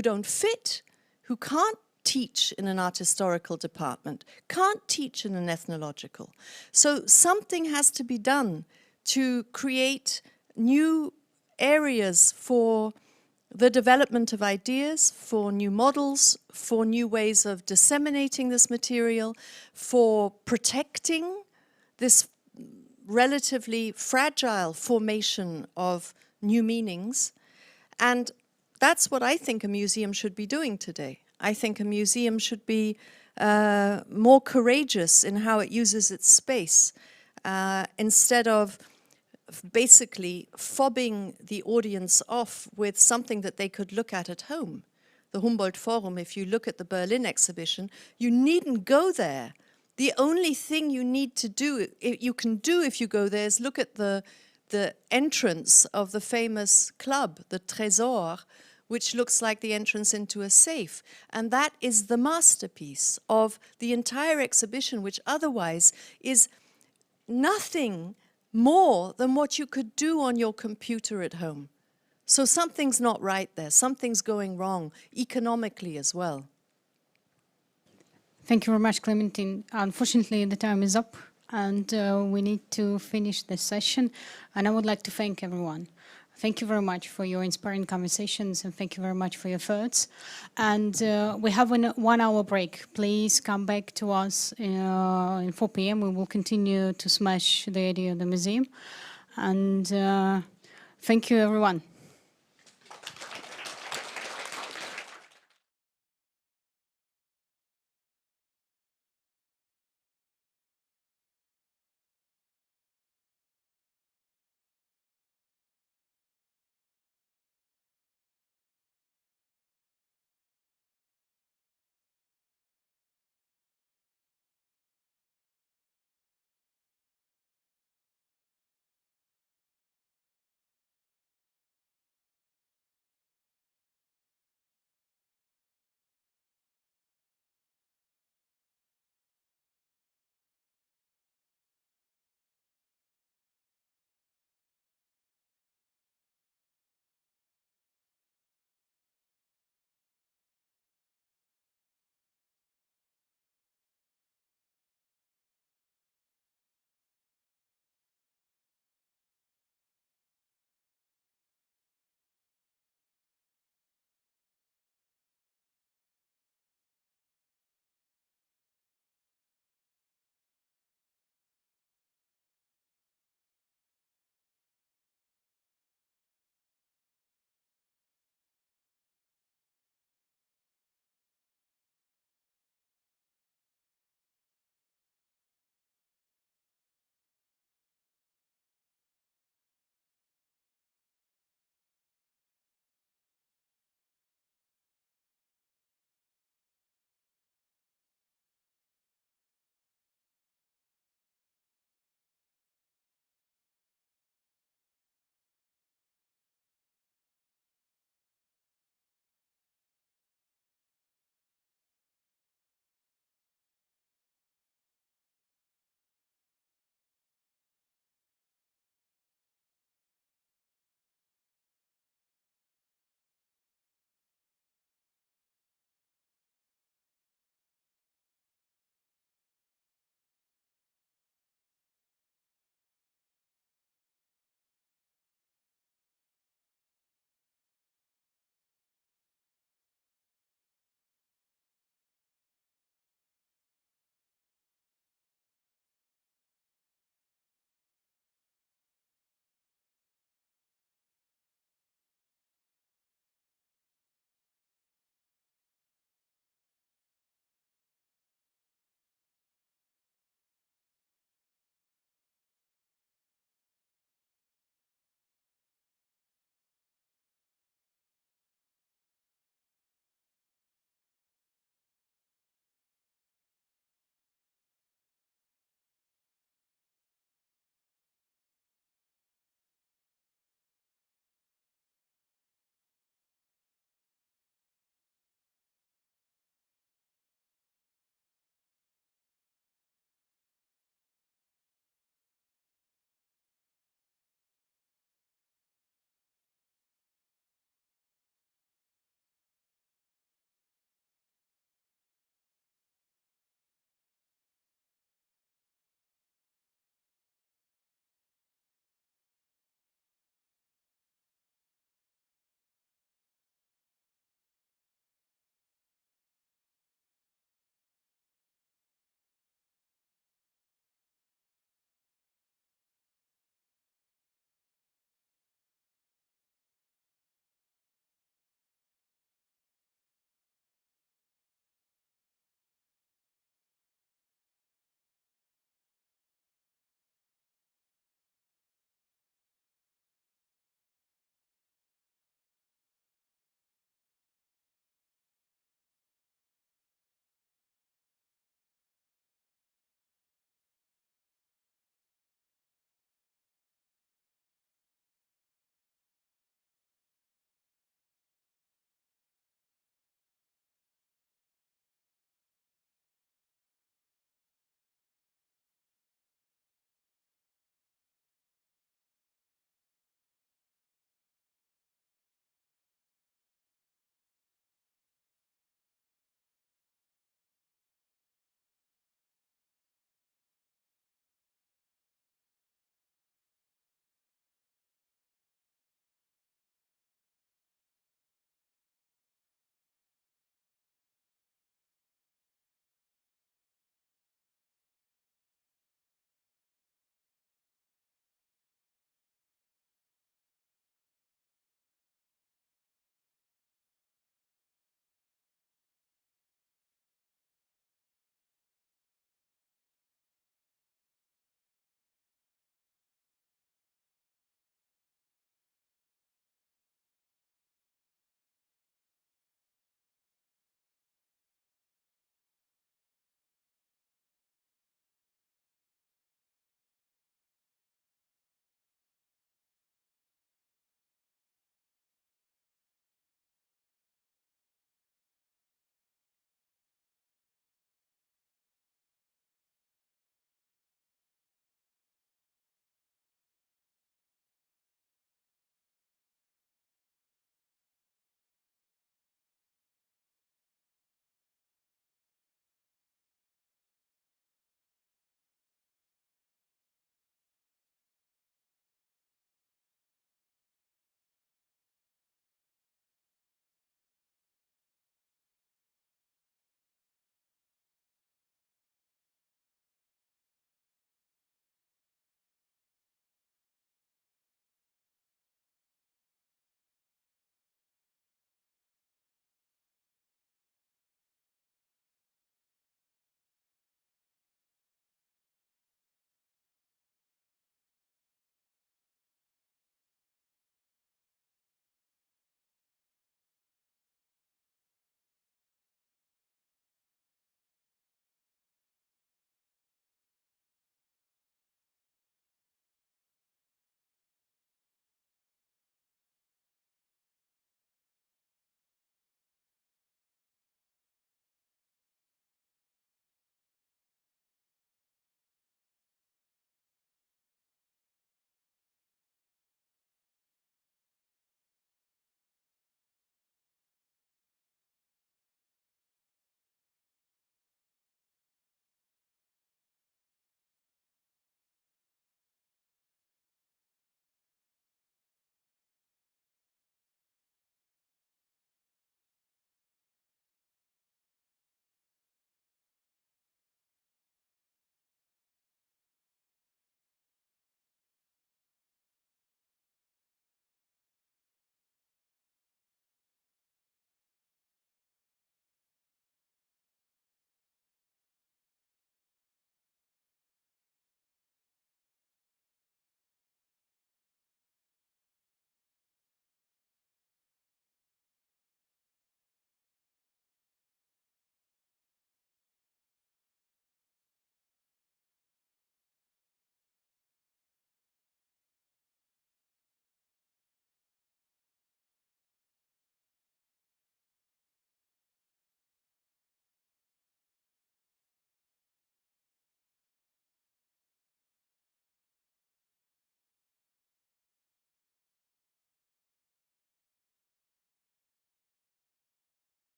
don't fit, who can't teach in an art historical department, can't teach in an ethnological. So something has to be done to create new areas for the development of ideas, for new models, for new ways of disseminating this material, for protecting this relatively fragile formation of new meanings. And that's what I think a museum should be doing today. I think a museum should be more courageous in how it uses its space, instead of basically fobbing the audience off with something that they could look at home. The Humboldt Forum, if you look at the Berlin exhibition, you needn't go there. The only thing you need to do, you can do if you go there, is look at the entrance of the famous club, the Trésor, which looks like the entrance into a safe. And that is the masterpiece of the entire exhibition, which otherwise is nothing more than what you could do on your computer at home. So something's not right there. Something's going wrong economically as well. Thank you very much, Clementine. Unfortunately, the time is up, and we need to finish this session. And I would like to thank everyone. Thank you very much for your inspiring conversations, and thank you very much for your efforts. And we have a 1 hour break. Please come back to us in 4 p.m. We will continue to smash the idea of the museum. And thank you, everyone.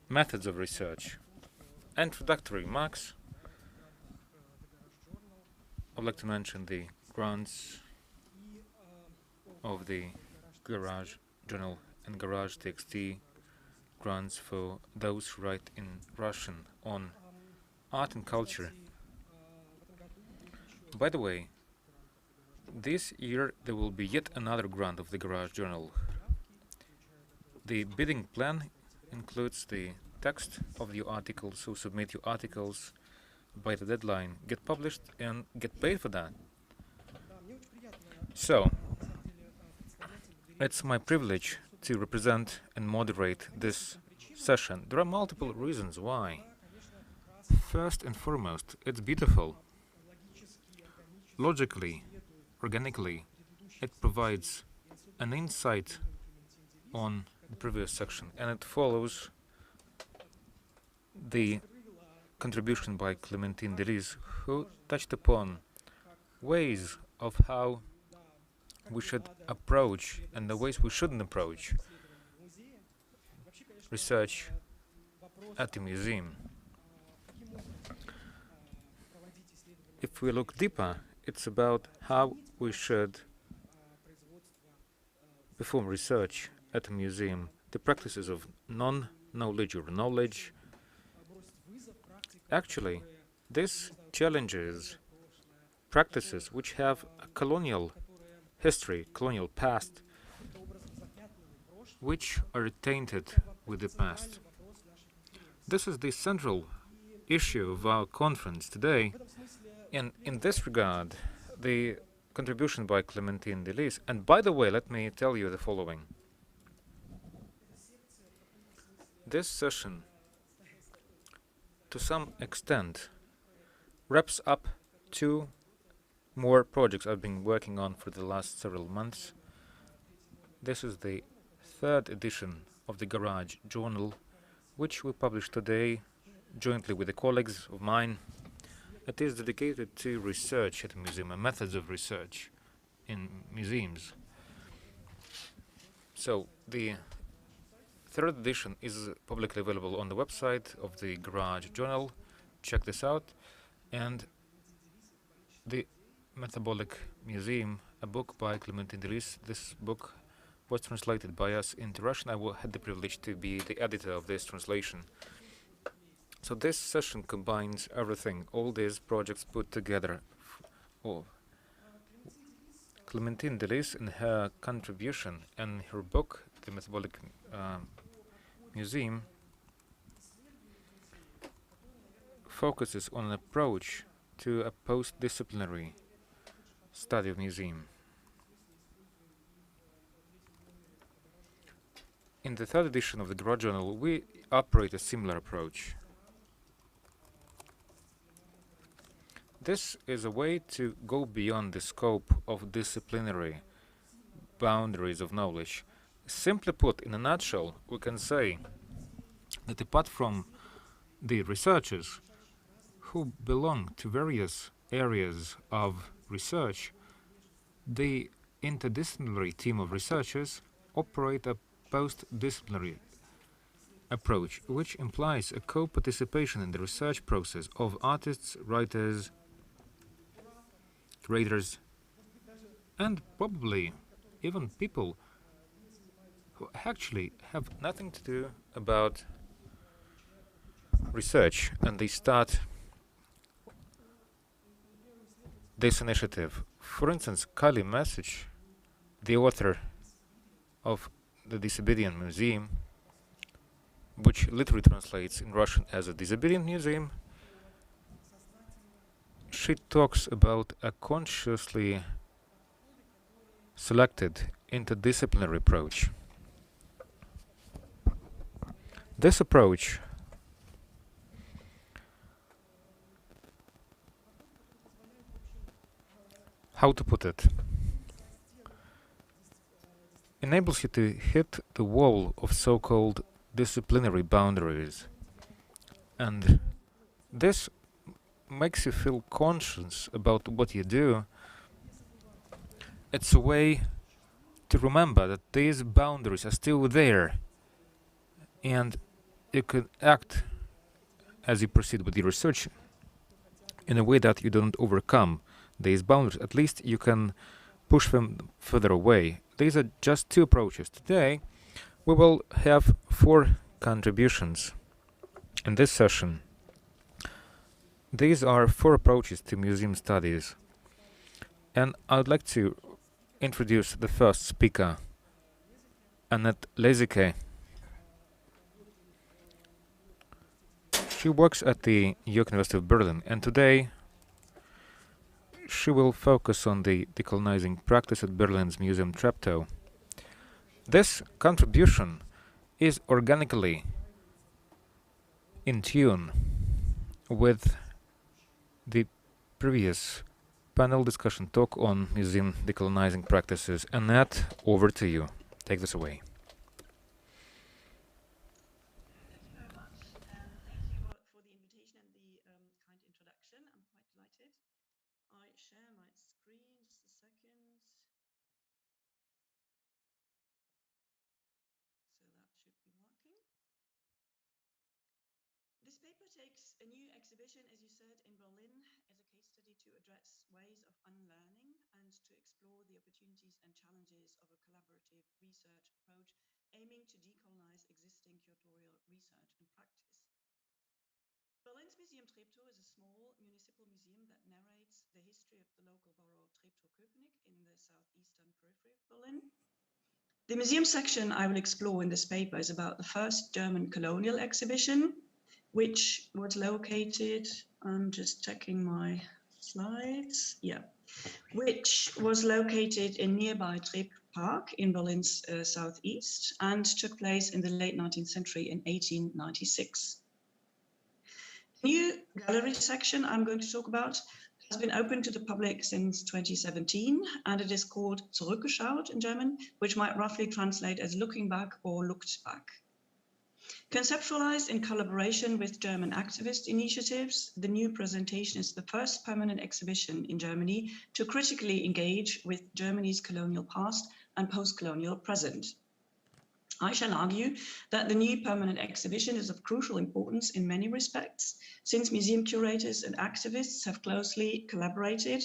methods of research. Introductory remarks. I'd like to mention the grants of the Garage Journal and Garage TXT grants for those who write in Russian on art and culture. By the way, this year there will be yet another grant of the Garage Journal. The bidding plan includes the text of your articles, so submit your articles by the deadline, get published and get paid for that. So, it's my privilege to represent and moderate this session. There are multiple reasons why. First and foremost, it's beautiful. Logically, organically, it provides an insight on the previous section, and it follows the contribution by Clémentine Delis, who touched upon ways of how we should approach and the ways we shouldn't approach research at the museum. If we look deeper, it's about how we should perform research at a museum, the practices of non-knowledge or knowledge. Actually, this challenges practices which have a colonial history, colonial past, which are tainted with the past. This is the central issue of our conference today, and in this regard, the contribution by Clémentine Delis, and by the way, let me tell you the following. This session, to some extent, wraps up two more projects I've been working on for the last several months. This is the third edition of the Garage Journal, which we published today jointly with the colleagues of mine. It is dedicated to research at a museum and methods of research in museums. So the third edition is publicly available on the website of the Garage Journal. Check this out. And the Metabolic Museum, a book by Clémentine Delis. This book was translated by us into Russian. I had the privilege to be the editor of this translation. So this session combines everything, all these projects put together. Clémentine Delis, in her contribution and her book, The Metabolic Museum, focuses on an approach to a post-disciplinary study of museum. In the third edition of the Garage Journal, we operate a similar approach. This is a way to go beyond the scope of disciplinary boundaries of knowledge. Simply put, in a nutshell, we can say that apart from the researchers who belong to various areas of research, the interdisciplinary team of researchers operate a post-disciplinary approach, which implies a co-participation in the research process of artists, writers, curators, and probably even people who actually have nothing to do about research, and they start this initiative. For instance, Kali Message, the author of the Disobedient Museum, which literally translates in Russian as a disobedient museum, she talks about a consciously selected interdisciplinary approach. This approach how to put it, enables you to hit the wall of so-called disciplinary boundaries, and this makes you feel conscious about what you do. It's a way to remember that these boundaries are still there, and you can act as you proceed with your research in a way that you don't overcome these boundaries. At least you can push them further away. These are just two approaches. Today, we will have 4 contributions in this session. These are 4 approaches to museum studies. And I would like to introduce the first speaker, Annette Lezike. She works at the York University of Berlin, and today she will focus on the decolonizing practice at Berlin's Museum Treptow. This contribution is organically in tune with the previous panel discussion talk on museum decolonizing practices. Annette, over to you. Take this away. This paper takes a new exhibition, as you said, in Berlin as a case study to address ways of unlearning and to explore the opportunities and challenges of a collaborative research approach aiming to decolonize existing curatorial research and practice. Berlin's Museum Treptow is a small municipal museum that narrates the history of the local borough Treptow-Köpenick in the southeastern periphery of Berlin. The museum section I will explore in this paper is about the first German colonial exhibition, which was located, I'm just checking my slides, which was located in nearby Treptow Park in Berlin's southeast and took place in the late 19th century in 1896. The new gallery section I'm going to talk about has been open to the public since 2017, and it is called Zurückgeschaut in German, which might roughly translate as looking back or looked back. Conceptualized in collaboration with German activist initiatives, the new presentation is the first permanent exhibition in Germany to critically engage with Germany's colonial past and post-colonial present. I shall argue that the new permanent exhibition is of crucial importance in many respects, since museum curators and activists have closely collaborated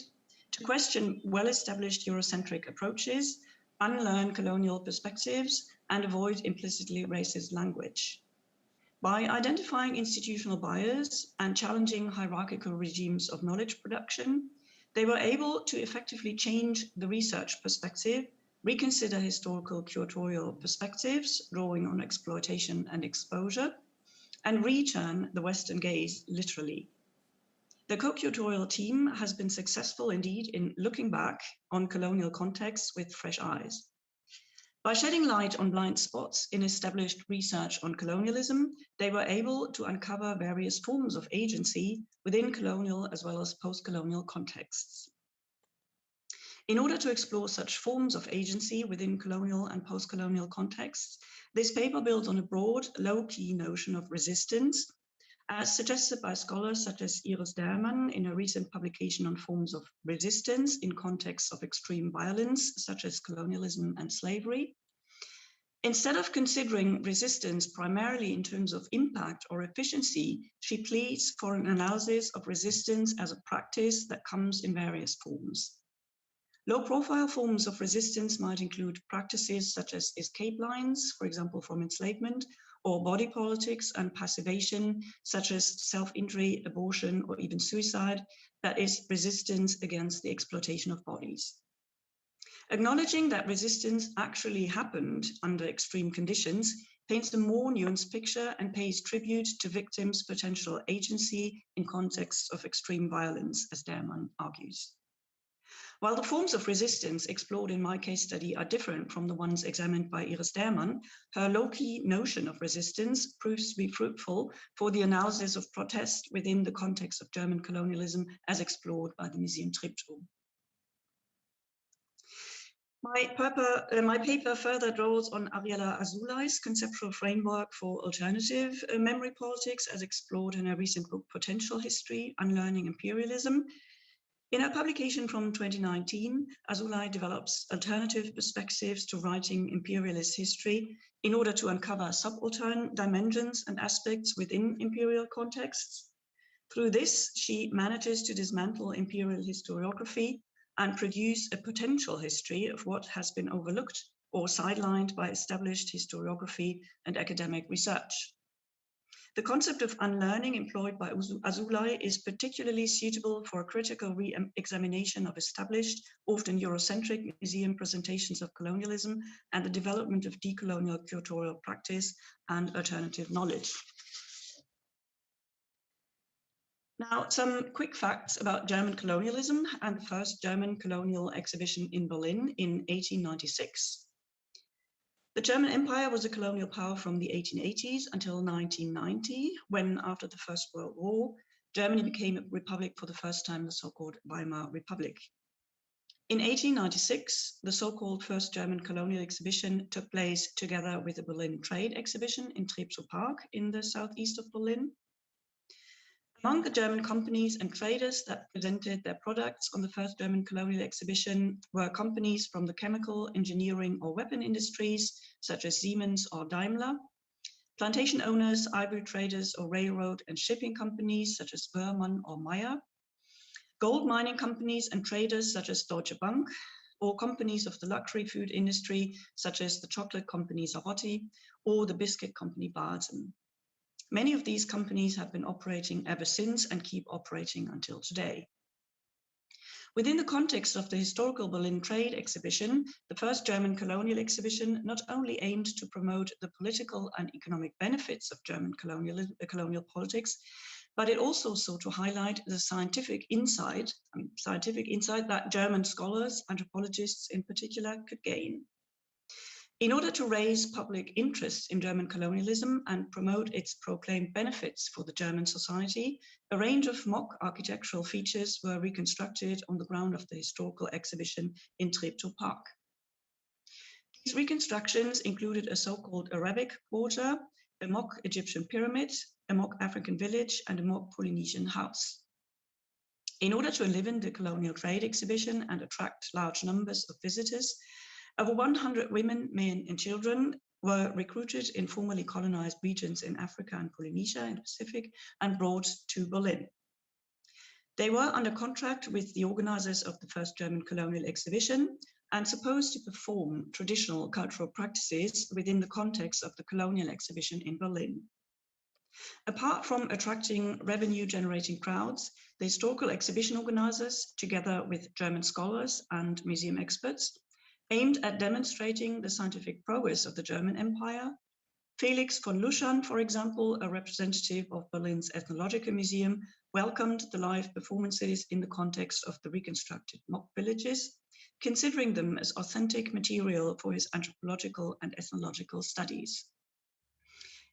to question well-established Eurocentric approaches, unlearn colonial perspectives, and avoid implicitly racist language. By identifying institutional bias and challenging hierarchical regimes of knowledge production, they were able to effectively change the research perspective, reconsider historical curatorial perspectives, drawing on exploitation and exposure, and return the Western gaze literally. The co-curatorial team has been successful indeed in looking back on colonial contexts with fresh eyes. By shedding light on blind spots in established research on colonialism, they were able to uncover various forms of agency within colonial as well as post-colonial contexts. In order to explore such forms of agency within colonial and post-colonial contexts, this paper builds on a broad, low-key notion of resistance, as suggested by scholars such as Iris Derman in a recent publication on forms of resistance in contexts of extreme violence, such as colonialism and slavery. Instead of considering resistance primarily in terms of impact or efficiency, she pleads for an analysis of resistance as a practice that comes in various forms. Low-profile forms of resistance might include practices such as escape lines, for example, from enslavement, or body politics and passivation, such as self-injury, abortion, or even suicide, that is, resistance against the exploitation of bodies. Acknowledging that resistance actually happened under extreme conditions paints a more nuanced picture and pays tribute to victims' potential agency in contexts of extreme violence, as Derman argues. While the forms of resistance explored in my case study are different from the ones examined by Iris Derman, her low-key notion of resistance proves to be fruitful for the analysis of protest within the context of German colonialism as explored by the Museum Treptow. My paper further draws on Ariela Azulai's conceptual framework for alternative memory politics as explored in her recent book, Potential History, Unlearning Imperialism. In a publication from 2019, Azoulay develops alternative perspectives to writing imperialist history in order to uncover subaltern dimensions and aspects within imperial contexts. Through this, she manages to dismantle imperial historiography and produce a potential history of what has been overlooked or sidelined by established historiography and academic research. The concept of unlearning employed by Azoulay is particularly suitable for a critical re-examination of established, often Eurocentric museum presentations of colonialism and the development of decolonial curatorial practice and alternative knowledge. Now, some quick facts about German colonialism and the first German colonial exhibition in Berlin in 1896. The German Empire was a colonial power from the 1880s until 1990, when, after the First World War, Germany became a republic for the first time, the so-called Weimar Republic. In 1896, the so-called First German Colonial Exhibition took place together with the Berlin Trade Exhibition in Treptow Park in the southeast of Berlin. Among the German companies and traders that presented their products on the First German Colonial Exhibition were companies from the chemical, engineering, or weapon industries, such as Siemens or Daimler, plantation owners, ivory traders, or railroad and shipping companies, such as Wörmann or Meyer, gold mining companies and traders, such as Deutsche Bank, or companies of the luxury food industry, such as the chocolate company Sarotti or the biscuit company Balsen. Many of these companies have been operating ever since and keep operating until today. Within the context of the historical Berlin Trade Exhibition, the first German colonial exhibition not only aimed to promote the political and economic benefits of German colonial politics, but it also sought to highlight the scientific insight that German scholars, anthropologists in particular, could gain. In order to raise public interest in German colonialism and promote its proclaimed benefits for the German society, a range of mock architectural features were reconstructed on the ground of the historical exhibition in Treptow Park. These reconstructions included a so-called Arabic quarter, a mock Egyptian pyramid, a mock African village, and a mock Polynesian house. In order to enliven the colonial trade exhibition and attract large numbers of visitors, over 100 women, men, and children were recruited in formerly colonized regions in Africa and Polynesia and the Pacific and brought to Berlin. They were under contract with the organizers of the first German colonial exhibition and supposed to perform traditional cultural practices within the context of the colonial exhibition in Berlin. Apart from attracting revenue-generating crowds, the historical exhibition organizers, together with German scholars and museum experts, aimed at demonstrating the scientific progress of the German Empire. Felix von Luschan, for example, a representative of Berlin's Ethnological Museum, welcomed the live performances in the context of the reconstructed mock villages, considering them as authentic material for his anthropological and ethnological studies.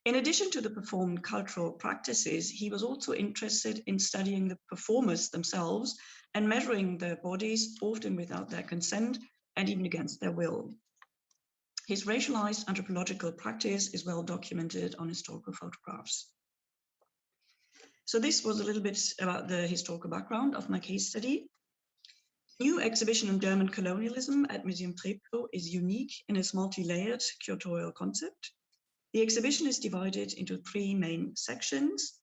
In addition to the performed cultural practices, he was also interested in studying the performers themselves and measuring their bodies, often without their consent, and even against their will. His racialized anthropological practice is well documented on historical photographs. So this was a little bit about the historical background of my case study. The new exhibition on German colonialism at Museum Treptow is unique in its multi-layered curatorial concept. The exhibition is divided into three main sections.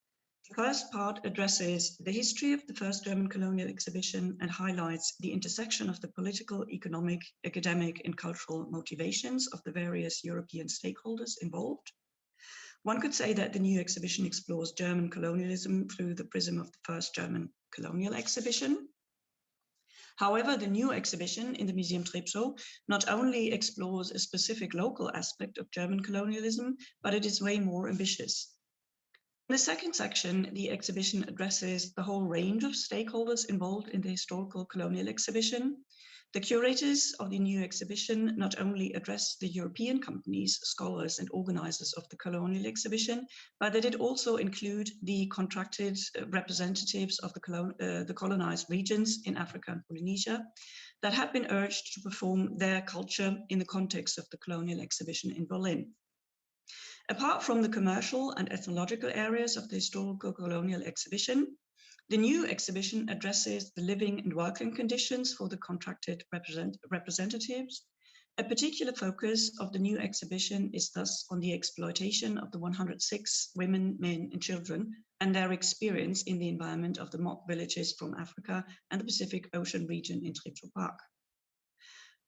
The first part addresses the history of the first German colonial exhibition and highlights the intersection of the political, economic, academic, and cultural motivations of the various European stakeholders involved. One could say that the new exhibition explores German colonialism through the prism of the first German colonial exhibition. However, the new exhibition in the Museum Treptow not only explores a specific local aspect of German colonialism, but it is way more ambitious. In the second section, the exhibition addresses the whole range of stakeholders involved in the historical colonial exhibition. The curators of the new exhibition not only address the European companies, scholars, and organizers of the colonial exhibition, but that it also include the contracted representatives of the colonized regions in Africa and Polynesia that had been urged to perform their culture in the context of the colonial exhibition in Berlin. Apart from the commercial and ethnological areas of the historical colonial exhibition, The new exhibition addresses the living and working conditions for the contracted representatives. A particular focus of the new exhibition is thus on the exploitation of the 106 women, men, and children and their experience in the environment of the mock villages from Africa and the Pacific Ocean region in Treptow Park.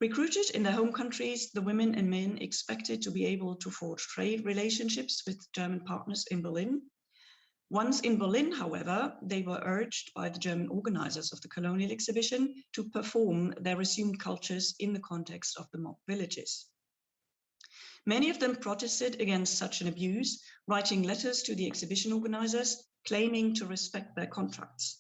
Recruited in their home countries, the women and men expected to be able to forge trade relationships with German partners in Berlin. Once in Berlin, however, they were urged by the German organizers of the colonial exhibition to perform their assumed cultures in the context of the mock villages. Many of them protested against such an abuse, writing letters to the exhibition organizers, claiming to respect their contracts.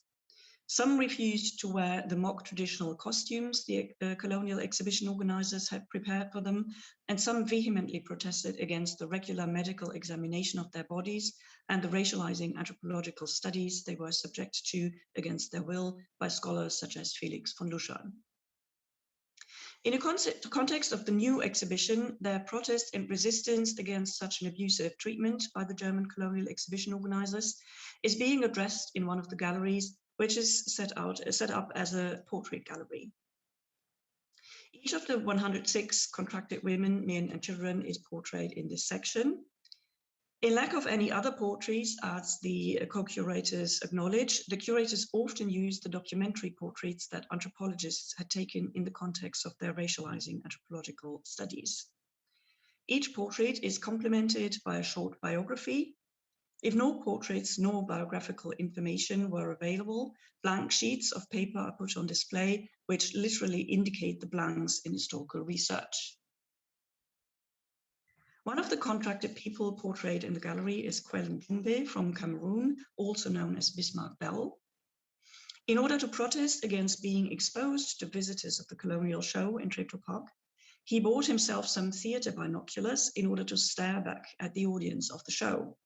Some refused to wear the mock traditional costumes the colonial exhibition organizers had prepared for them, and some vehemently protested against the regular medical examination of their bodies and the racializing anthropological studies they were subjected to against their will by scholars such as Felix von Luschan. In a context of the new exhibition, their protest and resistance against such an abusive treatment by the German colonial exhibition organizers is being addressed in one of the galleries, which is set up as a portrait gallery. Each of the 106 contracted women, men, and children is portrayed in this section. In lack of any other portraits, as the co-curators acknowledge, the curators often use the documentary portraits that anthropologists had taken in the context of their racializing anthropological studies. Each portrait is complemented by a short biography. If no portraits nor biographical information were available, blank sheets of paper are put on display, which literally indicate the blanks in historical research. One of the contracted people portrayed in the gallery is Kwelen Jumbe from Cameroon, also known as Bismarck Bell. In order to protest against being exposed to visitors of the colonial show in Treptow Park, he bought himself some theater binoculars in order to stare back at the audience of the show.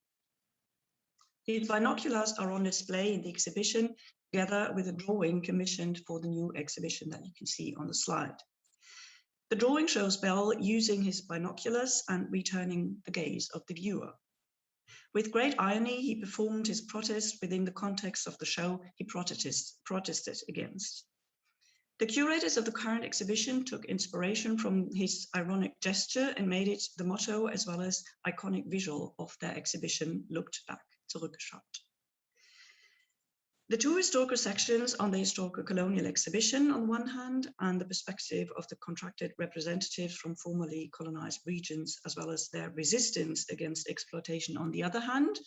These binoculars are on display in the exhibition, together with a drawing commissioned for the new exhibition that you can see on the slide. The drawing shows Bell using his binoculars and returning the gaze of the viewer. With great irony, he performed his protest within the context of the show he protested against. The curators of the current exhibition took inspiration from his ironic gesture and made it the motto as well as iconic visual of their exhibition, Looked Back, Zurückgeschaut. The two historical sections on the historical colonial exhibition on one hand and the perspective of the contracted representatives from formerly colonized regions as well as their resistance against exploitation on the other hand.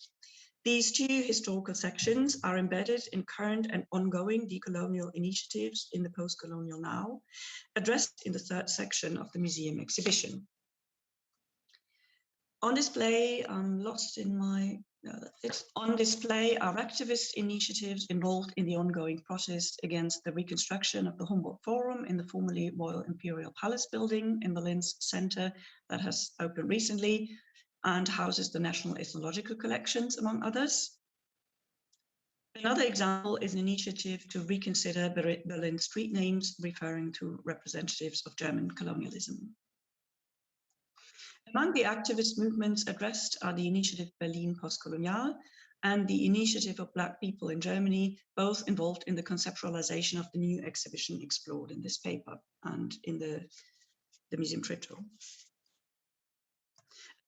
These two historical sections are embedded in current and ongoing decolonial initiatives in the post-colonial now, addressed in the third section of the museum exhibition. On display, I'm lost in my, it's on display are activist initiatives involved in the ongoing protest against the reconstruction of the Humboldt Forum in the formerly Royal Imperial Palace building in Berlin's center that has opened recently and houses the National Ethnological Collections, among others. Another example is an initiative to reconsider Berlin street names, referring to representatives of German colonialism. Among the activist movements addressed are the Initiative Berlin Postkolonial and the Initiative of Black People in Germany, both involved in the conceptualization of the new exhibition explored in this paper and in the Museum Treptow.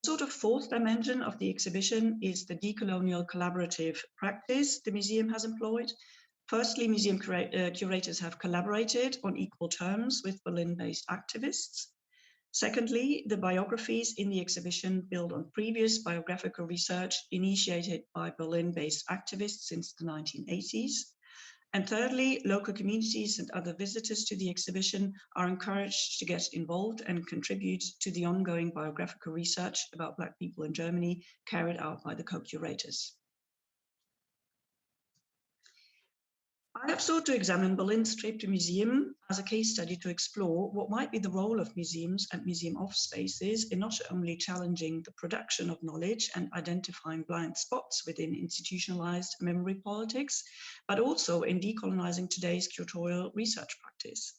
A sort of fourth dimension of the exhibition is the decolonial collaborative practice the museum has employed. Firstly, museum curators have collaborated on equal terms with Berlin-based activists. Secondly, the biographies in the exhibition build on previous biographical research initiated by Berlin-based activists since the 1980s. And thirdly, local communities and other visitors to the exhibition are encouraged to get involved and contribute to the ongoing biographical research about Black people in Germany carried out by the co-curators. I have sought to examine Berlin's Treptow Museum as a case study to explore what might be the role of museums and museum off-spaces in not only challenging the production of knowledge and identifying blind spots within institutionalized memory politics, but also in decolonizing today's curatorial research practice.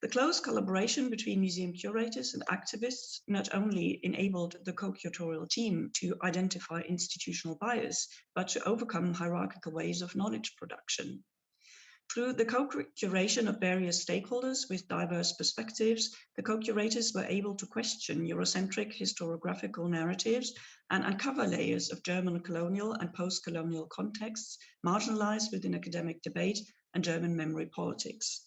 The close collaboration between museum curators and activists not only enabled the co-curatorial team to identify institutional bias, but to overcome hierarchical ways of knowledge production. Through the co-curation of various stakeholders with diverse perspectives, the co-curators were able to question Eurocentric historiographical narratives and uncover layers of German colonial and post-colonial contexts marginalized within academic debate and German memory politics.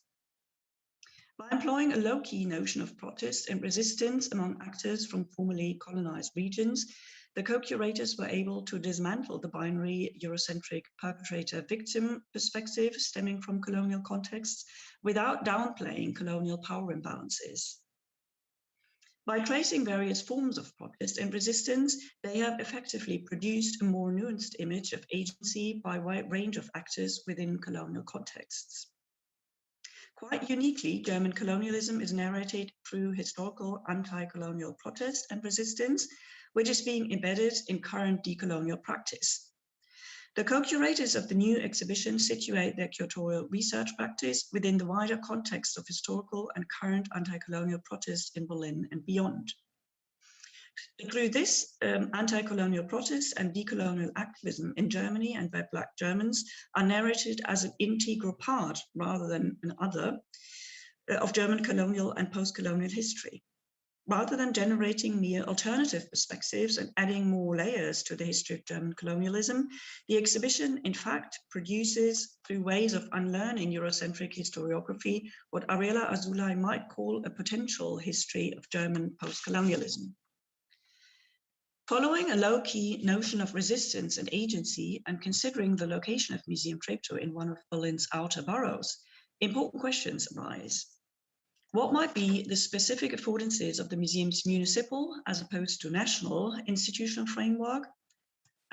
By employing a low-key notion of protest and resistance among actors from formerly colonized regions, the co-curators were able to dismantle the binary Eurocentric perpetrator-victim perspective stemming from colonial contexts without downplaying colonial power imbalances. By tracing various forms of protest and resistance, they have effectively produced a more nuanced image of agency by a wide range of actors within colonial contexts. Quite uniquely, German colonialism is narrated through historical anti-colonial protest and resistance, which is being embedded in current decolonial practice. The co-curators of the new exhibition situate their curatorial research practice within the wider context of historical and current anti-colonial protest in Berlin and beyond. Through this, anti-colonial protest and decolonial activism in Germany and by Black Germans are narrated as an integral part, rather than an other, of German colonial and post-colonial history. Rather than generating mere alternative perspectives and adding more layers to the history of German colonialism, the exhibition, in fact, produces, through ways of unlearning Eurocentric historiography, what Ariela Azoulay might call a potential history of German post-colonialism. Following a low-key notion of resistance and agency, and considering the location of Museum Treptow in one of Berlin's outer boroughs, important questions arise. What might be the specific affordances of the museum's municipal, as opposed to national, institutional framework?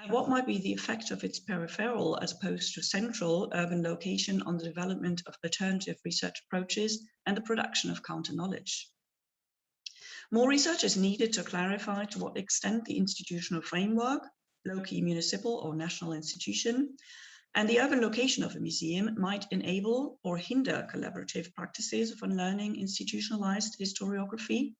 And what might be the effect of its peripheral, as opposed to central, urban location on the development of alternative research approaches and the production of counter-knowledge? More research is needed to clarify to what extent the institutional framework, low-key municipal or national institution, and the urban location of a museum might enable or hinder collaborative practices of unlearning institutionalized historiography.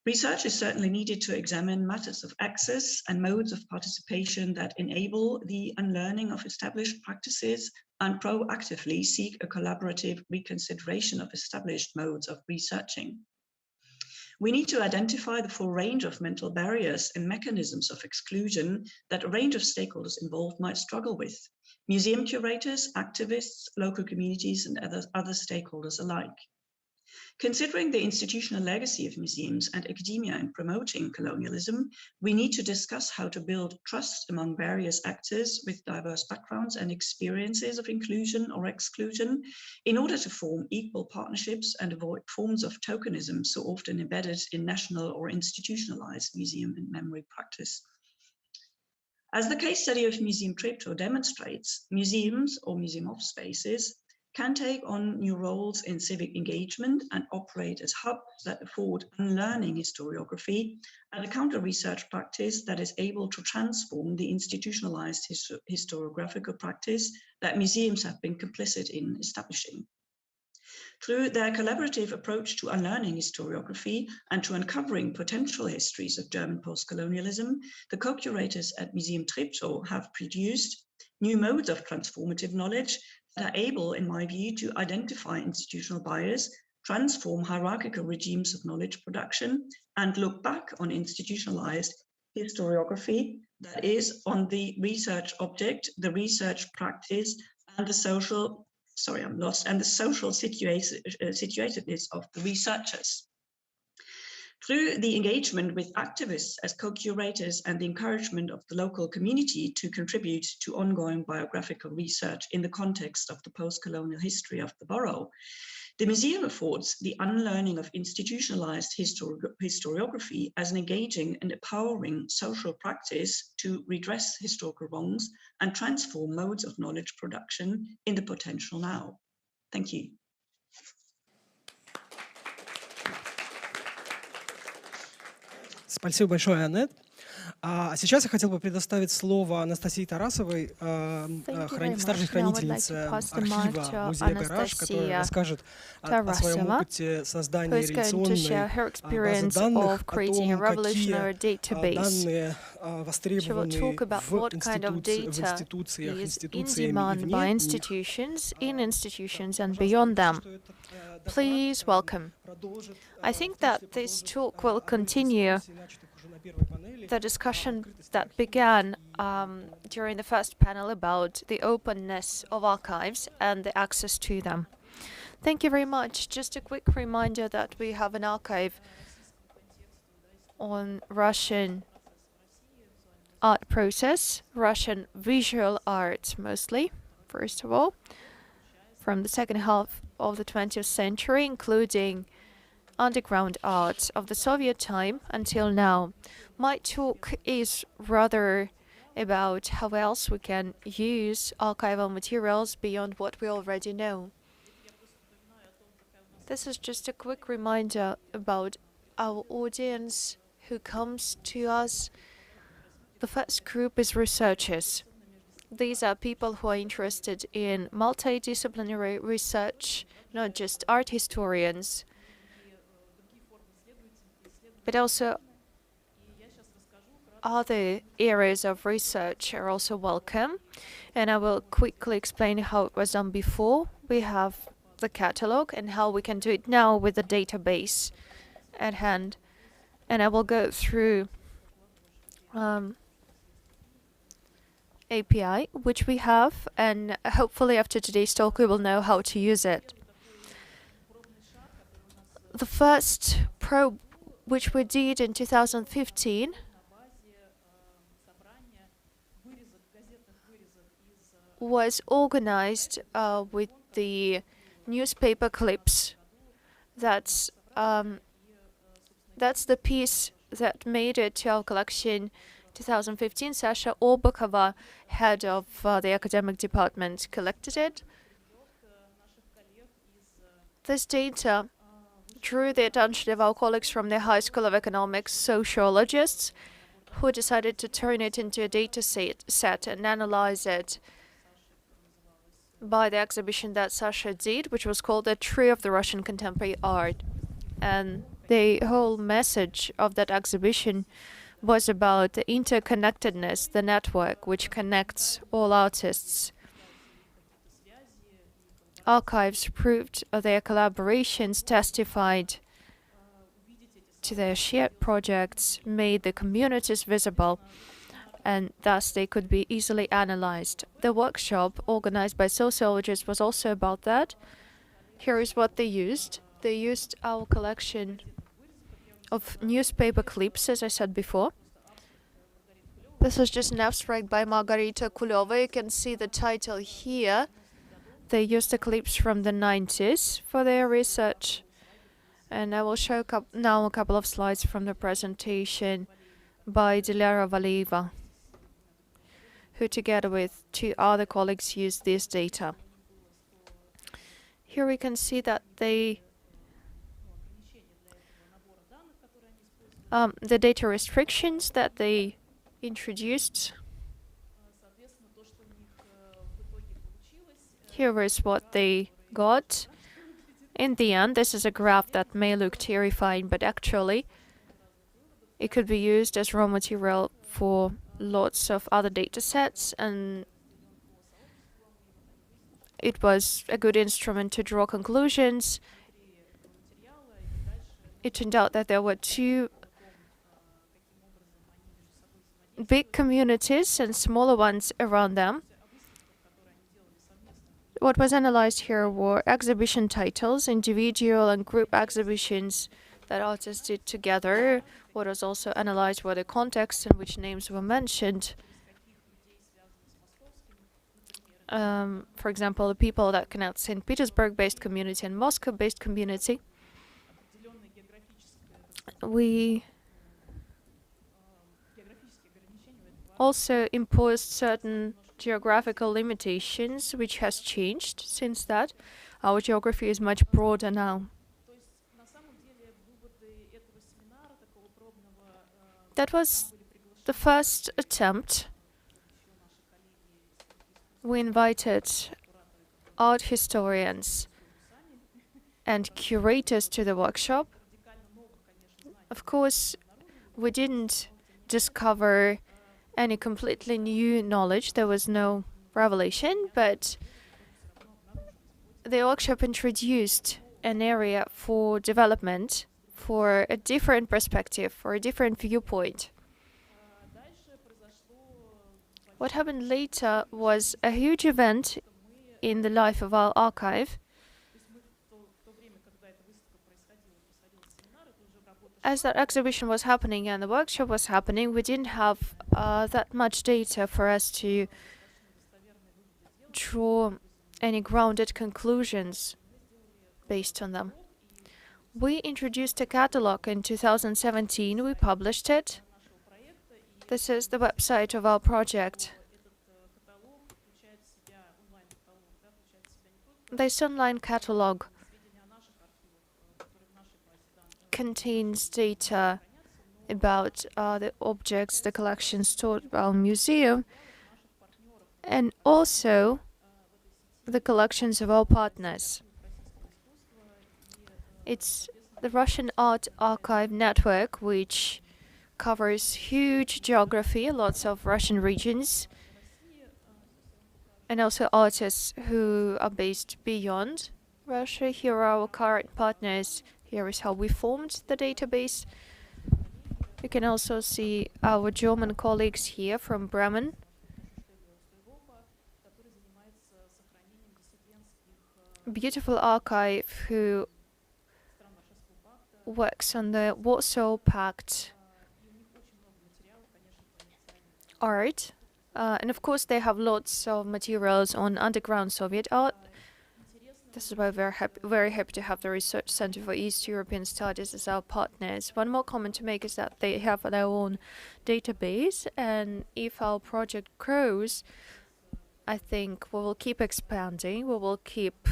Research is certainly needed to examine matters of access and modes of participation that enable the unlearning of established practices and proactively seek a collaborative reconsideration of established modes of researching. We need to identify the full range of mental barriers and mechanisms of exclusion that a range of stakeholders involved might struggle with: museum curators, activists, local communities, and other stakeholders alike. Considering the institutional legacy of museums and academia in promoting colonialism, we need to discuss how to build trust among various actors with diverse backgrounds and experiences of inclusion or exclusion in order to form equal partnerships and avoid forms of tokenism so often embedded in national or institutionalized museum and memory practice. As the case study of Museum Treptow demonstrates, museums or museum off spaces can take on new roles in civic engagement and operate as hubs that afford unlearning historiography and a counter-research practice that is able to transform the institutionalized historiographical practice that museums have been complicit in establishing. Through their collaborative approach to unlearning historiography and to uncovering potential histories of German post-colonialism, the co-curators at Museum Treptow have produced new modes of transformative knowledge that are able, in my view, to identify institutional bias, transform hierarchical regimes of knowledge production, and look back on institutionalized historiography that is on the research object, the research practice, and the social, situatedness of the researchers. Through the engagement with activists as co-curators and the encouragement of the local community to contribute to ongoing biographical research in the context of the post-colonial history of the borough, the museum affords the unlearning of institutionalized historiography as an engaging and empowering social practice to redress historical wrongs and transform modes of knowledge production in the potential now. Thank you. Спасибо большое, Аннет. А сейчас я хотел бы предоставить слово Анастасии Тарасовой, старшей хранительнице архива музея «Гараж», которая расскажет о своем опыте создания реляционной базы данных, о том, какие данные востребованы в институциях, институциями и вне institutions and beyond them. Please welcome. I think that this talk will continue the discussion that began during the first panel about the openness of archives and the access to them. Thank you very much. Just a quick reminder that we have an archive on Russian art process, Russian visual art mostly, first of all, from the second half of the 20th century, including underground art of the Soviet time until now. My talk is rather about how else we can use archival materials beyond what we already know. This is just a quick reminder about our audience who comes to us. The first group is researchers. These are people who are interested in multidisciplinary research, not just art historians, but also other areas of research are also welcome. And I will quickly explain how it was done before. We have the catalog and how we can do it now with the database at hand. And I will go through API, which we have, and hopefully after today's talk we will know how to use it. The first probe, which we did in 2015, was organized with the newspaper clips. That's the piece that made it to our collection 2015. Sasha Orbakova, head of the academic department, collected it. This data drew the attention of our colleagues from the High School of Economics, sociologists, who decided to turn it into a data set and analyze it by the exhibition that Sasha did, which was called The Tree of the Russian Contemporary Art. And the whole message of that exhibition was about the interconnectedness, the network which connects all artists. Archives proved their collaborations, testified to their shared projects, made the communities visible, and thus they could be easily analyzed. The workshop organized by sociologists was also about that. Here is what they used. They used our collection of newspaper clips, as I said before. This is just an abstract by Margarita Kulova. You can see the title here. They used the clips from the 90s for their research. And I will show now a couple of slides from the presentation by Dilara Valieva, who together with two other colleagues used this data. Here we can see that the data restrictions that they introduced. Here is what they got. In the end, this is a graph that may look terrifying, but actually it could be used as raw material for lots of other data sets, and it was a good instrument to draw conclusions. It turned out that there were two big communities and smaller ones around them. What was analyzed here were exhibition titles, individual and group exhibitions that artists did together. What was also analyzed were the contexts in which names were mentioned. For example, the people that connect St. Petersburg-based community and Moscow-based community. We also imposed certain geographical limitations, which has changed since that. Our geography is much broader now. That was the first attempt, we invited art historians and curators to the workshop. Of course, we didn't discover any completely new knowledge. There was no revelation, but the workshop introduced an area for development, for a different perspective, for a different viewpoint. What happened later was a huge event in the life of our archive. As that exhibition was happening and the workshop was happening, we didn't have that much data for us to draw any grounded conclusions based on them. We introduced a catalog in 2017. We published it. This is the website of our project. This online catalog contains data about the objects, the collections stored at our museum, and also the collections of our partners. It's the Russian Art Archive Network, which covers huge geography, lots of Russian regions, and also artists who are based beyond Russia. Here are our current partners. Here is how we formed the database. You can also see our German colleagues here from Bremen. Beautiful archive who works on the Warsaw Pact art. And of course, they have lots of materials on underground Soviet art. This is why we're very happy to have the Research Center for East European Studies as our partners. One more comment to make is that they have their own database, and if our project grows, I think we will keep expanding. We will keep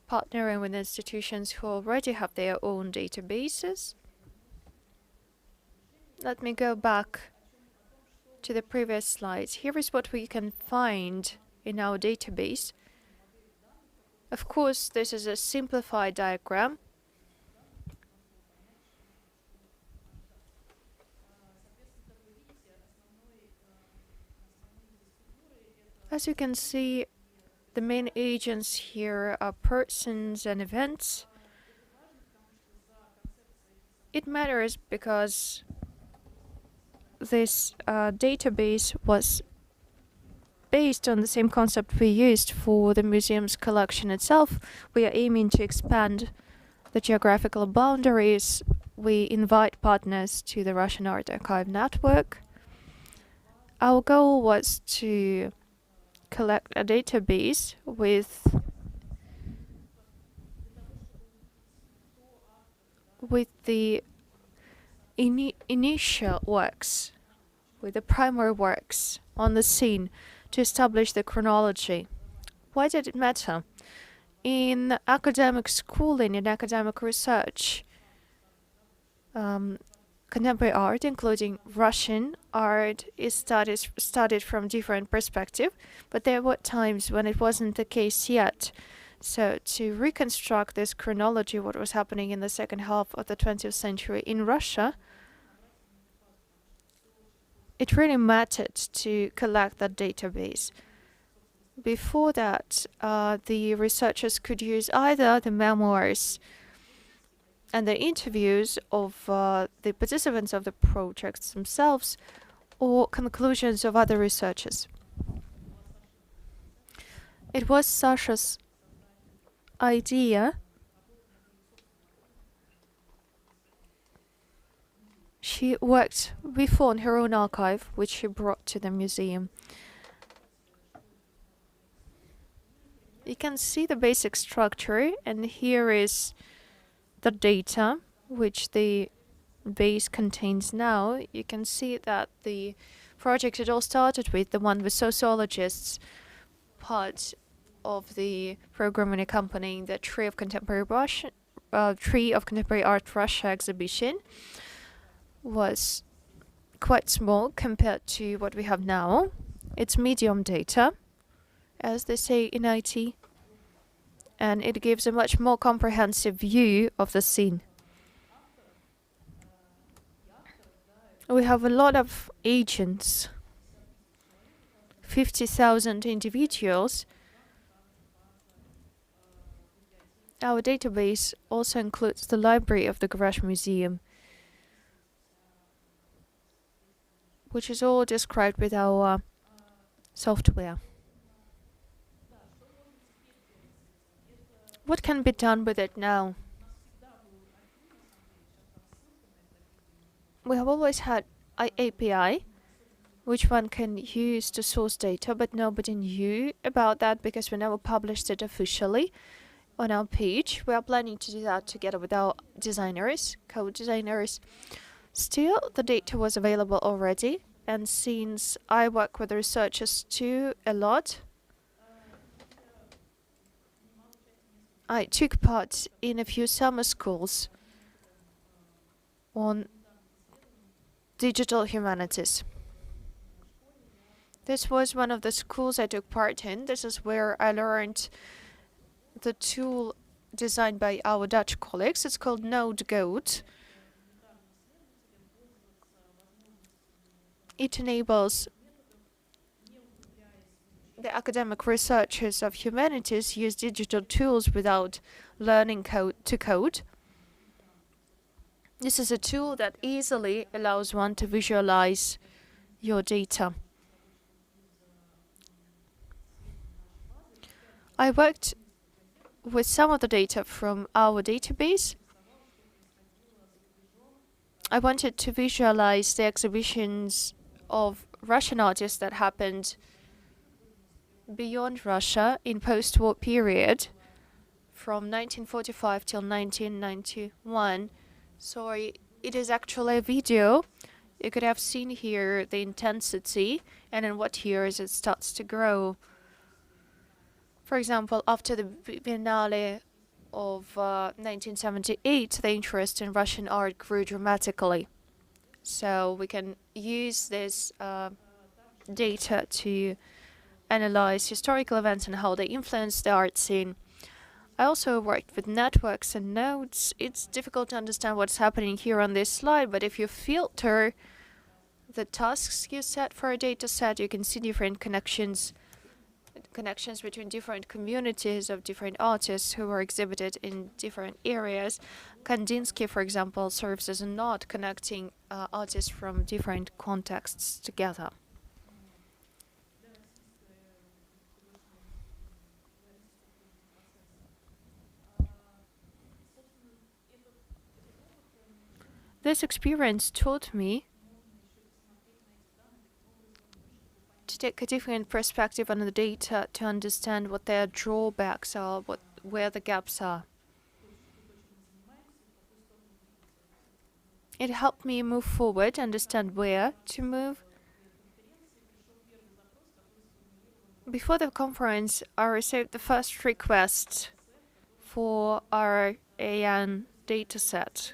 partnering with institutions who already have their own databases. Let me go back to the previous slides. Here is what we can find in our database. Of course, this is a simplified diagram. As you can see, the main agents here are persons and events. It matters because this database was based on the same concept we used for the museum's collection itself. We are aiming to expand the geographical boundaries. We invite partners to the Russian Art Archive Network. Our goal was to collect a database with the initial works, with the primary works on the scene, to establish the chronology. Why did it matter? In academic schooling, in academic research, contemporary art, including Russian art, is studied from different perspectives, but there were times when it wasn't the case yet. So to reconstruct this chronology, what was happening in the second half of the 20th century in Russia, it really mattered to collect that database. Before that, the researchers could use either the memoirs and the interviews of the participants of the projects themselves, or conclusions of other researchers. It was Sasha's idea. She worked before on her own archive, which she brought to the museum. You can see the basic structure, and here is the data which the base contains now. You can see that the project it all started with, the one with sociologists, part of the programming accompanying the Tree of Contemporary Art Russia exhibition, was quite small compared to what we have now. It's medium data, as they say in IT, and it gives a much more comprehensive view of the scene. We have a lot of agents, 50,000 individuals. Our database also includes the library of the Garage Museum, which is all described with our software. What can be done with it now? We have always had an API, which one can use to source data, but nobody knew about that because we never published it officially on our page. We are planning to do that together with our designers, code designers. Still, the data was available already, and since I work with researchers too a lot, I took part in a few summer schools on digital humanities. This was one of the schools I took part in. This is where I learned the tool designed by our Dutch colleagues. It's called NodeGoat. It enables the academic researchers of humanities use digital tools without learning to code. This is a tool that easily allows one to visualize your data. I worked with some of the data from our database. I wanted to visualize the exhibitions of Russian artists that happened beyond Russia in post-war period from 1945 till 1991. So it is actually a video. You could have seen here the intensity and in what years it starts to grow. For example, after the Biennale of 1978, the interest in Russian art grew dramatically. So we can use this data to analyze historical events and how they influence the art scene. I also worked with networks and nodes. It's difficult to understand what's happening here on this slide, but if you filter the tasks you set for a data set, you can see different connections between different communities of different artists who were exhibited in different areas. Kandinsky, for example, serves as a node connecting artists from different contexts together. This experience taught me to take a different perspective on the data to understand what their drawbacks are, where the gaps are. It helped me move forward, understand where to move. Before the conference, I received the first request for our AN dataset.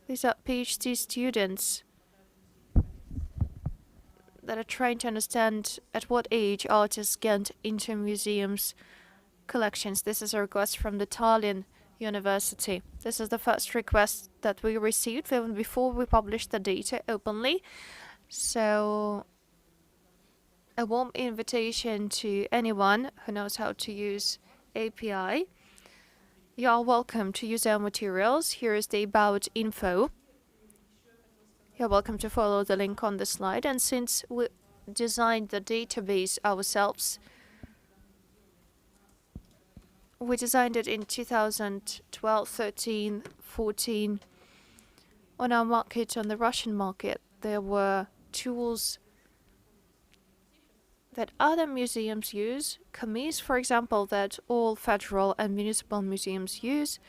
These are PhD students that are trying to understand at what age artists get into museums' collections. This is a request from the Tallinn University. This is the first request that we received even before we published the data openly. So a warm invitation to anyone who knows how to use API. You are welcome to use our materials. Here is the about info. You're welcome to follow the link on the slide. And since we designed the database ourselves, we designed it in 2012, 13, 14. On our market, on the Russian market, there were tools that other museums use, commis, for example, that all federal and municipal museums use.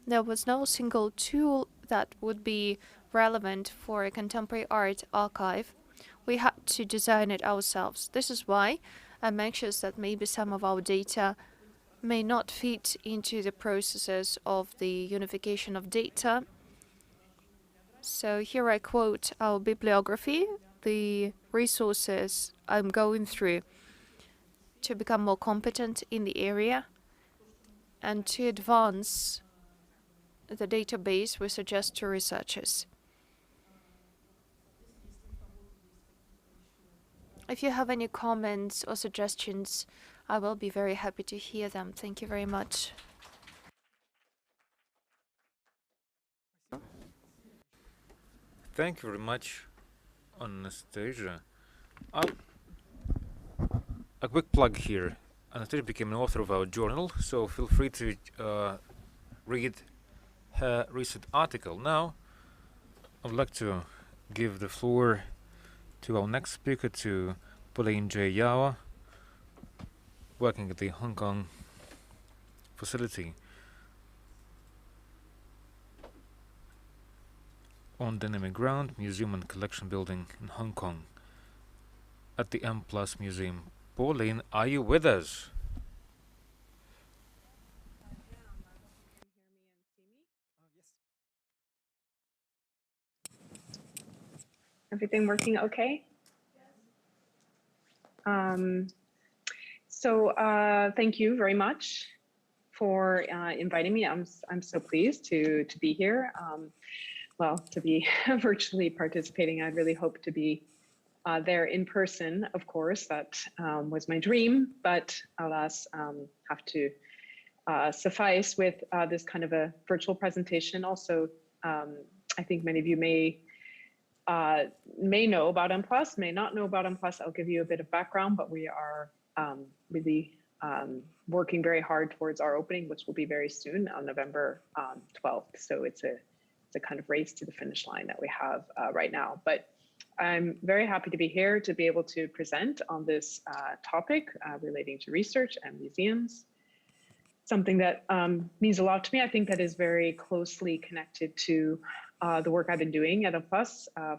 There was no single tool that would be relevant for a contemporary art archive. We had to design it ourselves. This is why I'm anxious that maybe some of our data may not fit into the processes of the unification of data. So here I quote our bibliography, the resources I'm going through to become more competent in the area and to advance the database we suggest to researchers. If you have any comments or suggestions, I will be very happy to hear them. Thank you very much. Thank you very much, Anastasia. A quick plug here. Anastasia became an author of our journal, so feel free to read her recent article. Now, I would like to give the floor to our next speaker, to Pauline J. Yao, working at the Hong Kong facility on dynamic ground, museum and collection building in Hong Kong at the M+ Museum. Pauline, are you with us? Everything working okay? Thank you very much for inviting me. I'm so pleased to be here. Well, to be virtually participating. I really hope to be there in person, of course. That was my dream, but alas, have to suffice with this kind of a virtual presentation. Also, I think many of you may know about M+, may not know about M+. I'll give you a bit of background, but we are really working very hard towards our opening, which will be very soon on November 12th. So it's a kind of race to the finish line that we have right now. But I'm very happy to be here to be able to present on this topic relating to research and museums. Something that means a lot to me. I think that is very closely connected to the work I've been doing at M+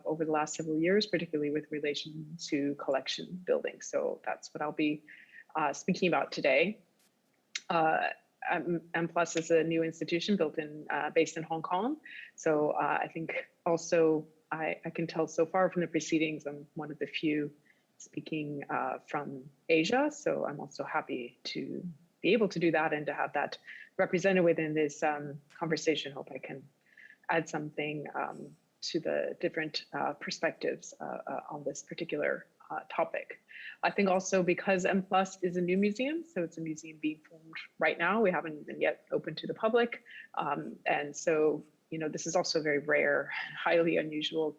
over the last several years, particularly with relation to collection building. So that's what I'll be speaking about today. M+ is a new institution based in Hong Kong. So I think also I can tell so far from the proceedings, I'm one of the few speaking from Asia. So I'm also happy to be able to do that and to have that represented within this conversation. Hope I can add something to the different perspectives on this particular topic. I think also because M+ is a new museum, so it's a museum being formed right now. We haven't even yet opened to the public. And so, you know, this is also a very rare, highly unusual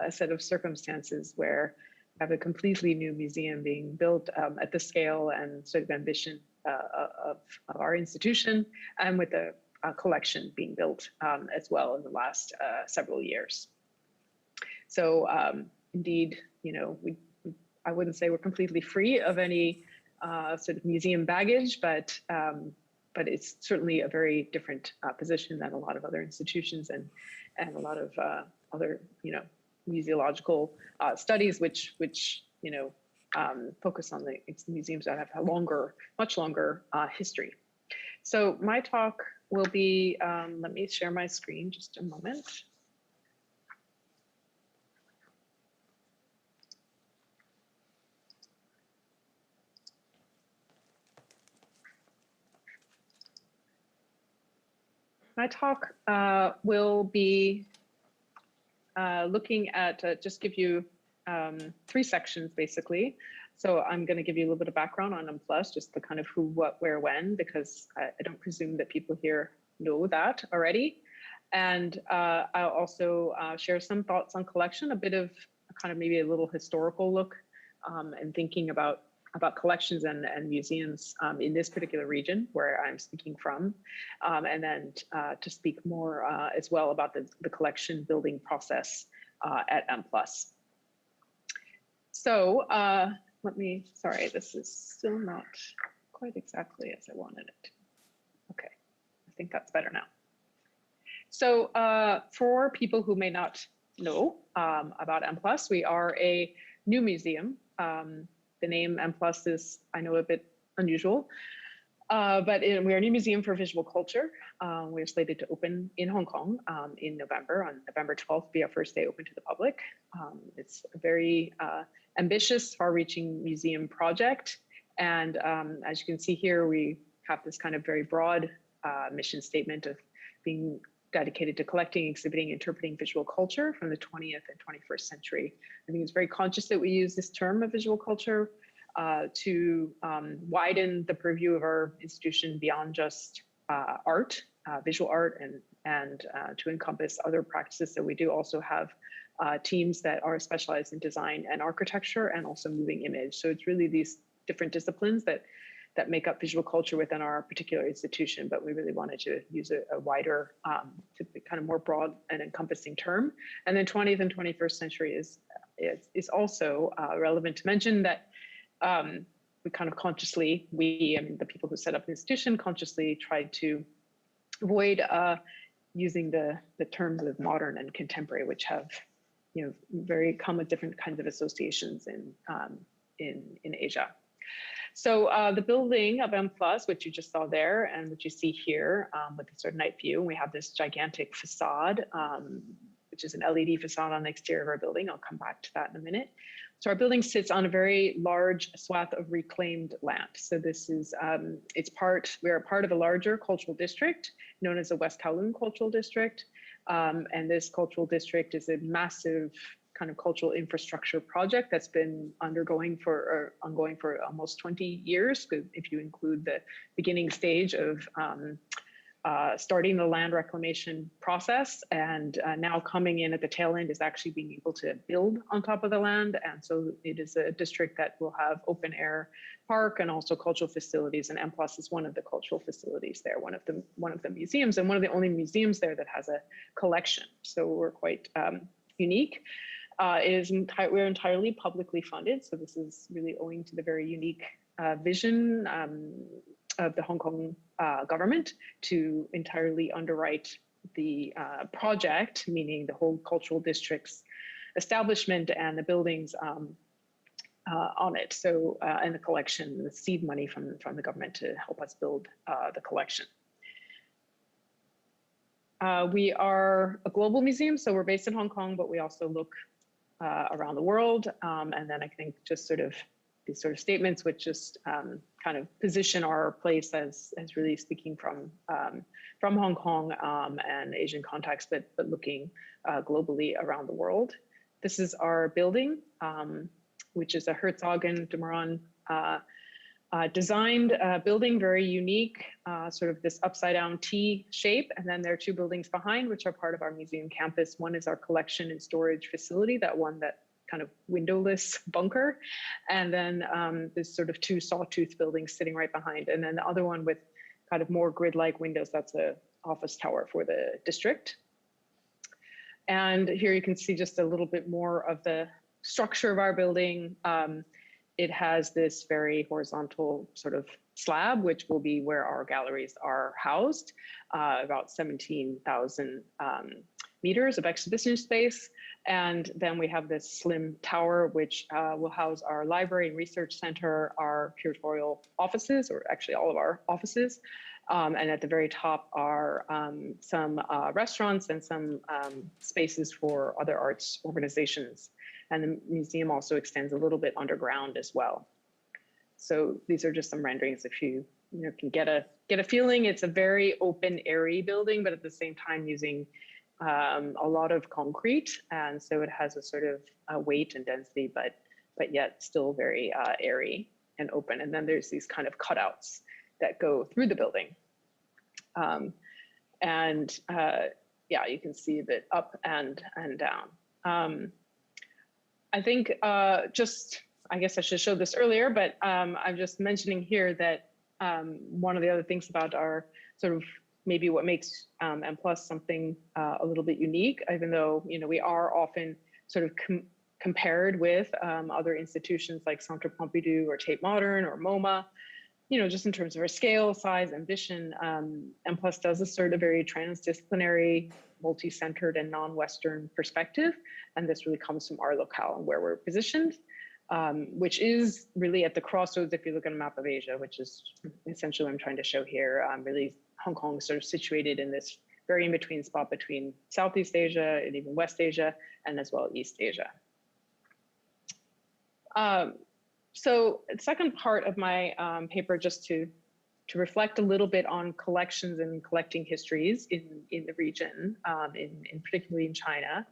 set of circumstances where we have a completely new museum being built at the scale and sort of ambition of our institution, and with a collection being built as well in the last several years. So indeed, you know, I wouldn't say we're completely free of any sort of museum baggage, but it's certainly a very different position than a lot of other institutions and a lot of other, you know, museological studies, which you know, focus on the museums that have a much longer history. So my talk will be, let me share my screen just a moment. My talk will be looking at, just give you 3 sections basically. So I'm going to give you a little bit of background on M+, just the kind of who, what, where, when, because I don't presume that people here know that already. And I'll also share some thoughts on collection, a bit of kind of maybe a little historical look and thinking about collections and museums in this particular region where I'm speaking from, and then to speak more as well about the collection building process at M+. So sorry, this is still not quite exactly as I wanted it. Okay, I think that's better now. So for people who may not know about M+, we are a new museum. The name M+ is, I know, a bit unusual. We're a new museum for visual culture. We're slated to open in Hong Kong in November. On November 12th, be our first day open to the public. It's a very ambitious, far-reaching museum project. And as you can see here, we have this kind of very broad mission statement of being dedicated to collecting, exhibiting, interpreting visual culture from the 20th and 21st century. I think it's very conscious that we use this term of visual culture to widen the purview of our institution beyond just art, visual art, and to encompass other practices that we do. Also have teams that are specialized in design and architecture and also moving image. So it's really these different disciplines that make up visual culture within our particular institution, but we really wanted to use a wider, kind of more broad and encompassing term. And then 20th and 21st century is also relevant to mention that we kind of consciously, I mean, the people who set up the institution consciously tried to avoid using the terms of modern and contemporary, which have, come with different kinds of associations in Asia. So the building of M+, which you just saw there and which you see here with the sort of night view, we have this gigantic facade, which is an LED facade on the exterior of our building. I'll come back to that in a minute. So our building sits on a very large swath of reclaimed land. So this is, we're a part of a larger cultural district known as the West Kowloon Cultural District. And this cultural district is a massive kind of cultural infrastructure project that's been ongoing for almost 20 years, if you include the beginning stage of starting the land reclamation process, and now coming in at the tail end is actually being able to build on top of the land. And so it is a district that will have open air park and also cultural facilities, and M+ is one of the cultural facilities there, one of the museums, and one of the only museums there that has a collection. So we're quite unique. We're entirely publicly funded, so this is really owing to the very unique vision of the Hong Kong government to entirely underwrite the project, meaning the whole cultural district's establishment and the buildings on it. So, and the collection, the seed money from the government to help us build the collection. We are a global museum, so we're based in Hong Kong, but we also look around the world. And then I think just sort of these sort of statements which just kind of position our place as really speaking from Hong Kong and Asian context, but looking globally around the world. This is our building, which is a Herzog and de Meuron designed building, very unique, sort of this upside down T shape. And then there are two buildings behind, which are part of our museum campus. One is our collection and storage facility, that kind of windowless bunker. And then there's sort of two sawtooth buildings sitting right behind. And then the other one with kind of more grid-like windows, that's a office tower for the district. And here you can see just a little bit more of the structure of our building. It has this very horizontal sort of slab, which will be where our galleries are housed, about 17,000 meters of exhibition space. And then we have this slim tower, which will house our library and research center, our curatorial offices, or actually all of our offices. And at the very top are some restaurants and some spaces for other arts organizations. And the museum also extends a little bit underground as well. So these are just some renderings. If you can get a feeling, it's a very open, airy building, but at the same time using a lot of concrete, and so it has a sort of weight and density, but yet still very airy and open. And then there's these kind of cutouts that go through the building, yeah, you can see that up and down. I think I guess I should show this earlier, but I'm just mentioning here that one of the other things about our sort of maybe what makes M+ something a little bit unique, even though we are often sort of compared with other institutions like Centre Pompidou or Tate Modern or MoMA, just in terms of our scale, size, ambition. M+ does assert a very transdisciplinary, multi-centered and non-Western perspective. And this really comes from our locale and where we're positioned. which is really at the crossroads, if you look at a map of Asia, which is essentially what I'm trying to show here. Really, Hong Kong is sort of situated in this very in-between spot between Southeast Asia and even West Asia, and as well East Asia. So the second part of my paper, just to reflect a little bit on collections and collecting histories in the region, in particularly in China.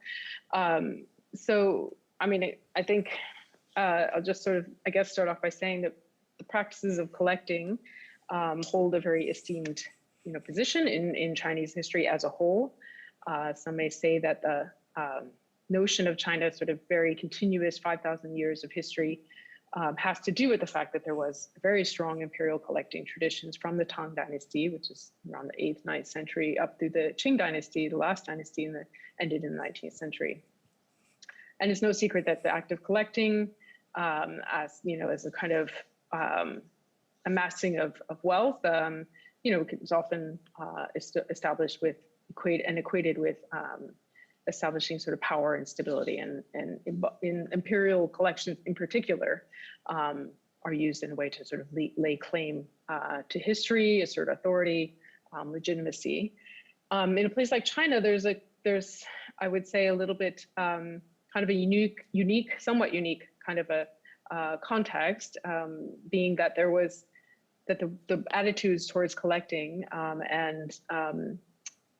So, I mean, I think I'll just sort of, I guess, start off by saying that the practices of collecting hold a very esteemed, position in Chinese history as a whole. Some may say that the notion of China's sort of very continuous 5,000 years of history has to do with the fact that there was very strong imperial collecting traditions from the Tang Dynasty, which is around the 8th, 9th century, up through the Qing Dynasty, the last dynasty, and ended in the 19th century. And it's no secret that the act of collecting, as a kind of amassing of wealth, is often established with equated with establishing sort of power and stability, and in imperial collections in particular are used in a way to sort of lay claim to history, assert authority, legitimacy. In a place like China, there's I would say a little bit kind of a somewhat unique kind of a context, being that the attitudes towards collecting and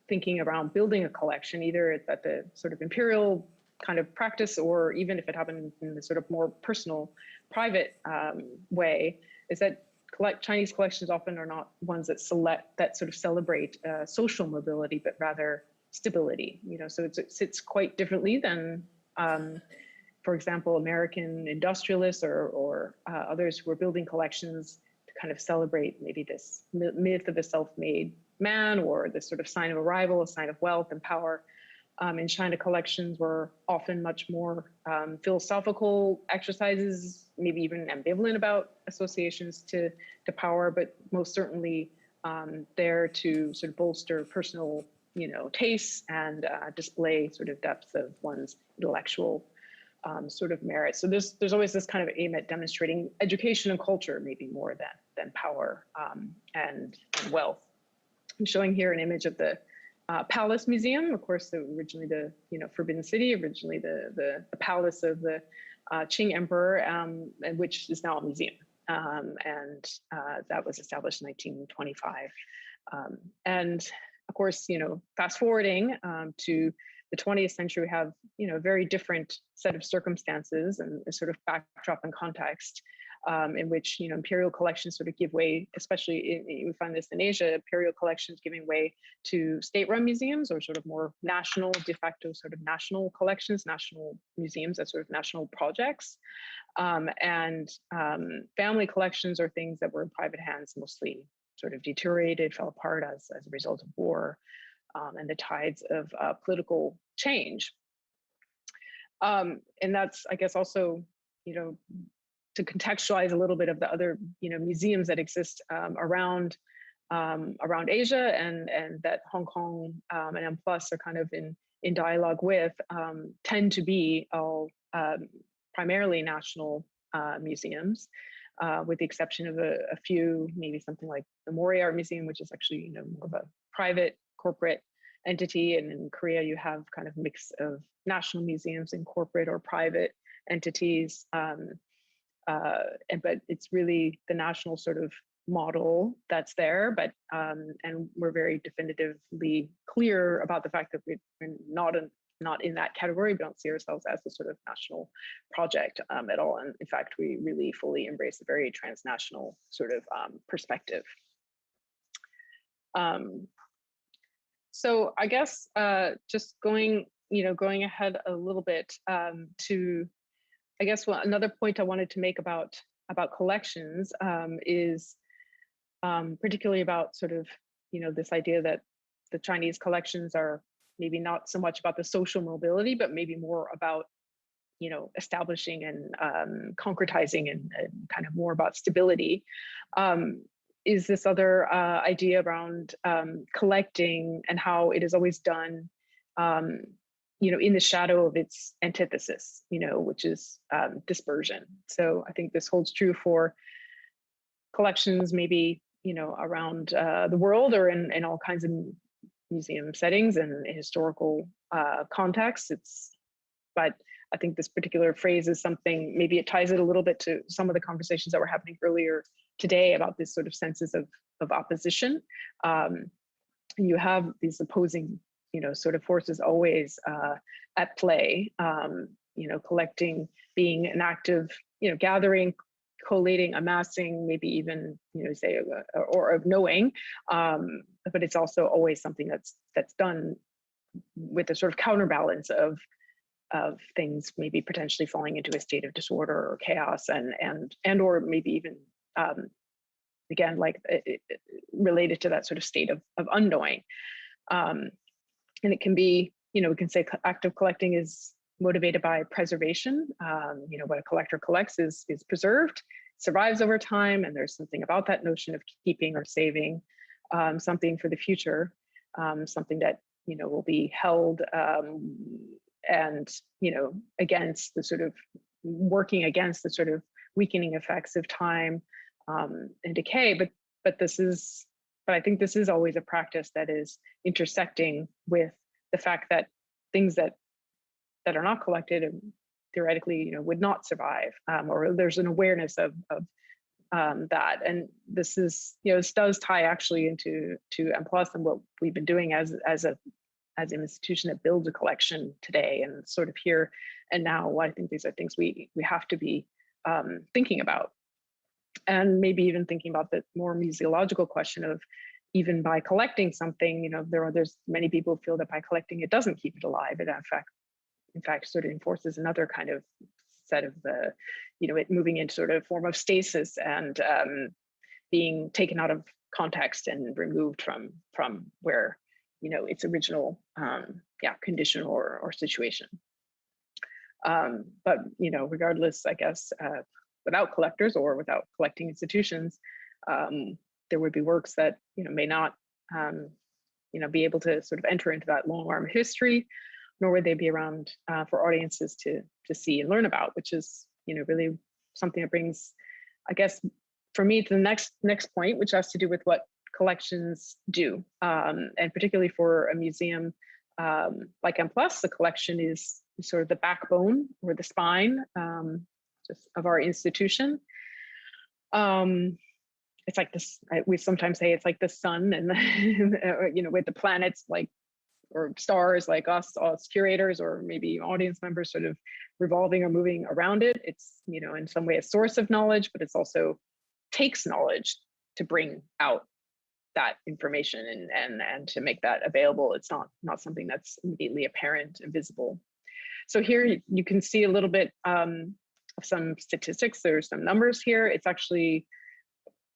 thinking around building a collection, either at the sort of imperial kind of practice, or even if it happened in the sort of more personal, private way, is that Chinese collections often are not ones that sort of celebrate social mobility, but rather stability. So it sits quite differently than, for example, American industrialists or others who are building collections to kind of celebrate maybe this myth of a self-made man, or this sort of sign of arrival, a sign of wealth and power. In China, collections were often much more philosophical exercises, maybe even ambivalent about associations to power, but most certainly there to sort of bolster personal, tastes and display sort of depth of one's intellectual sort of merit. So there's always this kind of aim at demonstrating education and culture, maybe more than power and wealth. I'm showing here an image of the Palace Museum, of course, originally the Forbidden City, originally the palace of the Qing Emperor, and which is now a museum, and that was established in 1925. And of course, fast forwarding to the 20th century, we have a very different set of circumstances and a sort of backdrop and context. In which imperial collections sort of give way, especially we find this in Asia, imperial collections giving way to state-run museums, or sort of more national, de facto sort of national collections, national museums as sort of national projects, and family collections are things that were in private hands, mostly sort of deteriorated, fell apart as a result of war and the tides of political change. And that's, I guess, also to contextualize a little bit of the other, museums that exist around Asia, and that Hong Kong and M+ are kind of in dialogue with, tend to be all primarily national museums, with the exception of a few, maybe something like the Mori Art Museum, which is actually more of a private corporate entity, and in Korea you have kind of mix of national museums and corporate or private entities. But it's really the national sort of model that's there, but and we're very definitively clear about the fact that we're not in that category. We don't see ourselves as a sort of national project at all, and in fact we really fully embrace a very transnational sort of perspective. So I guess just going ahead a little bit to, I guess another point I wanted to make about collections is particularly about sort of, this idea that the Chinese collections are maybe not so much about the social mobility, but maybe more about, establishing and concretizing and kind of more about stability. Is this other idea around collecting and how it is always done, in the shadow of its antithesis, which is dispersion. So I think this holds true for collections, maybe, around the world or in all kinds of museum settings and historical contexts. But I think this particular phrase is something, maybe it ties it a little bit to some of the conversations that were happening earlier today about this sort of senses of opposition. You have these opposing, sort of forces always at play, collecting, being an active, gathering, collating, amassing, maybe even, say, or of knowing, but it's also always something that's done with a sort of counterbalance of things maybe potentially falling into a state of disorder or chaos, and or maybe even again, like related to that sort of state of unknowing. And it can be, we can say active collecting is motivated by preservation. What a collector collects is preserved, survives over time, and there's something about that notion of keeping or saving something for the future, something that will be held and against the sort of working against the sort of weakening effects of time and decay. But I think this is always a practice that is intersecting with the fact that things that are not collected and theoretically would not survive, or there's an awareness of that. And this is this does tie actually into M+ and what we've been doing as an institution that builds a collection today, and sort of here and now. I think these are things we have to be thinking about, and maybe even thinking about the more museological question of, even by collecting something, there's many people who feel that by collecting it doesn't keep it alive. It in fact sort of enforces another kind of set of it moving into sort of form of stasis and being taken out of context and removed from where its original condition or situation. But regardless, I guess, without collectors or without collecting institutions, there would be works that may not be able to sort of enter into that long arm history, nor would they be around for audiences to see and learn about, which is really something that brings, I guess, for me, to the next point, which has to do with what collections do, and particularly for a museum like M+, the collection is sort of the backbone or the spine just of our institution. It's like this, we sometimes say it's like the sun and with the planets or stars like us curators or maybe audience members sort of revolving or moving around it. It's in some way a source of knowledge, but it's also takes knowledge to bring out that information and to make that available. It's not something that's immediately apparent and visible. So here you can see a little bit of some statistics. There's some numbers here. It's actually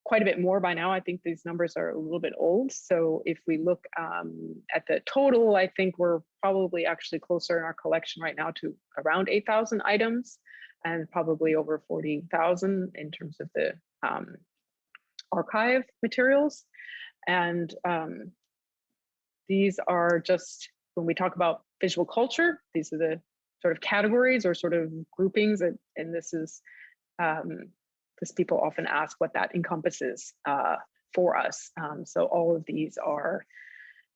quite a bit more by now. I think these numbers are a little bit old. So if we look at the total, I think we're probably actually closer in our collection right now to around 8,000 items, and probably over 40,000 in terms of the archive materials. And these are just, when we talk about visual culture, these are the sort of categories or sort of groupings, and this is, because people often ask what that encompasses for us. So all of these are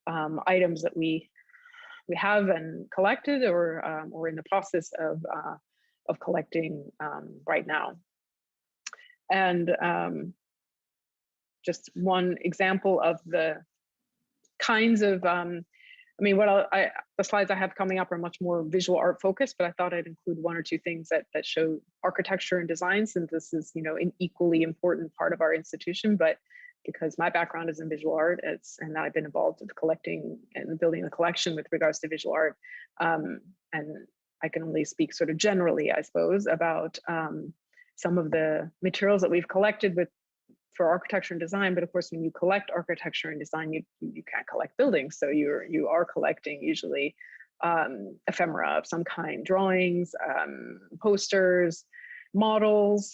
items that we have and collected or in the process of collecting right now. And just one example of the kinds of, the slides I have coming up are much more visual art focused, but I thought I'd include one or two things that show architecture and design, since this is, an equally important part of our institution. But because my background is in visual art, and I've been involved with collecting and building a collection with regards to visual art, and I can only speak sort of generally, I suppose, about some of the materials that we've collected for architecture and design. But of course, when you collect architecture and design, you can't collect buildings. So you are collecting usually ephemera of some kind, drawings, posters, models,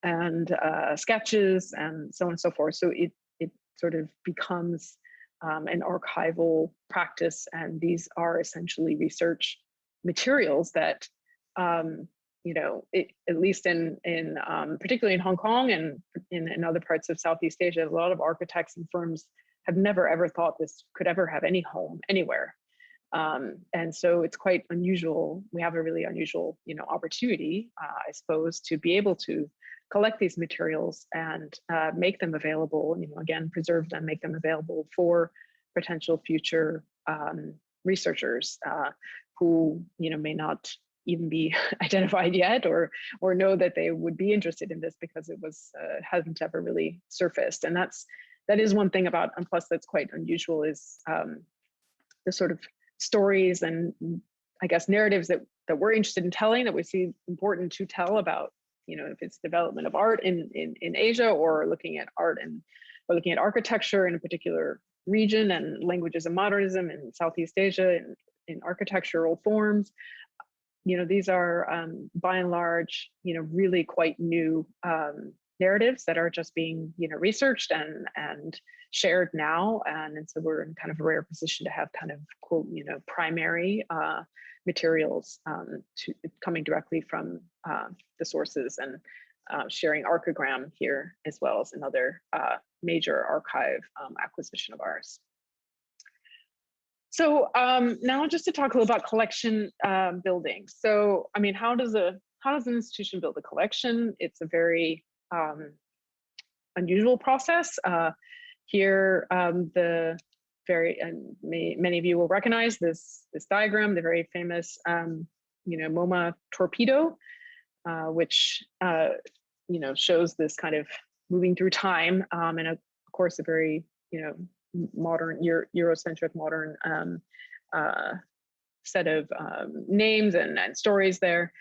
and sketches, and so on and so forth. So it sort of becomes an archival practice, and these are essentially research materials that, you know, at least in particularly in Hong Kong and in other parts of Southeast Asia, a lot of architects and firms have never ever thought this could ever have any home anywhere. And so it's quite unusual. We have a really unusual, you know, opportunity, I suppose, to be able to collect these materials and make them available, you know, again, preserve them, make them available for potential future researchers who, you know, may not even be identified yet, or know that they would be interested in this because it was hasn't ever really surfaced. And that is one thing about Unplus that's quite unusual, is the sort of stories and, I guess, narratives that we're interested in telling, that we see important to tell about, you know, if it's development of art in Asia, or looking at art or looking at architecture in a particular region, and languages of modernism in Southeast Asia in architectural forms. You know, these are by and large, you know, really quite new narratives that are just being, you know, researched and shared now. And so we're in kind of a rare position to have kind of, quote, you know, primary materials coming directly from the sources, and sharing archigram here, as well as another major archive acquisition of ours. So now just to talk a little about collection building. So, I mean, how does an institution build a collection? It's a very unusual process. Here, many of you will recognize this diagram, the very famous, you know, MoMA torpedo, which you know, shows this kind of moving through time, and of course a very, you know, modern Eurocentric modern set of names and stories there.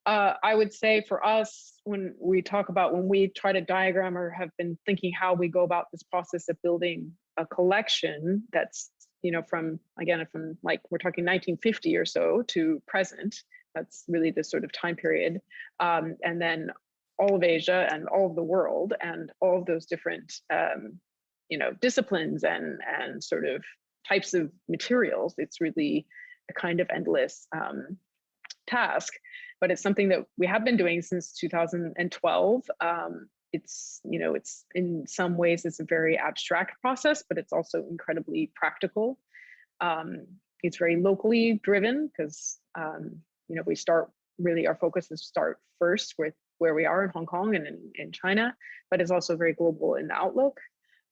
I would say for us, when we try to diagram, or have been thinking how we go about this process of building a collection that's, you know, from like, we're talking 1950 or so to present, that's really this sort of time period, and then all of Asia and all of the world, and all of those different you know, disciplines and sort of types of materials. It's really a kind of endless task, but it's something that we have been doing since 2012. It's, you know, it's in some ways it's a very abstract process, but it's also incredibly practical. It's very locally driven because, you know, we start, really our focus is to start first with where we are in Hong Kong and in China, but it's also very global in the outlook,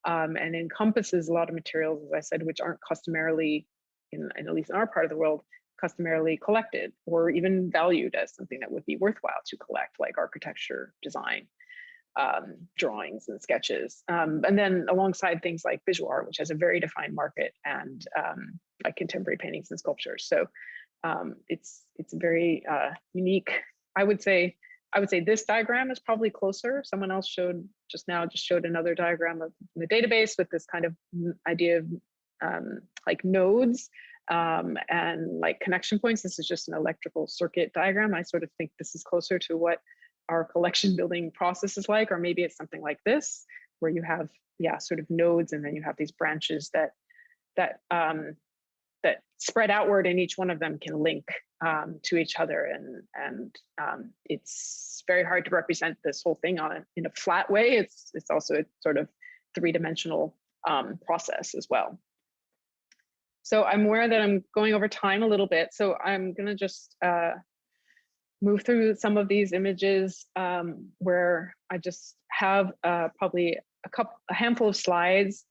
and encompasses a lot of materials, as I said, which aren't customarily, at least in our part of the world, customarily collected or even valued as something that would be worthwhile to collect, like architecture, design, drawings and sketches. And then alongside things like visual art, which has a very defined market, and like contemporary paintings and sculptures. So it's a very unique, I would say this diagram is probably closer. Someone else showed another diagram of the database with this kind of idea of like nodes and like connection points. This is just an electrical circuit diagram. I sort of think this is closer to what our collection building process is like, or maybe it's something like this, where you have, yeah, sort of nodes, and then you have these branches that spread outward, and each one of them can link to each other. And it's very hard to represent this whole thing in a flat way. It's also a sort of three-dimensional process as well. So I'm aware that I'm going over time a little bit, so I'm gonna just move through some of these images where I just have probably a handful of slides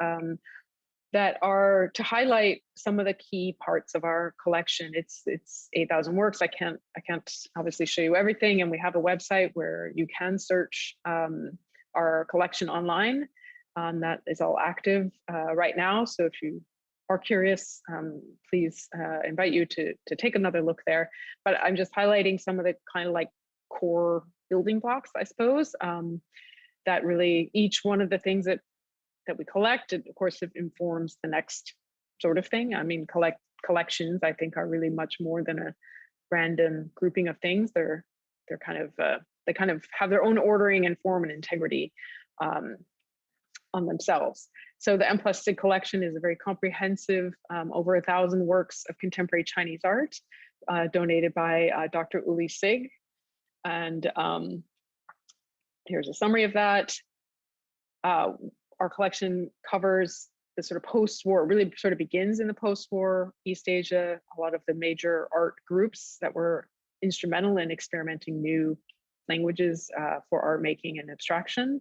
that are to highlight some of the key parts of our collection. It's 8,000 works. I can't obviously show you everything, and we have a website where you can search our collection online. That is all active right now. So if you are curious, please invite you to take another look there. But I'm just highlighting some of the kind of like core building blocks, I suppose, that really each one of the things that we collect, of course, it informs the next sort of thing. I mean, collections, I think, are really much more than a random grouping of things. They're kind of they kind of have their own ordering and form and integrity. on themselves. So the M+SIG collection is a very comprehensive, over 1,000 works of contemporary Chinese art, donated by Dr. Uli Sig. And here's a summary of that. Our collection covers the sort of post-war, really sort of begins in the post-war East Asia, a lot of the major art groups that were instrumental in experimenting new languages for art making and abstraction.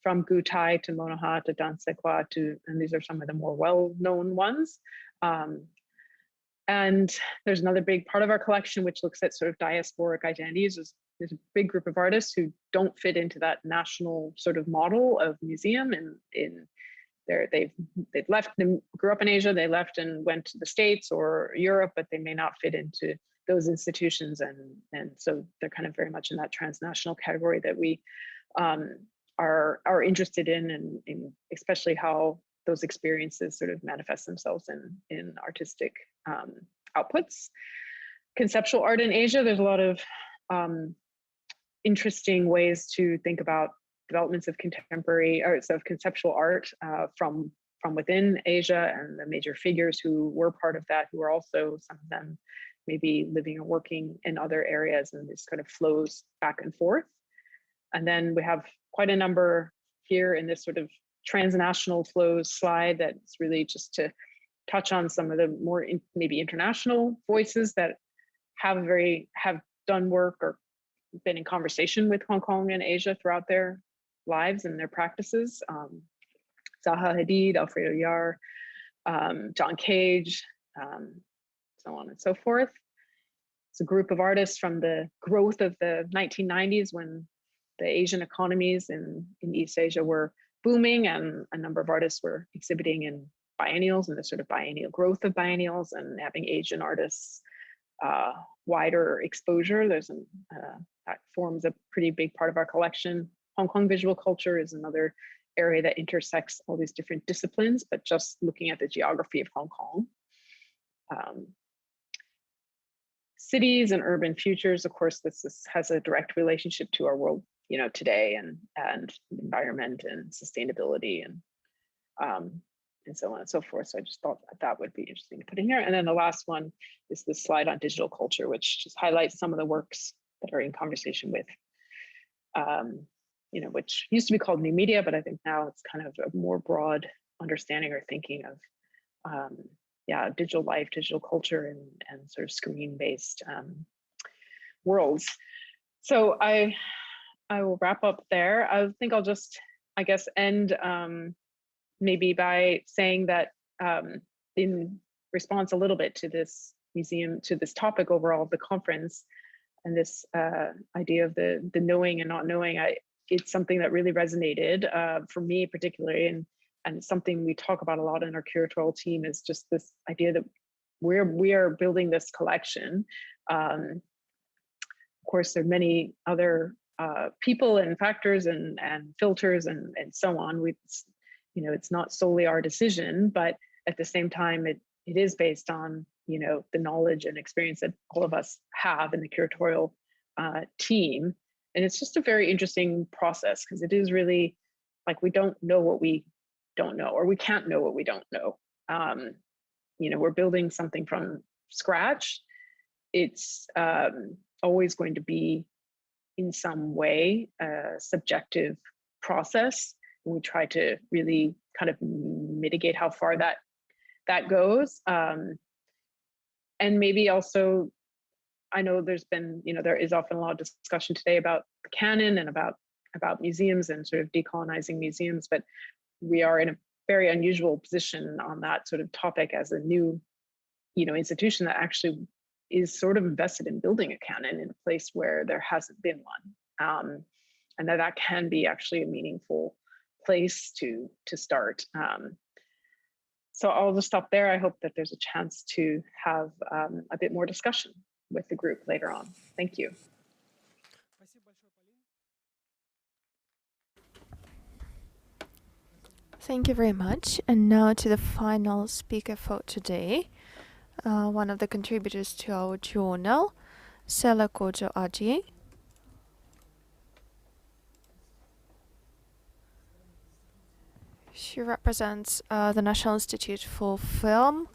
From Gutai to Monoha to Dansekwa and these are some of the more well-known ones. And there's another big part of our collection which looks at sort of diasporic identities. There's a big group of artists who don't fit into that national sort of model of museum, and they've left, they grew up in Asia, they left and went to the States or Europe, but they may not fit into those institutions, and so they're kind of very much in that transnational category that we are interested in, and especially how those experiences sort of manifest themselves in artistic outputs. Conceptual art in Asia, there's a lot of interesting ways to think about developments of contemporary arts, of conceptual art from within Asia, and the major figures who were part of that, who are also, some of them maybe living or working in other areas, and this kind of flows back and forth. And then we have quite a number here in this sort of transnational flows slide that's really just to touch on some of the more maybe international voices that have done work or been in conversation with Hong Kong and Asia throughout their lives and their practices. Zaha Hadid, Alfredo Yar, John Cage, so on and so forth. It's a group of artists from the growth of the 1990s, when the Asian economies in East Asia were booming, and a number of artists were exhibiting in biennials, and the sort of biennial growth of biennials, and having Asian artists wider exposure. That forms a pretty big part of our collection. Hong Kong visual culture is another area that intersects all these different disciplines, but just looking at the geography of Hong Kong. Cities and urban futures, of course, this has a direct relationship to our world, today, and environment and sustainability and so on and so forth. So I just thought that would be interesting to put in here. And then the last one is this slide on digital culture, which just highlights some of the works that are in conversation with, which used to be called new media, but I think now it's kind of a more broad understanding or thinking of, digital life, digital culture, and sort of screen-based worlds. So I will wrap up there. I think I'll just, end maybe by saying that in response a little bit to this museum, to this topic overall of the conference, and this idea of the knowing and not knowing, it's something that really resonated for me particularly, and it's something we talk about a lot in our curatorial team, is just this idea that we are building this collection. Of course, there are many other people and factors and filters and so on. It's not solely our decision, but at the same time, it is based on, the knowledge and experience that all of us have in the curatorial team. And it's just a very interesting process, because it is really like, we don't know what we don't know, or we can't know what we don't know. We're building something from scratch. It's always going to be in some way a subjective process. And we try to really kind of mitigate how far that goes. And maybe also, I know there's been, there is often a lot of discussion today about the canon and about museums and sort of decolonizing museums, but we are in a very unusual position on that sort of topic as a new, institution that actually is sort of invested in building a canon in a place where there hasn't been one, and that can be actually a meaningful place to start. So I'll just stop there. I hope that there's a chance to have a bit more discussion with the group later on. Thank you. Thank you very much. And now to the final speaker for today, one of the contributors to our journal, Sela Kojo Aji. She represents the National Institute for Film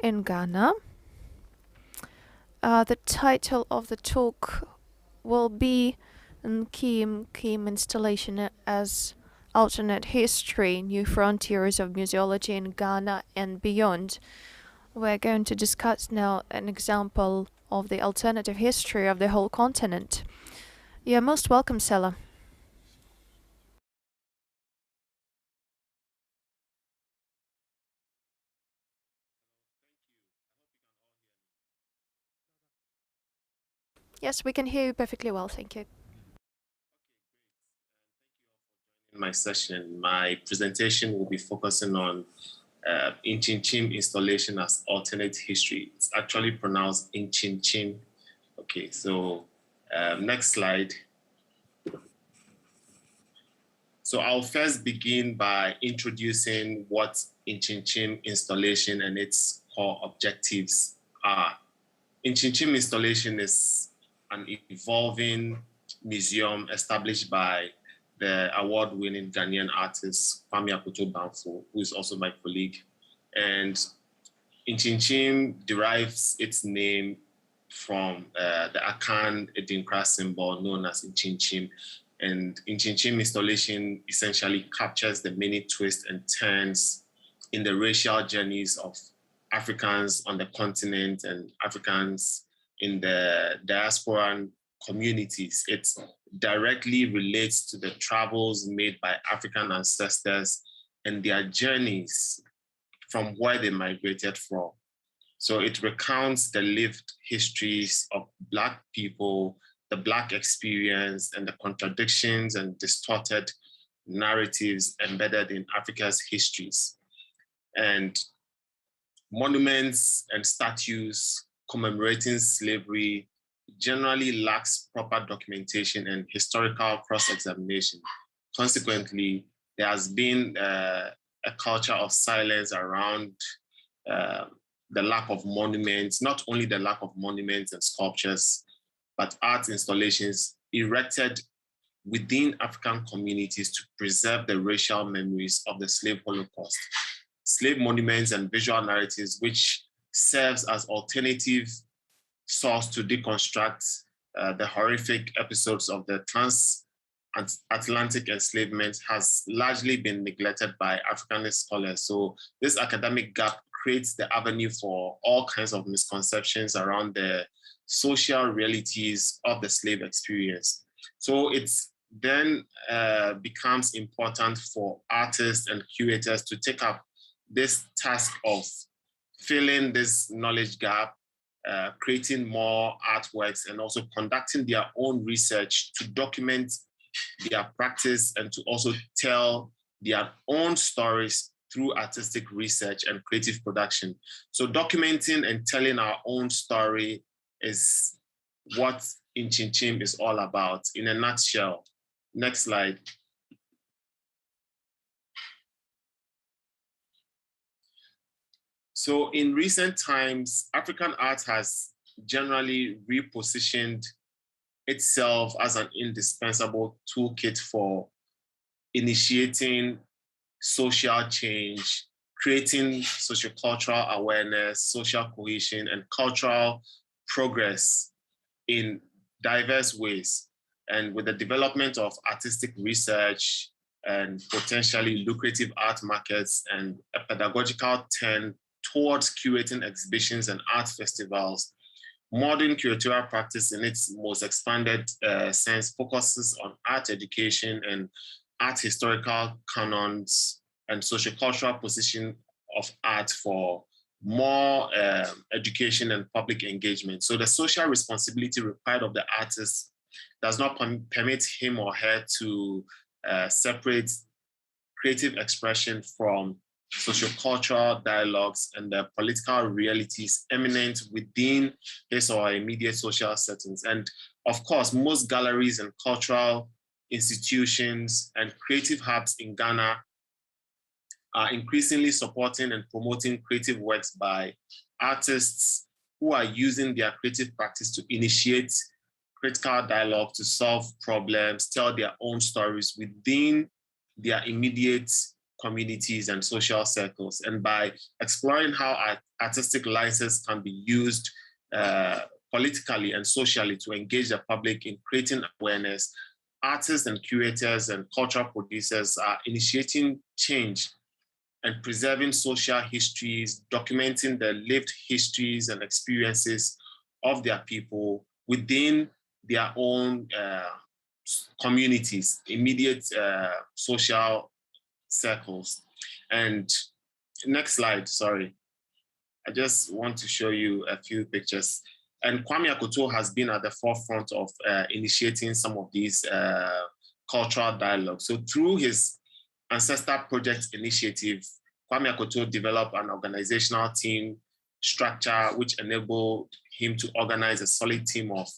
in Ghana. The title of the talk will be Kim installation as alternate history, new frontiers of museology in Ghana and beyond. We're going to discuss now an example of the alternative history of the whole continent. You're most welcome, Sela. Yes, we can hear you perfectly well, thank you. In my session, my presentation will be focusing on Inchinchim installation as alternate history. It's actually pronounced Inchinchim. Okay, so next slide. So I'll first begin by introducing what Inchinchim installation and its core objectives are. Inchinchim installation is an evolving museum established by the award-winning Ghanaian artist Kwame Akoto-Bamfo, who is also my colleague. And Inchinchim derives its name from the Akan Edinkra symbol known as Inchinchim. And Inchinchim installation essentially captures the many twists and turns in the racial journeys of Africans on the continent and Africans in the diaspora communities. It directly relates to the travels made by African ancestors and their journeys from where they migrated from. So it recounts the lived histories of Black people, the Black experience, and the contradictions and distorted narratives embedded in Africa's histories. And monuments and statues commemorating slavery generally lacks proper documentation and historical cross-examination. Consequently, there has been a culture of silence around the lack of monuments, not only the lack of monuments and sculptures, but art installations erected within African communities to preserve the racial memories of the slave Holocaust. Slave monuments and visual narratives, which serves as alternative source to deconstruct the horrific episodes of the transatlantic enslavement, has largely been neglected by Africanist scholars. So this academic gap creates the avenue for all kinds of misconceptions around the social realities of the slave experience. So it's then becomes important for artists and curators to take up this task of filling this knowledge gap, creating more artworks, and also conducting their own research to document their practice and to also tell their own stories through artistic research and creative production. So documenting and telling our own story is what Inchinchim is all about in a nutshell. Next slide. So in recent times, African art has generally repositioned itself as an indispensable toolkit for initiating social change, creating sociocultural awareness, social cohesion, and cultural progress in diverse ways. And with the development of artistic research and potentially lucrative art markets and a pedagogical turn towards curating exhibitions and art festivals, modern curatorial practice in its most expanded sense focuses on art education and art historical canons and sociocultural position of art for more education and public engagement. So the social responsibility required of the artist does not permit him or her to separate creative expression from sociocultural dialogues and the political realities eminent within his or her immediate social settings. And of course, most galleries and cultural institutions and creative hubs in Ghana are increasingly supporting and promoting creative works by artists who are using their creative practice to initiate critical dialogue, to solve problems, tell their own stories within their immediate communities and social circles. And by exploring how artistic licenses can be used politically and socially to engage the public in creating awareness, artists and curators and cultural producers are initiating change and preserving social histories, documenting the lived histories and experiences of their people within their own communities, immediate social circles. And next slide, sorry. I just want to show you a few pictures. And Kwame Akoto has been at the forefront of initiating some of these cultural dialogues. So through his Ancestor Project initiative, Kwame Akoto developed an organizational team structure which enabled him to organize a solid team of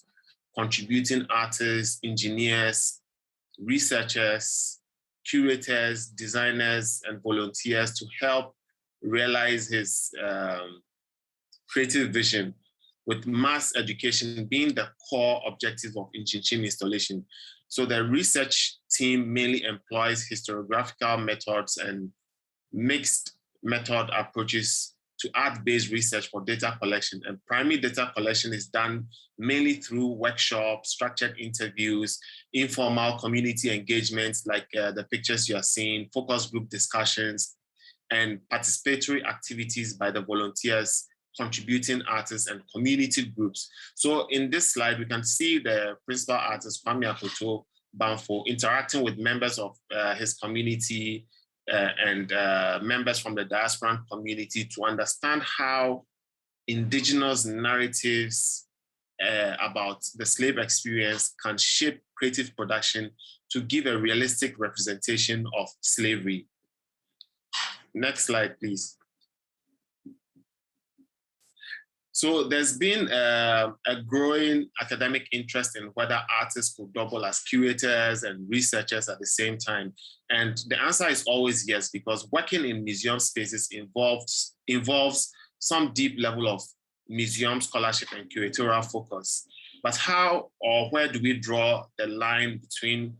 contributing artists, engineers, researchers, curators, designers, and volunteers to help realize his creative vision, with mass education being the core objective of Inchinchim installation. So the research team mainly employs historiographical methods and mixed method approaches to art-based research for data collection. And primary data collection is done mainly through workshops, structured interviews, informal community engagements like the pictures you are seeing, focus group discussions, and participatory activities by the volunteers, contributing artists, and community groups. So in this slide, we can see the principal artist, Kwame Akoto Banfo, interacting with members of his community and members from the diaspora community to understand how indigenous narratives about the slave experience can shape creative production to give a realistic representation of slavery. Next slide, please. So there's been a growing academic interest in whether artists could double as curators and researchers at the same time. And the answer is always yes, because working in museum spaces involves some deep level of museum scholarship and curatorial focus. But how or where do we draw the line between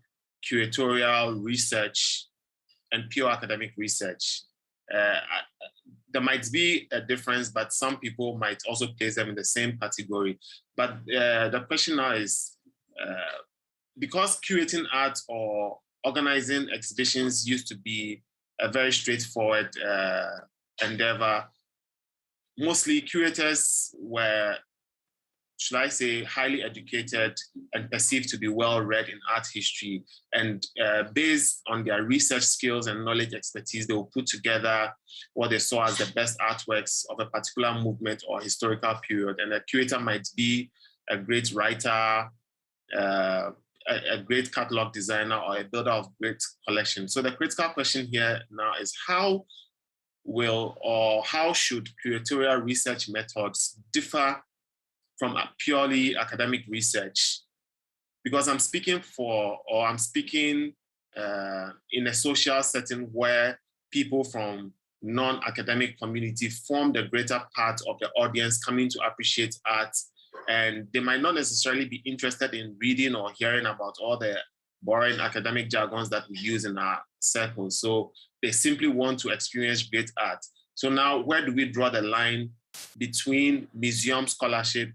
curatorial research and pure academic research? There might be a difference, but some people might also place them in the same category. But the question now is, because curating art or organizing exhibitions used to be a very straightforward endeavor, mostly curators were, should I say, highly educated and perceived to be well-read in art history. And based on their research skills and knowledge expertise, they will put together what they saw as the best artworks of a particular movement or historical period. And a curator might be a great writer, a great catalog designer, or a builder of great collections. So the critical question here now is how should curatorial research methods differ from a purely academic research? Because I'm speaking in a social setting where people from non-academic community form the greater part of the audience coming to appreciate art, and they might not necessarily be interested in reading or hearing about all the boring academic jargons that we use in our circles. So they simply want to experience great art. So now, where do we draw the line between museum scholarship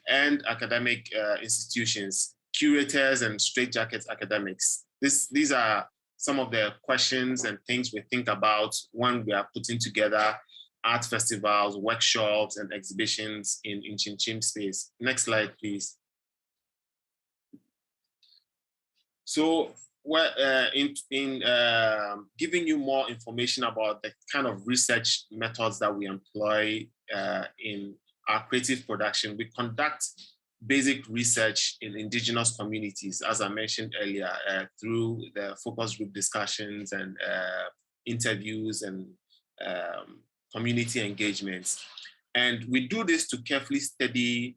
and academic institutions, curators and straitjacket academics? These are some of the questions and things we think about when we are putting together art festivals, workshops, and exhibitions in Inchinchim space. Next slide, please. So in giving you more information about the kind of research methods that we employ in our creative production, we conduct basic research in indigenous communities, as I mentioned earlier, through the focus group discussions and interviews and community engagements. And we do this to carefully study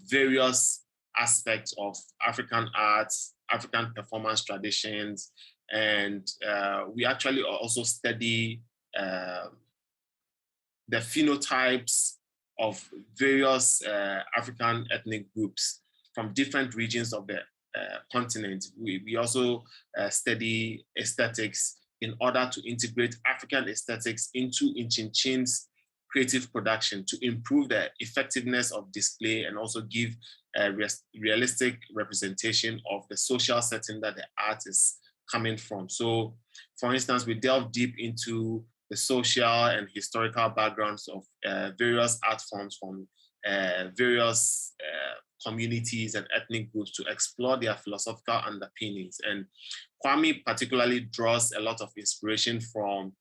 various aspects of African arts, African performance traditions, and we actually also study the phenotypes of various African ethnic groups from different regions of the continent. We also study aesthetics in order to integrate African aesthetics into Inchinchim's creative production to improve the effectiveness of display and also give a realistic representation of the social setting that the art is coming from. So, for instance, we delve deep into the social and historical backgrounds of various art forms from various communities and ethnic groups to explore their philosophical underpinnings. And Kwame particularly draws a lot of inspiration from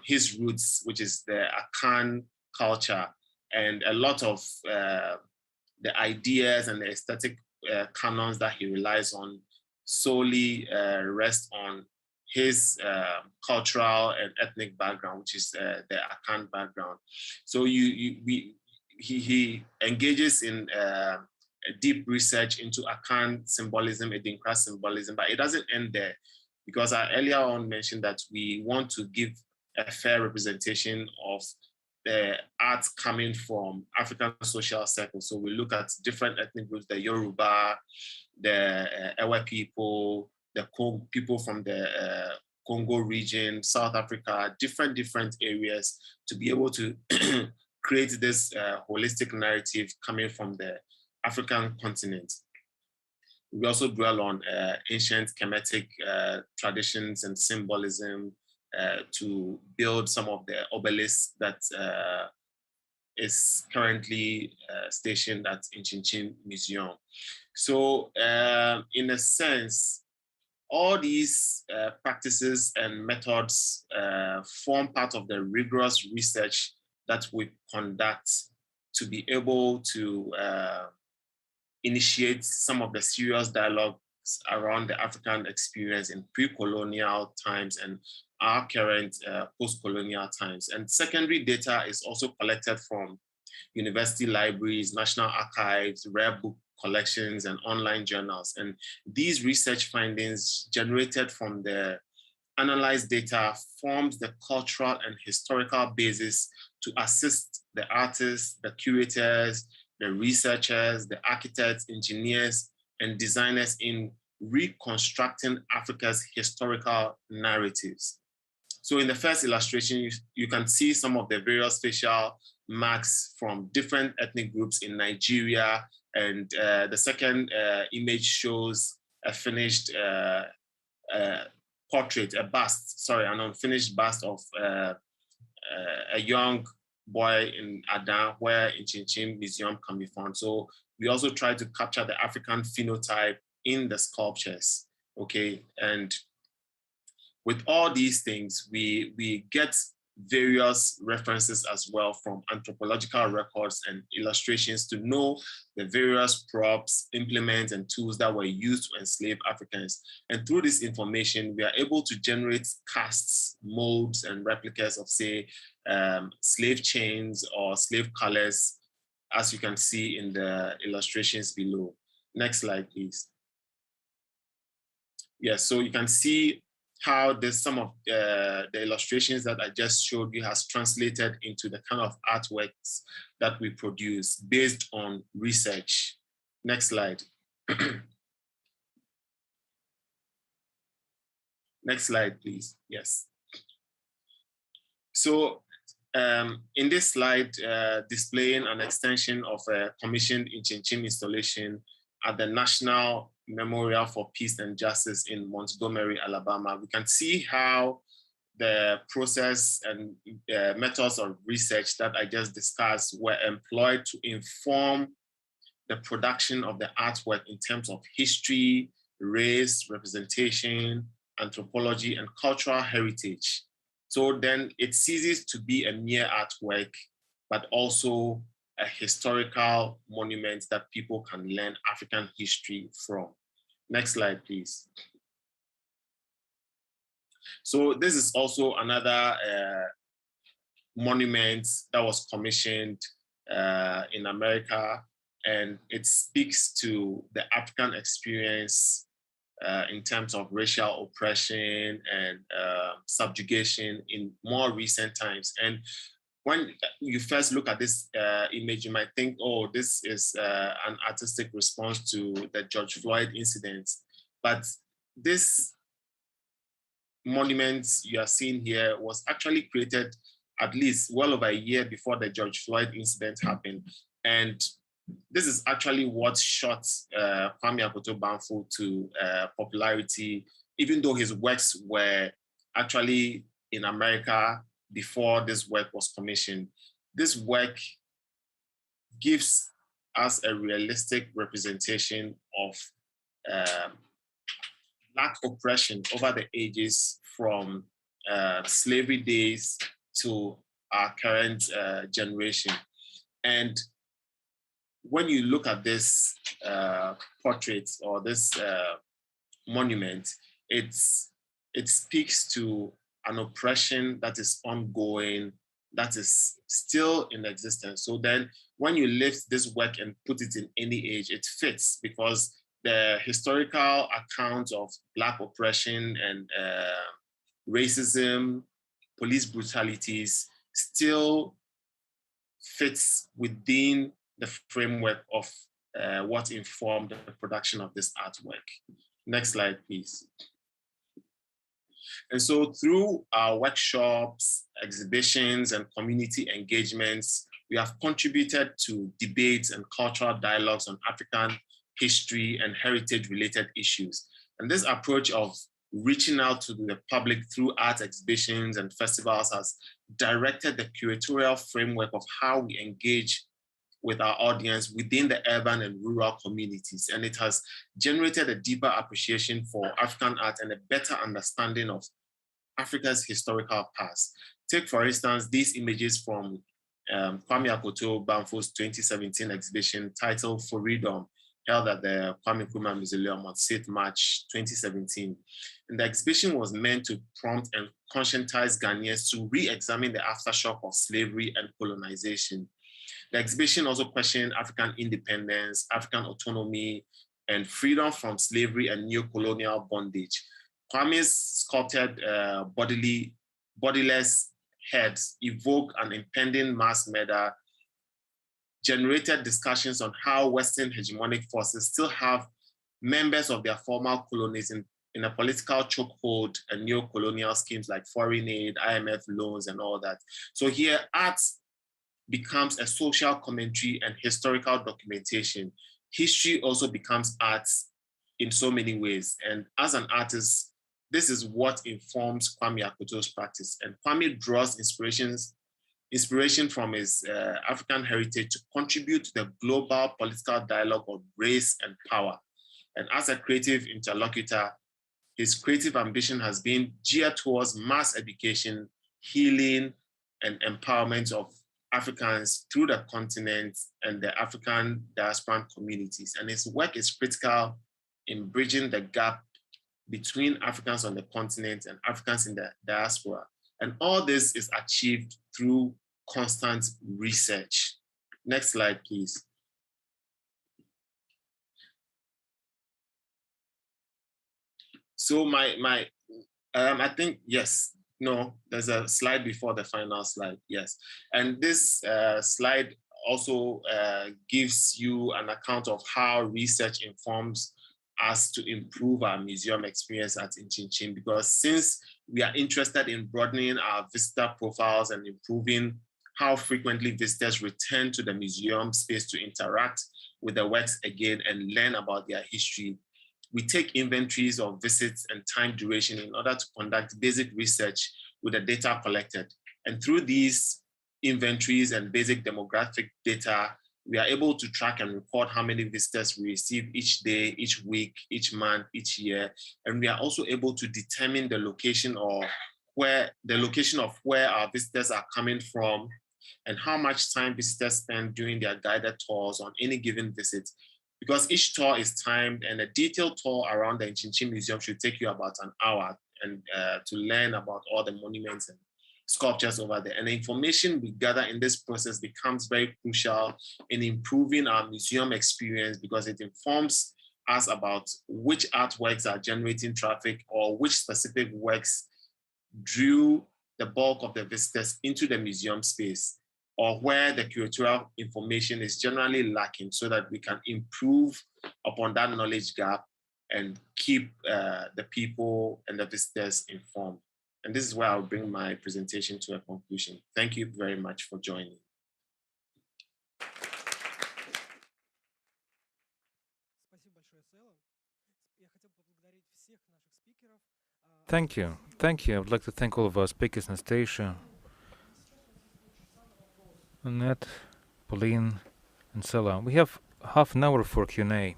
his roots, which is the Akan culture, and a lot of the ideas and the aesthetic canons that he relies on solely rest on his cultural and ethnic background, which is the Akan background. So he engages in a deep research into Akan symbolism, Edinkra symbolism, but it doesn't end there, because I earlier on mentioned that we want to give a fair representation of the art coming from African social circles. So we look at different ethnic groups, the Yoruba, the Ewe people, the people from the Congo region, South Africa, different areas, to be able to create this holistic narrative coming from the African continent. We also dwell on ancient Kemetic traditions and symbolism to build some of the obelisks that is currently stationed at Inchinchim Museum. So in a sense, all these practices and methods form part of the rigorous research that we conduct to be able to initiate some of the serious dialogues around the African experience in pre-colonial times and our current post-colonial times. And secondary data is also collected from university libraries, national archives, rare book collections, and online journals. And these research findings generated from the analyzed data forms the cultural and historical basis to assist the artists, the curators, the researchers, the architects, engineers, and designers in reconstructing Africa's historical narratives. So in the first illustration, you can see some of the various facial marks from different ethnic groups in Nigeria. And the second image shows a finished portrait, an unfinished bust of a young boy in Adan, where Inchinchim Museum can be found. So we also try to capture the African phenotype in the sculptures, okay? And with all these things, we get various references as well from anthropological records and illustrations to know the various props, implements, and tools that were used to enslave Africans. And through this information, we are able to generate casts, molds, and replicas of, say, slave chains or slave collars, as you can see in the illustrations below. Next slide, please. Yes, so you can see how some of the illustrations that I just showed you has translated into the kind of artworks that we produce based on research. Next slide. Next slide, please. Yes. So in this slide, displaying an extension of a commissioned Inchinchim installation at the National Memorial for Peace and Justice in Montgomery, Alabama, we can see how the process and methods of research that I just discussed were employed to inform the production of the artwork in terms of history, race, representation, anthropology, and cultural heritage. So then it ceases to be a mere artwork, but also a historical monument that people can learn African history from. Next slide, please. So this is also another monument that was commissioned in America, and it speaks to the African experience in terms of racial oppression and subjugation in more recent times. And when you first look at this image, you might think, oh, this is an artistic response to the George Floyd incident. But this monument you are seeing here was actually created at least well over a year before the George Floyd incident happened. And this is actually what shot Kwame Akoto Banfo to popularity, even though his works were actually in America before this work was commissioned. This work gives us a realistic representation of Black oppression over the ages from slavery days to our current generation. And when you look at this portrait or this monument, it speaks to an oppression that is ongoing, that is still in existence. So then when you lift this work and put it in any age, it fits, because the historical account of Black oppression and racism, police brutalities still fits within the framework of what informed the production of this artwork. Next slide, please. And so through our workshops, exhibitions, and community engagements, we have contributed to debates and cultural dialogues on African history and heritage-related issues. And this approach of reaching out to the public through art exhibitions and festivals has directed the curatorial framework of how we engage with our audience within the urban and rural communities. And it has generated a deeper appreciation for African art and a better understanding of Africa's historical past. Take, for instance, these images from Kwame Akoto Banfo's 2017 exhibition titled Freedom, held at the Kwame Nkrumah Mausoleum on 6th March 2017. And the exhibition was meant to prompt and conscientize Ghanaians to re-examine the aftershock of slavery and colonization. The exhibition also questioned African independence, African autonomy, and freedom from slavery and neo-colonial bondage. Kwame's sculpted bodiless heads evoke an impending mass murder, generated discussions on how Western hegemonic forces still have members of their former colonies in a political chokehold and neo-colonial schemes like foreign aid, IMF loans, and all that. So here, art becomes a social commentary and historical documentation. History also becomes art in so many ways. And as an artist, this is what informs Kwame Akoto's practice. And Kwame draws inspiration from his African heritage to contribute to the global political dialogue of race and power. And as a creative interlocutor, his creative ambition has been geared towards mass education, healing, and empowerment of Africans through the continent and the African diasporan communities. And his work is critical in bridging the gap between Africans on the continent and Africans in the diaspora. And all this is achieved through constant research. Next slide, please. So I think, yes, no, there's a slide before the final slide, yes. And this slide also gives you an account of how research informs us to improve our museum experience at Inchinchim, because since we are interested in broadening our visitor profiles and improving how frequently visitors return to the museum space to interact with the works again and learn about their history, we take inventories of visits and time duration in order to conduct basic research with the data collected. And through these inventories and basic demographic data, we are able to track and record how many visitors we receive each day, each week, each month, each year. And we are also able to determine the location of where our visitors are coming from and how much time visitors spend during their guided tours on any given visit. Because each tour is timed, and a detailed tour around the Inchinchim Museum should take you about an hour and to learn about all the monuments and sculptures over there. And the information we gather in this process becomes very crucial in improving our museum experience, because it informs us about which artworks are generating traffic or which specific works drew the bulk of the visitors into the museum space, or where the curatorial information is generally lacking, so that we can improve upon that knowledge gap and keep the people and the visitors informed. And this is where I'll bring my presentation to a conclusion. Thank you very much for joining. Thank you. Thank you. I would like to thank all of our speakers, Anastasia, Annette, Pauline, and Sela. We have half an hour for Q&A.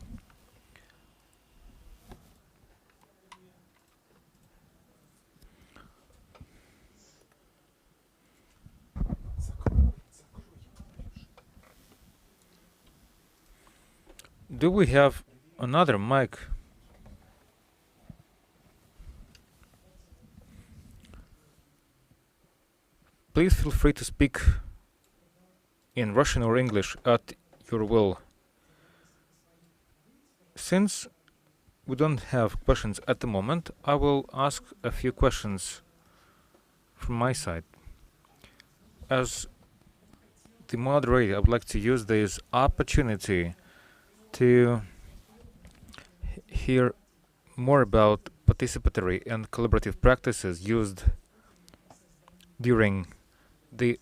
Do we have another mic? Please feel free to speak in Russian or English at your will. Since we don't have questions at the moment, I will ask a few questions from my side. As the moderator, I would like to use this opportunity to hear more about participatory and collaborative practices used during the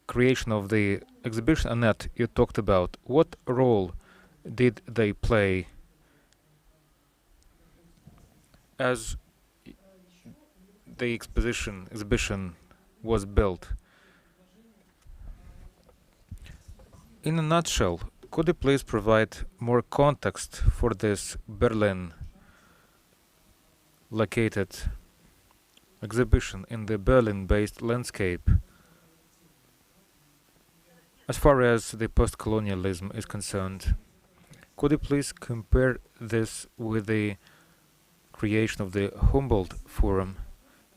creation of the exhibition. Annette, you talked about what role did they play as the exhibition was built. In a nutshell, could you please provide more context for this Berlin located exhibition in the Berlin-based landscape as far as the post-colonialism is concerned? Could you please compare this with the creation of the Humboldt Forum?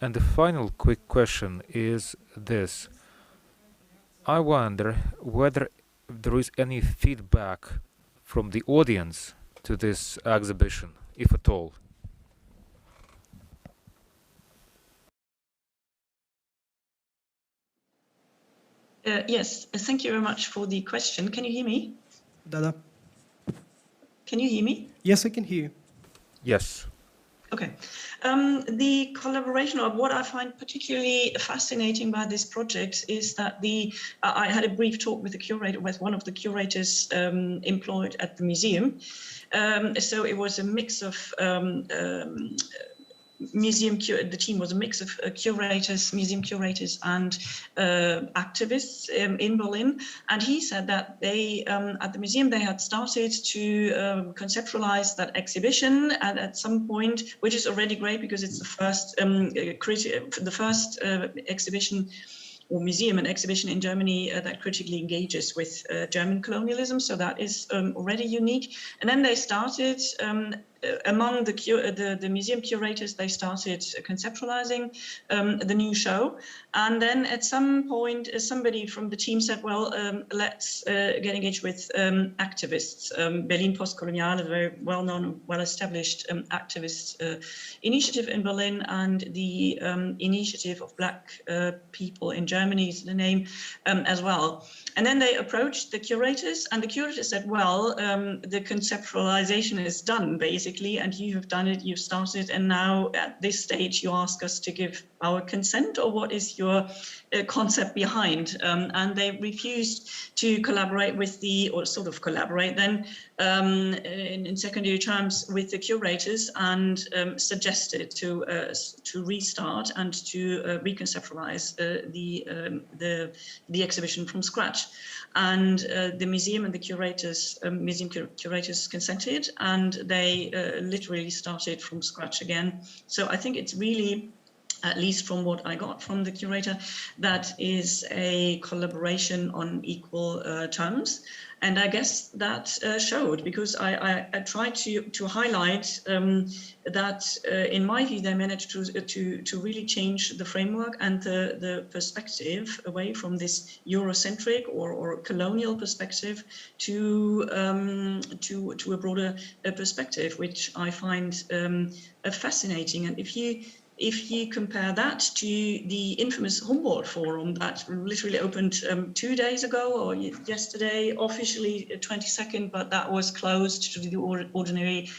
And the final quick question is this. I wonder whether there is any feedback from the audience to this exhibition, if at all. Yes, thank you very much for the question. Can you hear me? Dada. Can you hear me? Yes, I can hear you. Yes. Okay. The collaboration, or what I find particularly fascinating about this project, is that I had a brief talk with the curator, with one of the curators employed at the museum. So it was a mix of the team was a mix of curators, museum curators, and activists in Berlin. And he said that they, at the museum, they had started to conceptualize that exhibition, and at some point, which is already great because it's the first exhibition or museum and exhibition in Germany that critically engages with German colonialism. So that is already unique. And then they started among the museum curators, they started conceptualizing the new show. And then at some point, somebody from the team said, well, let's get engaged with activists. Berlin Postkolonial, a very well-known, well-established activist initiative in Berlin, and the Initiative of Black People in Germany is the name as well. And then they approached the curators, and the curators said, well, the conceptualization is done, basically, and you have done it, you've started, and now at this stage you ask us to give our consent, or what is your concept behind? And they refused to collaborate with or sort of collaborate then in secondary terms with the curators, and suggested to restart and to reconceptualize the exhibition from scratch. And the museum and the curators, museum curators consented, and they literally started from scratch again. So I think it's really, at least from what I got from the curator, that is a collaboration on equal terms. And I guess that showed, because I tried to highlight that, in my view, they managed to really change the framework and the perspective away from this Eurocentric or colonial perspective to a broader perspective, which I find fascinating. And if you compare that to the infamous Humboldt Forum that literally opened 2 days ago, or yesterday, officially 22nd, but that was closed to the ordinary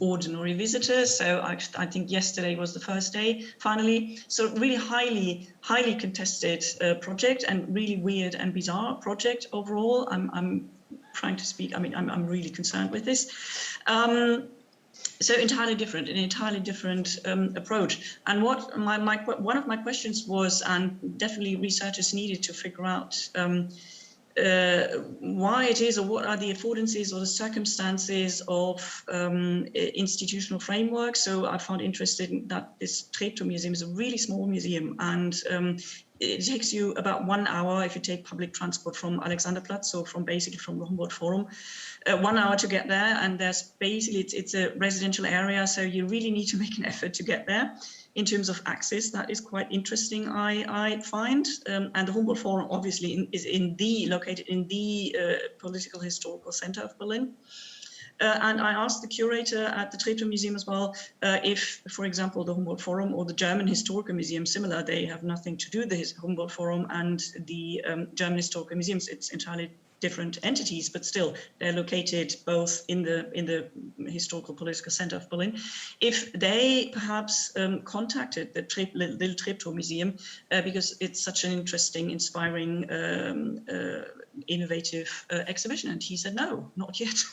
ordinary visitors. So I think yesterday was the first day, finally. So really highly contested project, and really weird and bizarre project overall. I'm trying to speak, I mean, I'm really concerned with this. So an entirely different approach. And what one of my questions was, and definitely researchers needed to figure out why it is, or what are the affordances or the circumstances of institutional framework. So I found interesting that this Treptow Museum is a really small museum, and it takes you about 1 hour if you take public transport from Alexanderplatz, so basically from the Humboldt Forum, 1 hour to get there. And there's basically, it's a residential area, so you really need to make an effort to get there. In terms of access, that is quite interesting, I find. And the Humboldt Forum obviously is located in the political historical center of Berlin. And I asked the curator at the Treptow Museum as well if, for example, the Humboldt Forum or the German Historical Museum, similar, they have nothing to do with the Humboldt Forum and the German Historical Museums. It's entirely different entities, but still they're located both in the historical political center of Berlin. If they perhaps contacted the Little Treptow Museum because it's such an interesting, inspiring, innovative exhibition, and he said no, not yet.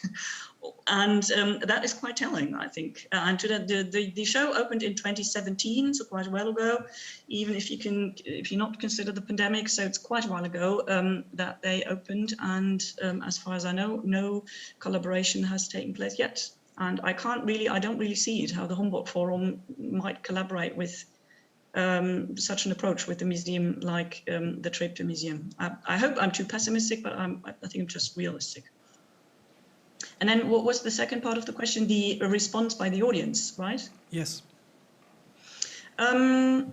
And that is quite telling, I think. And the show opened in 2017, so quite a while ago. Even if you not consider the pandemic, so it's quite a while ago that they opened. And as far as I know, no collaboration has taken place yet. And I don't really see it, how the Humboldt Forum might collaborate with such an approach with a museum like the Treptow Museum. I hope I'm too pessimistic, but I think I'm just realistic. And then what was the second part of the question? The response by the audience, right? Yes. I'm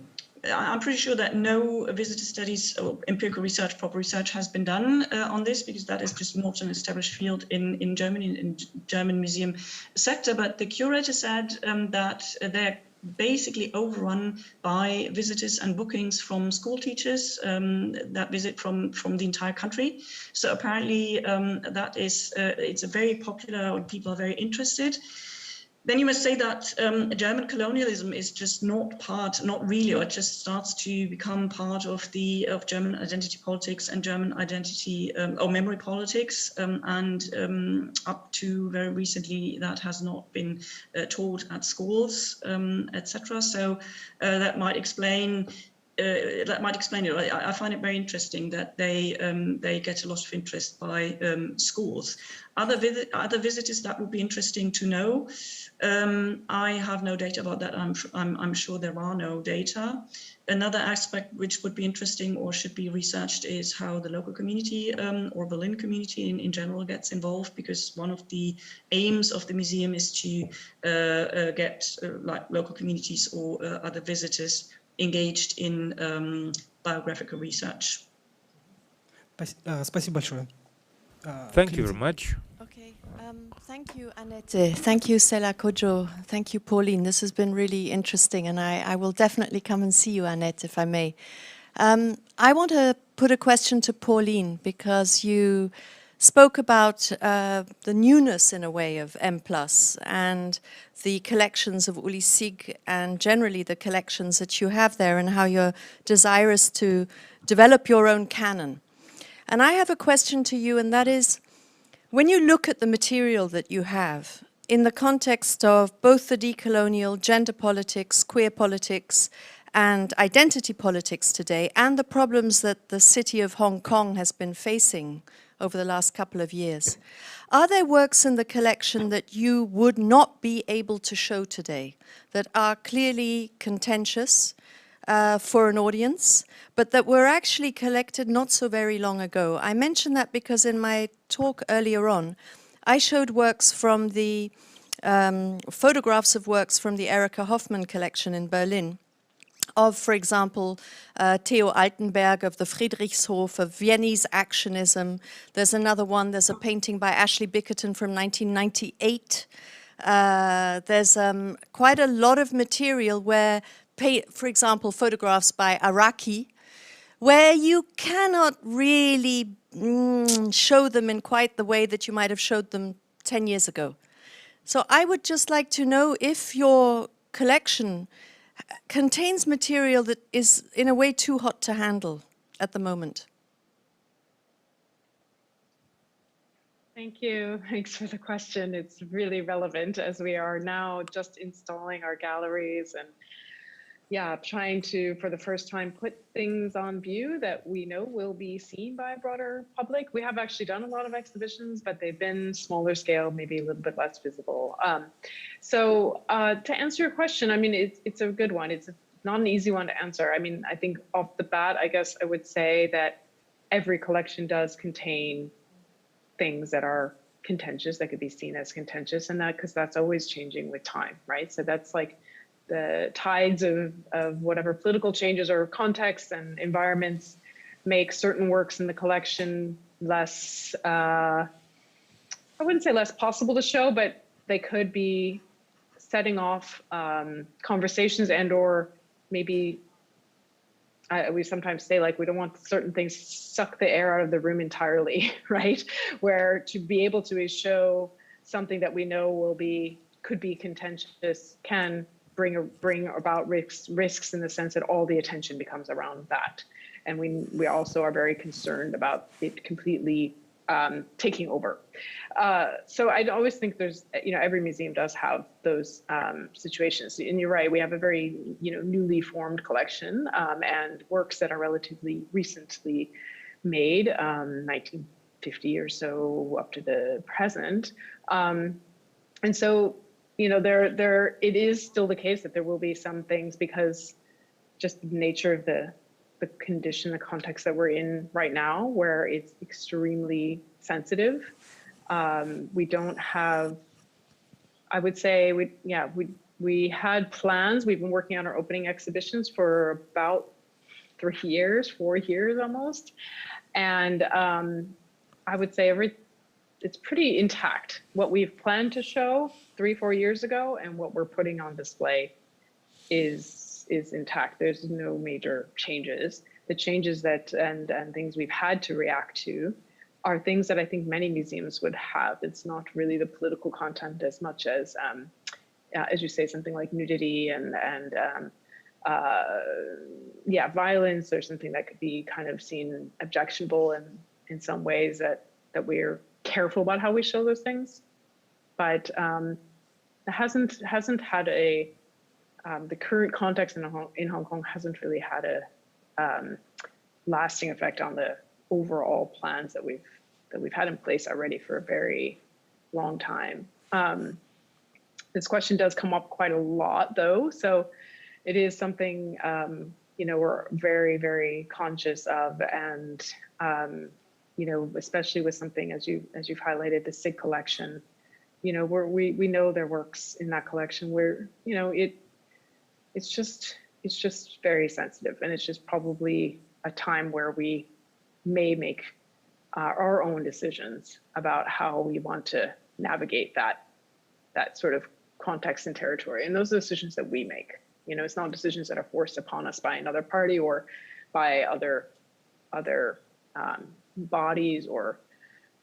pretty sure that no visitor studies or empirical research, proper research has been done on this, because that is just not an established field in Germany, in German museum sector. But the curator said that they're basically overrun by visitors and bookings from school teachers that visit from the entire country. So apparently that is, it's a very popular, people are very interested. Then you must say that German colonialism is just not really, or it just starts to become part of German identity politics and German identity or memory politics, and up to very recently that has not been taught at schools, etc. So that might explain. It. I find it very interesting that they get a lot of interest by schools. Other visitors, that would be interesting to know. I have no data about that. I'm sure there are no data. Another aspect which would be interesting or should be researched is how the local community or Berlin community in general gets involved, because one of the aims of the museum is to get like local communities or other visitors engaged in biographical research. Спасибо большое. Thank you very much. Okay, thank you, Annette. Thank you, Sela Kojo. Thank you, Pauline. This has been really interesting, and I will definitely come and see you, Annette, if I may. I want to put a question to Pauline, because you spoke about the newness, in a way, of M+, and the collections of Uli Sig, and generally the collections that you have there, and how you're desirous to develop your own canon. And I have a question to you, and that is, when you look at the material that you have, in the context of both the decolonial, gender politics, queer politics, and identity politics today, and the problems that the city of Hong Kong has been facing over the last couple of years, are there works in the collection that you would not be able to show today, that are clearly contentious for an audience, but that were actually collected not so very long ago? I mention that because in my talk earlier on, I showed works from the photographs of works from the Erika Hoffmann collection in Berlin, of, for example, Theo Altenberg of the Friedrichshof, of Viennese actionism. There's another one, there's a painting by Ashley Bickerton from 1998. There's quite a lot of material where, for example, photographs by Araki, where you cannot really show them in quite the way that you might have showed them 10 years ago. So I would just like to know if your collection contains material that is in a way too hot to handle at the moment. Thank you. Thanks for the question. It's really relevant as we are now just installing our galleries and trying to, for the first time, put things on view that we know will be seen by a broader public. We have actually done a lot of exhibitions, but they've been smaller scale, maybe a little bit less visible. So to answer your question, I mean, it's a good one. It's not an easy one to answer. I mean, I think off the bat, I guess I would say that every collection does contain things that are contentious, that could be seen as contentious, and that because that's always changing with time, right? So that's like the tides of whatever political changes or contexts and environments make certain works in the collection less, I wouldn't say less possible to show, but they could be setting off conversations and or maybe we sometimes say like we don't want certain things suck the air out of the room entirely, right? Where to be able to show something that we know could be contentious can bring about risks in the sense that all the attention becomes around that, and we also are very concerned about it completely taking over. So I always think there's, every museum does have those situations. And you're right, we have a very, newly formed collection and works that are relatively recently made, 1950 or so up to the present. And so, it is still the case that there will be some things because just the nature of the condition, the context that we're in right now, where it's extremely sensitive. We don't have, I would say, we had plans. We've been working on our opening exhibitions for about 4 years almost. And I would say it's pretty intact. What we've planned to show 3-4 years ago and what we're putting on display is intact. There's no major changes. The changes that and things we've had to react to are things that I think many museums would have. It's not really the political content as much as you say, something like nudity and violence, or something that could be kind of seen objectionable in some ways that we're careful about how we show those things. But it hasn't had the current context in Hong Kong hasn't really had a lasting effect on the overall plans that we've had in place already for a very long time. This question does come up quite a lot, though, so it is something we're very, very conscious of, and especially with something as you've highlighted, the SIG collection. We know there are works in that collection where it's just very sensitive, and it's just probably a time where we may make our own decisions about how we want to navigate that sort of context and territory. And those are decisions that we make. It's not decisions that are forced upon us by another party or by other bodies or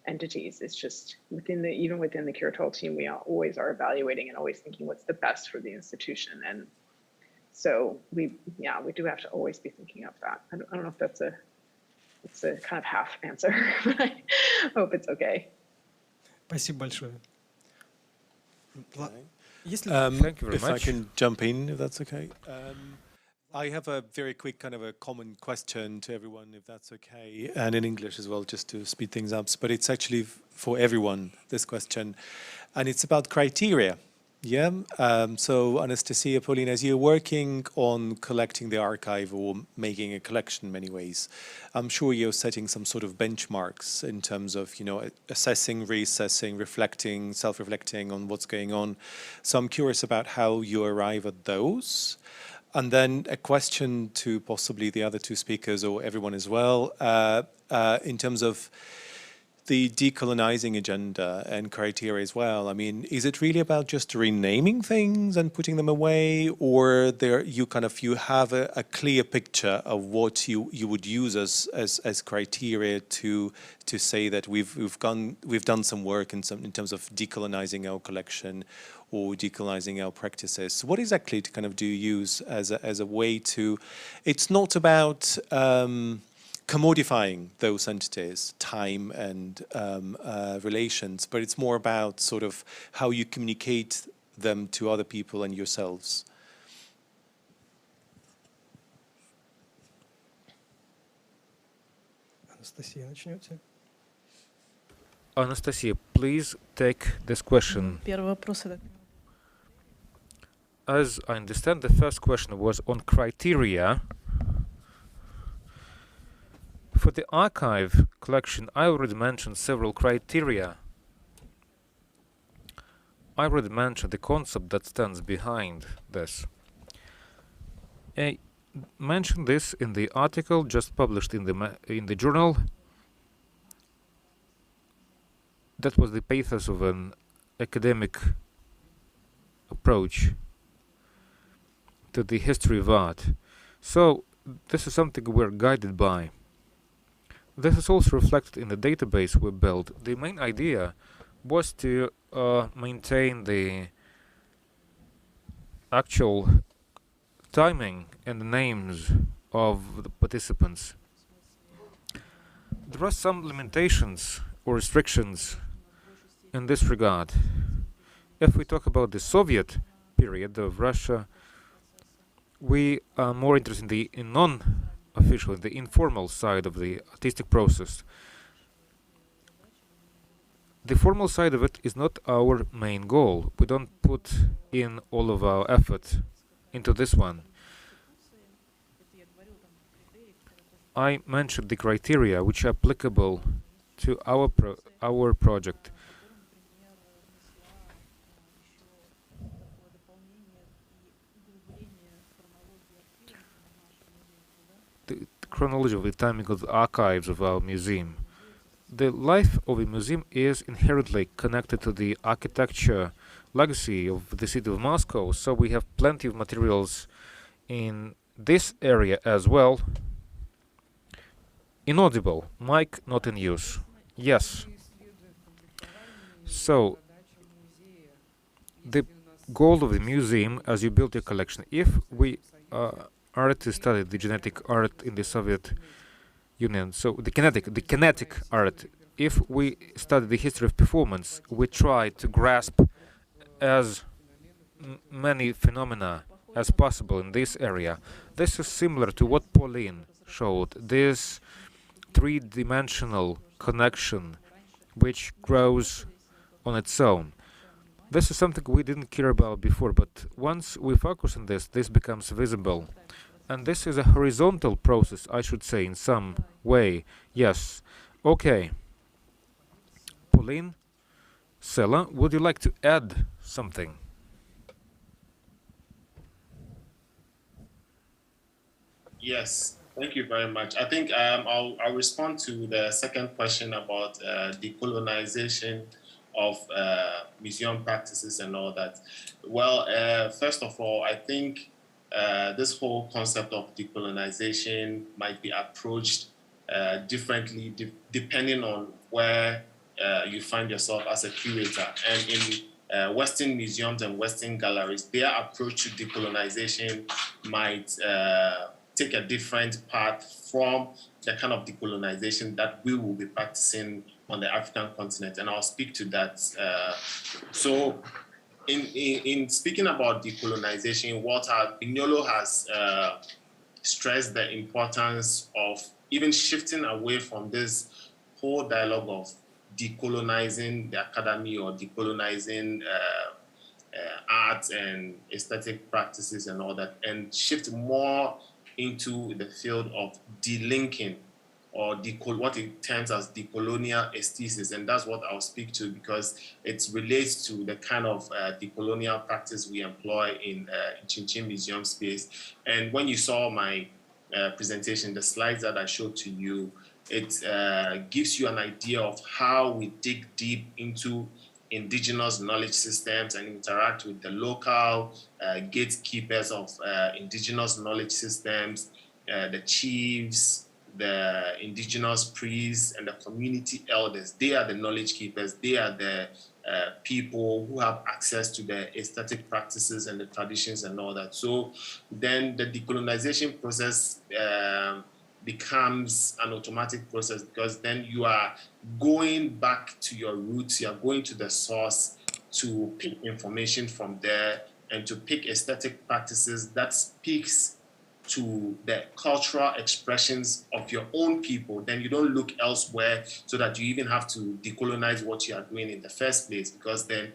entities. It's just even within the curatorial team, we always are evaluating and always thinking what's the best for the institution. And so we do have to always be thinking of that. I don't know if it's a kind of half answer, but I hope it's okay. Спасибо большое. Thank you very if much. I can jump in, if that's okay. I have a very quick kind of a common question to everyone, if that's okay, and in English as well, just to speed things up. But it's actually for everyone, this question, and it's about criteria. Yeah. So Anastasia, Pauline, as you're working on collecting the archive or making a collection in many ways, I'm sure you're setting some sort of benchmarks in terms of, assessing, reassessing, reflecting, self-reflecting on what's going on. So I'm curious about how you arrive at those. And then a question to possibly the other two speakers or everyone as well, in terms of the decolonizing agenda and criteria as well. I mean, is it really about just renaming things and putting them away, or you have a clear picture of what you would use as criteria to say that we've done some work in terms of decolonizing our collection or decolonizing our practices? What exactly do you use as a way to? It's not about commodifying those entities, time and relations, but it's more about sort of how you communicate them to other people and yourselves. Anastasia, please take this question. As I understand, the first question was on criteria. For the archive collection, I already mentioned several criteria. I already mentioned the concept that stands behind this. I mentioned this in the article just published in the journal. That was the pathos of an academic approach to the history of art. So this is something we're guided by. This is also reflected in the database we built. The main idea was to maintain the actual timing and the names of the participants. There are some limitations or restrictions in this regard. If we talk about the Soviet period of Russia, we are more interested in the non-official, the informal side of the artistic process. The formal side of it is not our main goal. We don't put in all of our effort into this one. I mentioned the criteria which are applicable to our project. The chronology of the timing of the archives of our museum. The life of a museum is inherently connected to the architecture legacy of the city of Moscow, so we have plenty of materials in this area as well. Inaudible. Mic not in use. Yes. So, the goal of the museum as you build your collection, if we artists studied the genetic art in the Soviet Union, so the kinetic art, if we study the history of performance, we try to grasp as many phenomena as possible in this area. This is similar to what Pauline showed, this three-dimensional connection which grows on its own. This is something we didn't care about before, but once we focus on this, this becomes visible. And this is a horizontal process, I should say, in some way. Yes. Okay. Pauline, Sela, would you like to add something? Yes, thank you very much. I think I'll respond to the second question about decolonization of museum practices and all that. Well, first of all, I think this whole concept of decolonization might be approached differently depending on where you find yourself as a curator. And in Western museums and Western galleries, their approach to decolonization might take a different path from the kind of decolonization that we will be practicing on the African continent. And I'll speak to that. So in speaking about decolonization, Walter Mignolo has stressed the importance of even shifting away from this whole dialogue of decolonizing the academy or decolonizing art and aesthetic practices and all that, and shift more into the field of delinking or what it terms as decolonial aesthesis. And that's what I'll speak to because it relates to the kind of decolonial practice we employ in Chin Museum space. And when you saw my presentation, the slides that I showed to you, It gives you an idea of how we dig deep into indigenous knowledge systems and interact with the local gatekeepers of indigenous knowledge systems, the chiefs, the indigenous priests, and the community elders. They are the knowledge keepers. They are the people who have access to the aesthetic practices and the traditions and all that. So then the decolonization process becomes an automatic process, because then you are going back to your roots, you are going to the source to pick information from there and to pick aesthetic practices that speaks to the cultural expressions of your own people. Then you don't look elsewhere so that you even have to decolonize what you are doing in the first place, because then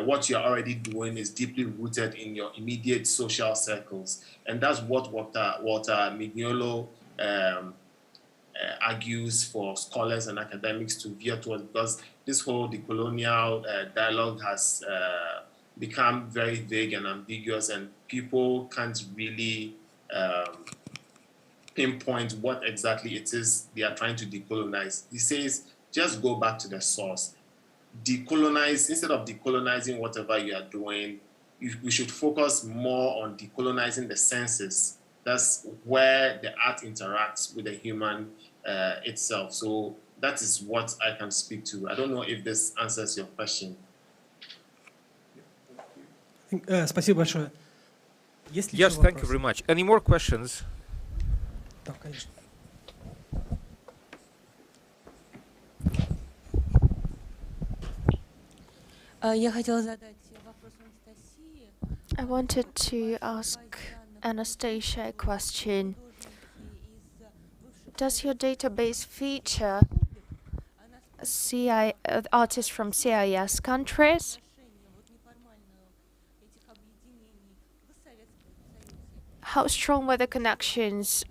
what you are already doing is deeply rooted in your immediate social circles. And that's what Walter Mignolo argues for scholars and academics to veer towards, because this whole decolonial dialogue has become very vague and ambiguous, and people can't really pinpoint what exactly it is they are trying to decolonize. He says, just go back to the source. Decolonize, instead of decolonizing whatever you are doing, we should focus more on decolonizing the senses. That's where the art interacts with the human itself. So that is what I can speak to. I don't know if this answers your question. Спасибо большое. Yes, thank you very much. Any more questions? Да, конечно. Я хотела задать вопрос Анастасии. I wanted to ask Anastasia a question. Does your database feature artists from CIS countries? How strong were the connections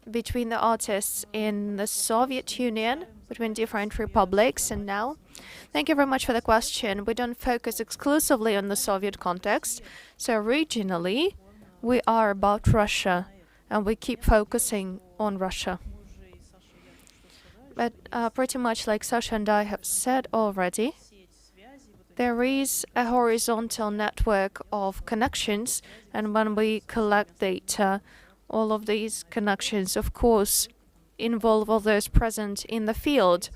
between the artists in the Soviet Union, between different republics, and now? Thank you very much for the question. We don't focus exclusively on the Soviet context. So regionally, we are about Russia, and we keep focusing on Russia. But pretty much like Sasha and I have said already, there is a horizontal network of connections, and when we collect data, all of these connections, of course, involve all those present in the field.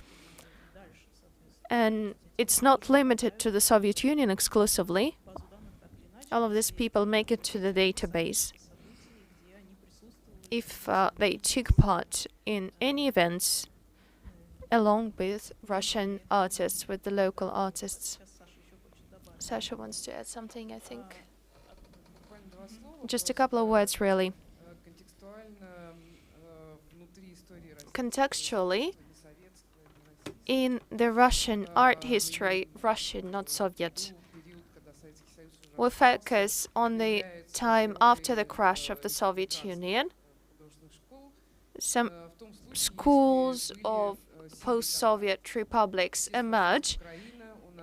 And it's not limited to the Soviet Union exclusively. All of these people make it to the database if they took part in any events along with Russian artists, with the local artists. Sasha wants to add something, I think. Just a couple of words, really. Contextually, in the Russian art history, Russian, not Soviet, we focus on the time after the crash of the Soviet Union. Some schools of post-Soviet republics emerge.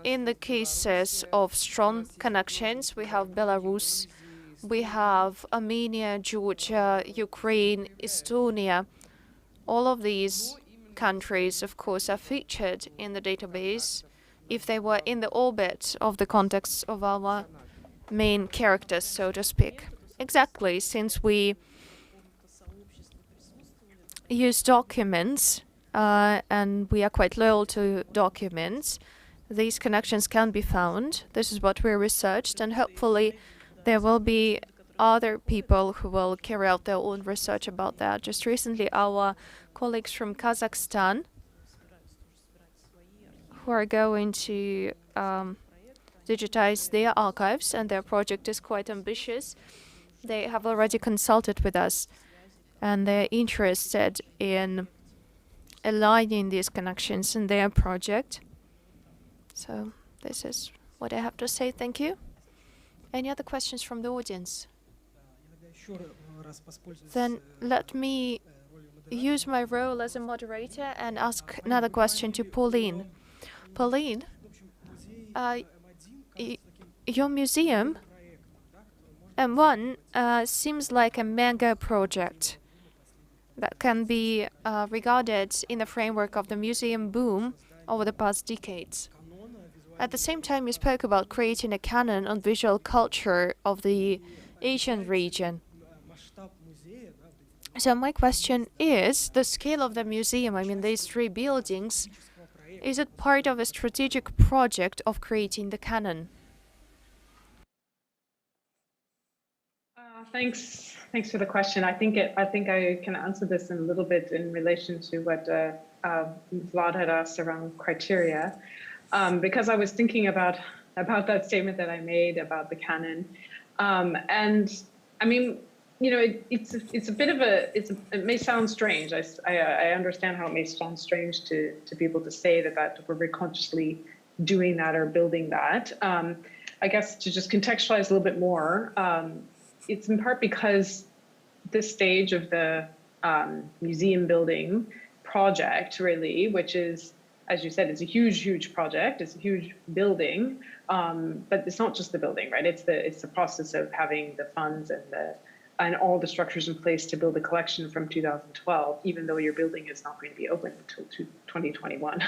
In the cases of strong connections, we have Belarus, we have Armenia, Georgia, Ukraine, Estonia. All of these countries, of course, are featured in the database if they were in the orbit of the context of our main characters, so to speak. Exactly, since we use documents and we are quite loyal to documents, these connections can be found. This is what we researched, and hopefully there will be other people who will carry out their own research about that. Just recently, our colleagues from Kazakhstan, who are going to digitize their archives, and their project is quite ambitious. They have already consulted with us, and they're interested in aligning these connections in their project. So this is what I have to say. Thank you. Any other questions from the audience? Then let me use my role as a moderator and ask another question to Pauline. Pauline, your museum, M1, seems like a mega project. that can be regarded in the framework of the museum boom over the past decades. At the same time, you spoke about creating a canon on visual culture of the Asian region. So my question is, the scale of the museum, I mean these 3 buildings, is it part of a strategic project of creating the canon? Thanks for the question. I think I can answer this in a little bit in relation to what Vlad had asked around criteria, because I was thinking about that statement that I made about the canon, and I mean, you know, it's a bit of it may sound strange. I understand how it may sound strange to people to say that we're very consciously doing that or building that. I guess to just contextualize a little bit more. It's in part because this stage of the museum building project, really, which is, as you said, it's a huge project. It's a huge building, but it's not just the building, right? It's the process of having the funds and all the structures in place to build a collection from 2012, even though your building is not going to be open until 2021.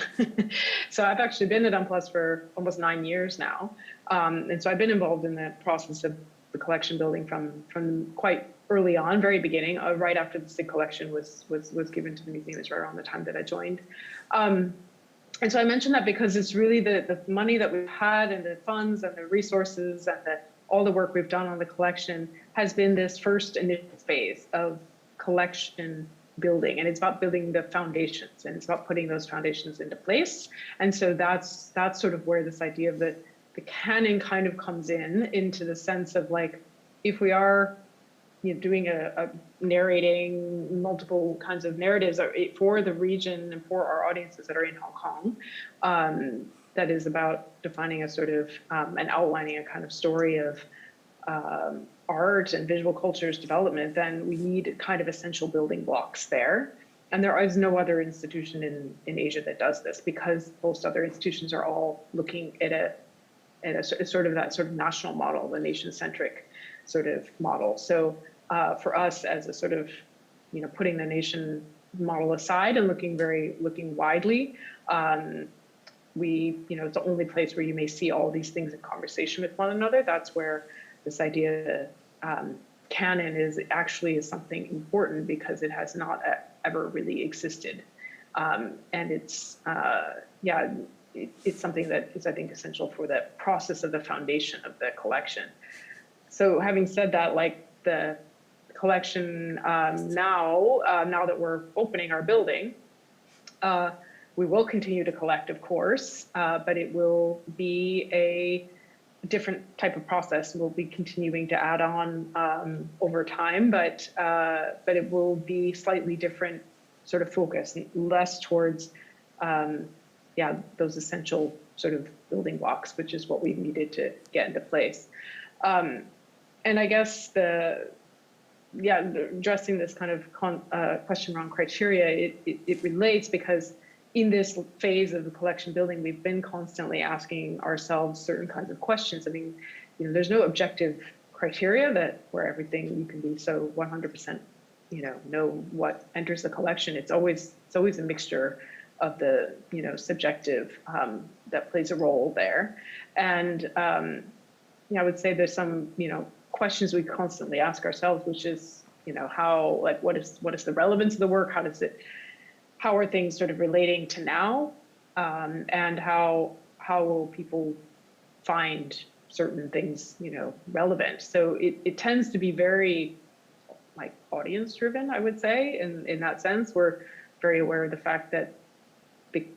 So I've actually been at UNPLUS for almost 9 years now, and so I've been involved in the process of the collection building from quite early on, very beginning, right after the SIG collection was given to the museum. It's right around the time that I joined. And so I mentioned that because it's really the money that we've had and the funds and the resources and all the work we've done on the collection has been this first initial phase of collection building. And it's about building the foundations, and it's about putting those foundations into place. And so that's sort of where this idea of the canon kind of comes into the sense of, like, if we are, you know, doing a narrating multiple kinds of narratives for the region and for our audiences that are in Hong Kong, that is about defining a sort of and outlining a kind of story of art and visual culture's development, then we need kind of essential building blocks there. And there is no other institution in Asia that does this, because most other institutions are all looking at a sort of that sort of national model, the nation-centric sort of model. So for us, as a sort of, you know, putting the nation model aside and looking widely, you know, it's the only place where you may see all these things in conversation with one another. That's where this idea canon is something important, because it has not ever really existed, and it's it's something that is, I think, essential for the process of the foundation of the collection. So having said that, like, the collection now that we're opening our building, we will continue to collect, of course, but it will be a different type of process. We'll be continuing to add on over time, but it will be slightly different sort of focus, less towards those essential sort of building blocks, which is what we needed to get into place. And I guess addressing this kind of question around criteria, it relates, because in this phase of the collection building, we've been constantly asking ourselves certain kinds of questions. I mean, you know, there's no objective criteria where everything you can be so 100%, you know what enters the collection. It's always a mixture of the, you know, subjective that plays a role there. And I would say there's some, you know, questions we constantly ask ourselves, which is, you know, what is the relevance of the work? How are things sort of relating to now? And how will people find certain things, you know, relevant? So it tends to be very, like, audience driven, I would say. In that sense, we're very aware of the fact that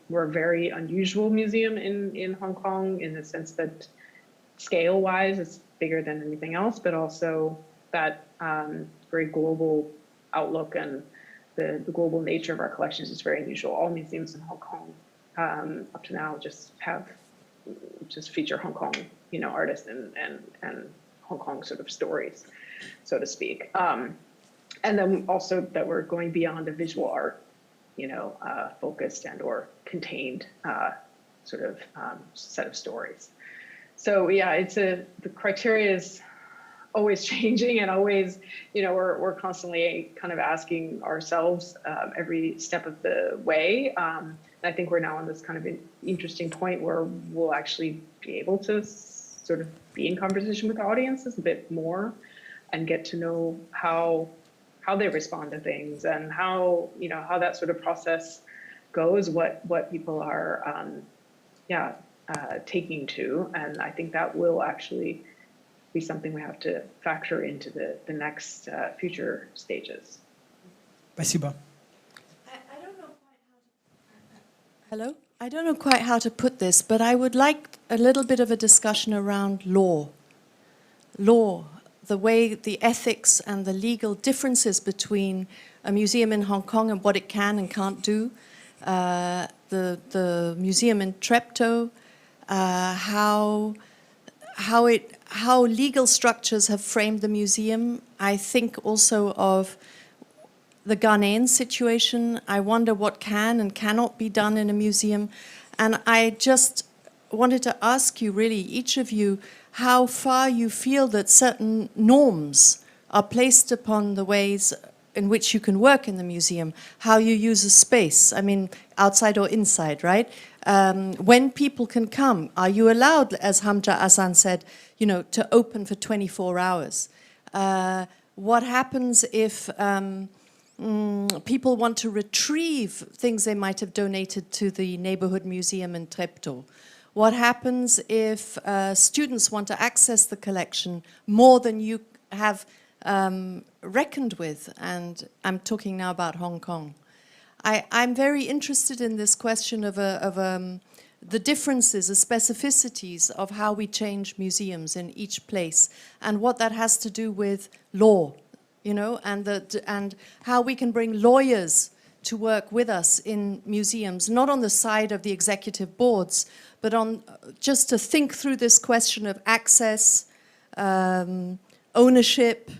we're a very unusual museum in Hong Kong, in the sense that scale wise, it's bigger than anything else, but also that very global outlook and the global nature of our collections is very unusual. All museums in Hong Kong up to now just feature Hong Kong, you know, artists and Hong Kong sort of stories, so to speak. And then also that we're going beyond a visual art, you know, focused and or contained sort of set of stories. So yeah, the criteria is, always changing and always, we're constantly kind of asking ourselves every step of the way. And I think we're now on this kind of an interesting point where we'll actually be able to sort of be in conversation with audiences a bit more and get to know how they respond to things and how that sort of process goes, what people are, taking to. And I think that will actually be something we have to factor into the next future stages. Спасибо. Hello? I don't know quite how to put this, but I would like a little bit of a discussion around law. Law, the way the ethics and the legal differences between a museum in Hong Kong and what it can and can't do. The museum in Treptow, how legal structures have framed the museum. I think also of the Ghanaian situation. I wonder what can and cannot be done in a museum. And I just wanted to ask you, really, each of you, how far you feel that certain norms are placed upon the ways in which you can work in the museum, how you use a space, I mean, outside or inside, right? When people can come, are you allowed, as Hamza Hassan said, to open for 24 hours? What happens if people want to retrieve things they might have donated to the neighborhood museum in Treptow? What happens if students want to access the collection more than you have reckoned with? And I'm talking now about Hong Kong. I'm very interested in this question of the differences, the specificities of how we change museums in each place and what that has to do with law, and how we can bring lawyers to work with us in museums, not on the side of the executive boards, but on just to think through this question of access, ownership,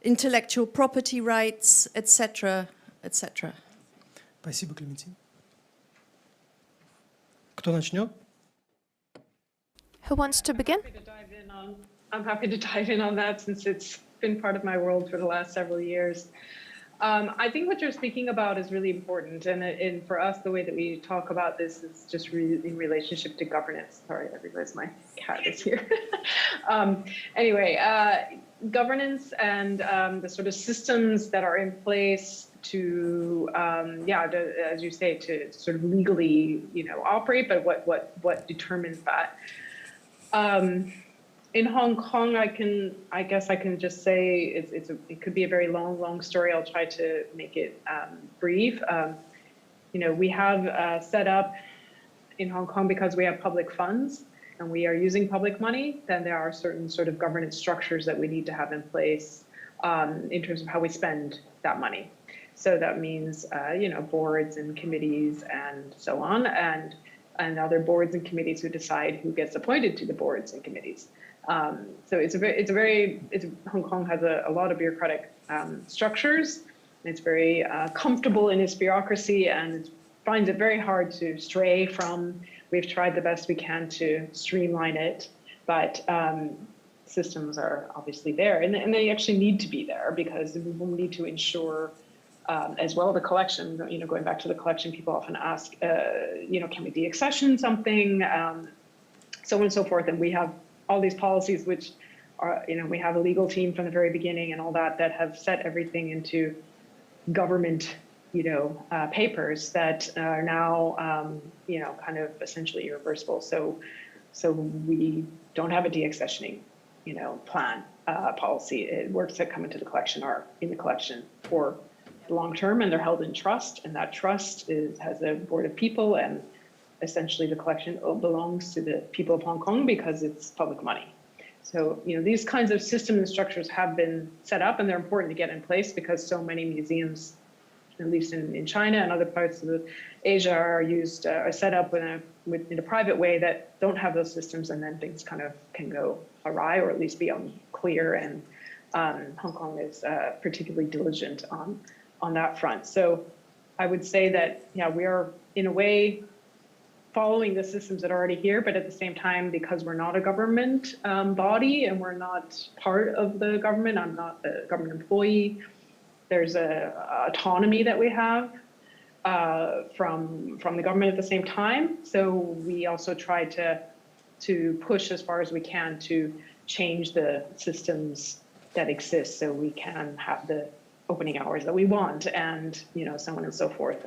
intellectual property rights, etc., etc. Спасибо, Клементин. Кто начнет? Who wants to begin? I'm happy to dive in on that since it's been part of my world for the last several years. I think what you're speaking about is really important. And for us, the way that we talk about this is just really in relationship to governance. Sorry, I realize my cat is here. Governance and the sort of systems that are in place to, as you say, to sort of legally, operate, but what determines that? In Hong Kong, I guess I can just say it could be a very long story. I'll try to make it brief. We have set up in Hong Kong because we have public funds and we are using public money. Then there are certain sort of governance structures that we need to have in place in terms of how we spend that money. So that means boards and committees and so on, and other boards and committees who decide who gets appointed to the boards and committees. So Hong Kong has a lot of bureaucratic structures. It's very comfortable in its bureaucracy and it finds it very hard to stray from. We've tried the best we can to streamline it, but systems are obviously there, and they actually need to be there because we will need to ensure as well the collection. Going back to the collection, people often ask, can we deaccession something, so on and so forth, and we have all these policies which are, we have a legal team from the very beginning and all that have set everything into government, papers that are now, kind of essentially irreversible. So we don't have a deaccessioning, plan, policy. It works that come into the collection are in the collection for the long term, and they're held in trust, and that trust has a board of people, and essentially the collection belongs to the people of Hong Kong because it's public money. So, these kinds of systems and structures have been set up, and they're important to get in place because so many museums, at least in China and other parts of Asia, are set up in a private way that don't have those systems, and then things kind of can go awry or at least be unclear. And Hong Kong is particularly diligent on that front. So I would say that, we are in a way following the systems that are already here, but at the same time, because we're not a government body and we're not part of the government, I'm not a government employee, there's a autonomy that we have from the government at the same time. So we also try to push as far as we can to change the systems that exist so we can have the opening hours that we want and, you know, so on and so forth.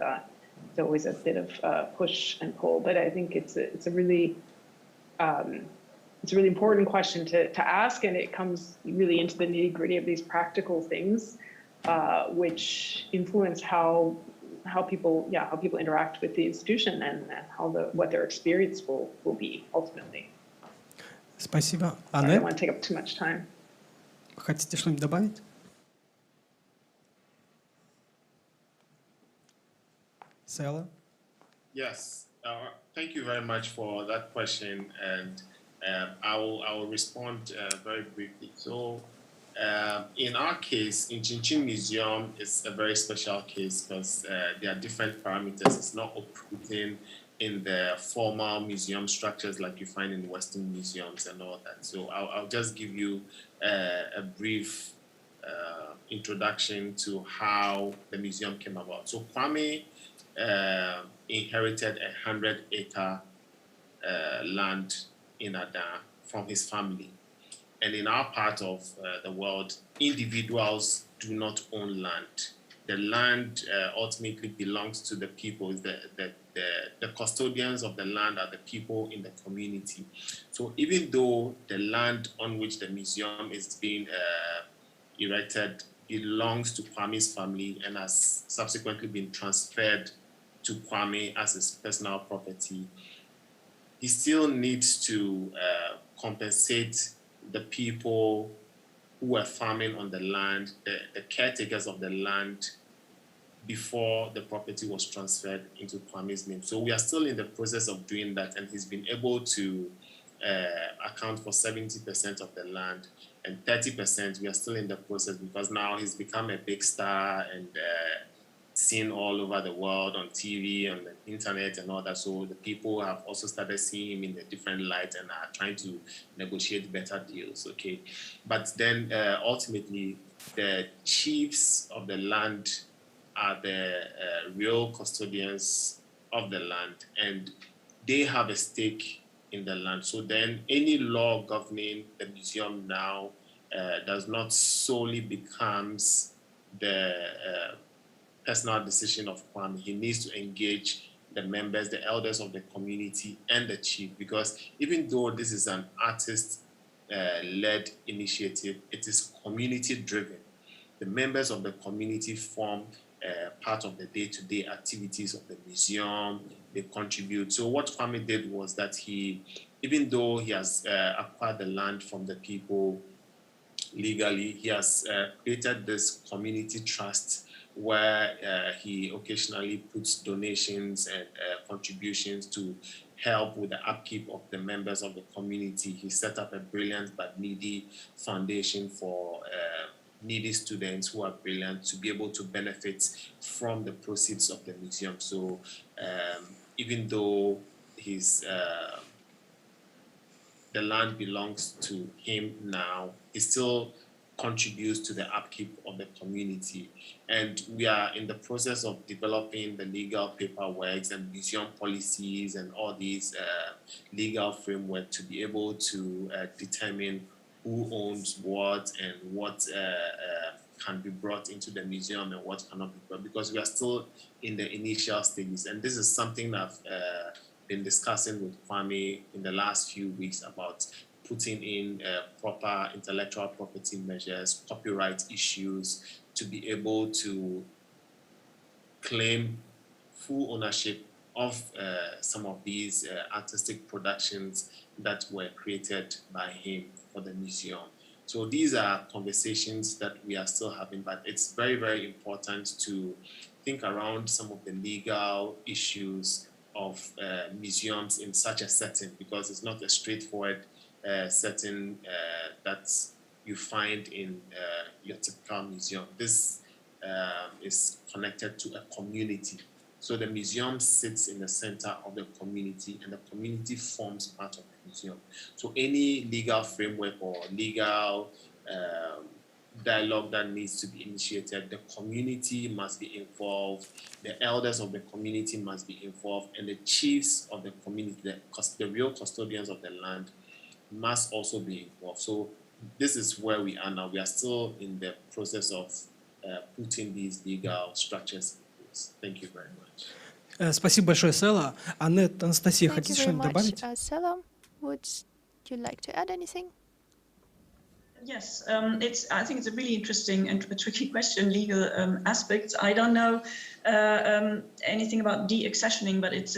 It's always a bit of push and pull, but I think it's a really important question to ask, and it comes really into the nitty-gritty of these practical things, which influence how people interact with the institution and what their experience will be ultimately. Спасибо. I don't want to take up too much time. Хотите что-нибудь добавить? Sela? Yes, thank you very much for that question, and I will respond very briefly. So, in our case, in Chin Museum, it's a very special case because there are different parameters. It's not operating in the formal museum structures like you find in Western museums and all that. So I'll just give you a brief introduction to how the museum came about. So Kwame inherited 100-acre land in Adan from his family. And in our part of the world, individuals do not own land. The land ultimately belongs to the people. The custodians of the land are the people in the community. So even though the land on which the museum is being erected belongs to Kwame's family and has subsequently been transferred to Kwame as his personal property, he still needs to compensate the people who were farming on the land, the caretakers of the land, before the property was transferred into Kwame's name. So we are still in the process of doing that, and he's been able to account for 70% of the land, and 30% we are still in the process because now he's become a big star and seen all over the world on TV and the internet and all that. So the people have also started seeing him in a different light and are trying to negotiate better deals, okay? But then ultimately, the chiefs of the land are the real custodians of the land, and they have a stake in the land. So then any law governing the museum now does not solely becomes the personal decision of Kwame. He needs to engage the members, the elders of the community, and the chief, because even though this is an artist-led initiative, it is community-driven. The members of the community form part of the day-to-day activities of the museum. They contribute. So what Kwame did was that he, even though he has acquired the land from the people legally, he has created this community trust where he occasionally puts donations and contributions to help with the upkeep of the members of the community. He set up a brilliant but needy foundation for needy students who are brilliant to be able to benefit from the proceeds of the museum. So even though the land belongs to him now, he still contributes to the upkeep of the community. And we are in the process of developing the legal paperwork and museum policies and all these legal framework to be able to determine who owns what and what can be brought into the museum and what cannot be brought, because we are still in the initial stages. And this is something I've been discussing with Kwame in the last few weeks about putting in proper intellectual property measures, copyright issues, to be able to claim full ownership of some of these artistic productions that were created by him for the museum. So these are conversations that we are still having, but it's very, very important to think around some of the legal issues of museums in such a setting, because it's not a straightforward setting that you find in your typical museum. This is connected to a community. So the museum sits in the center of the community, and the community forms part of the museum. So any legal framework or legal dialogue that needs to be initiated, the community must be involved, the elders of the community must be involved, and the chiefs of the community, the real custodians of the land, must also be involved. So this is where we are now. We are still in the process of putting these legal structures in place. Thank you very much. Спасибо большое, Села. Аннет, Анастасия, Thank you хотите very что-нибудь much. добавить? Selam, would you like to add anything? Yes, I think it's a really interesting and a tricky question, legal aspects. I don't know anything about de-accessioning, but it's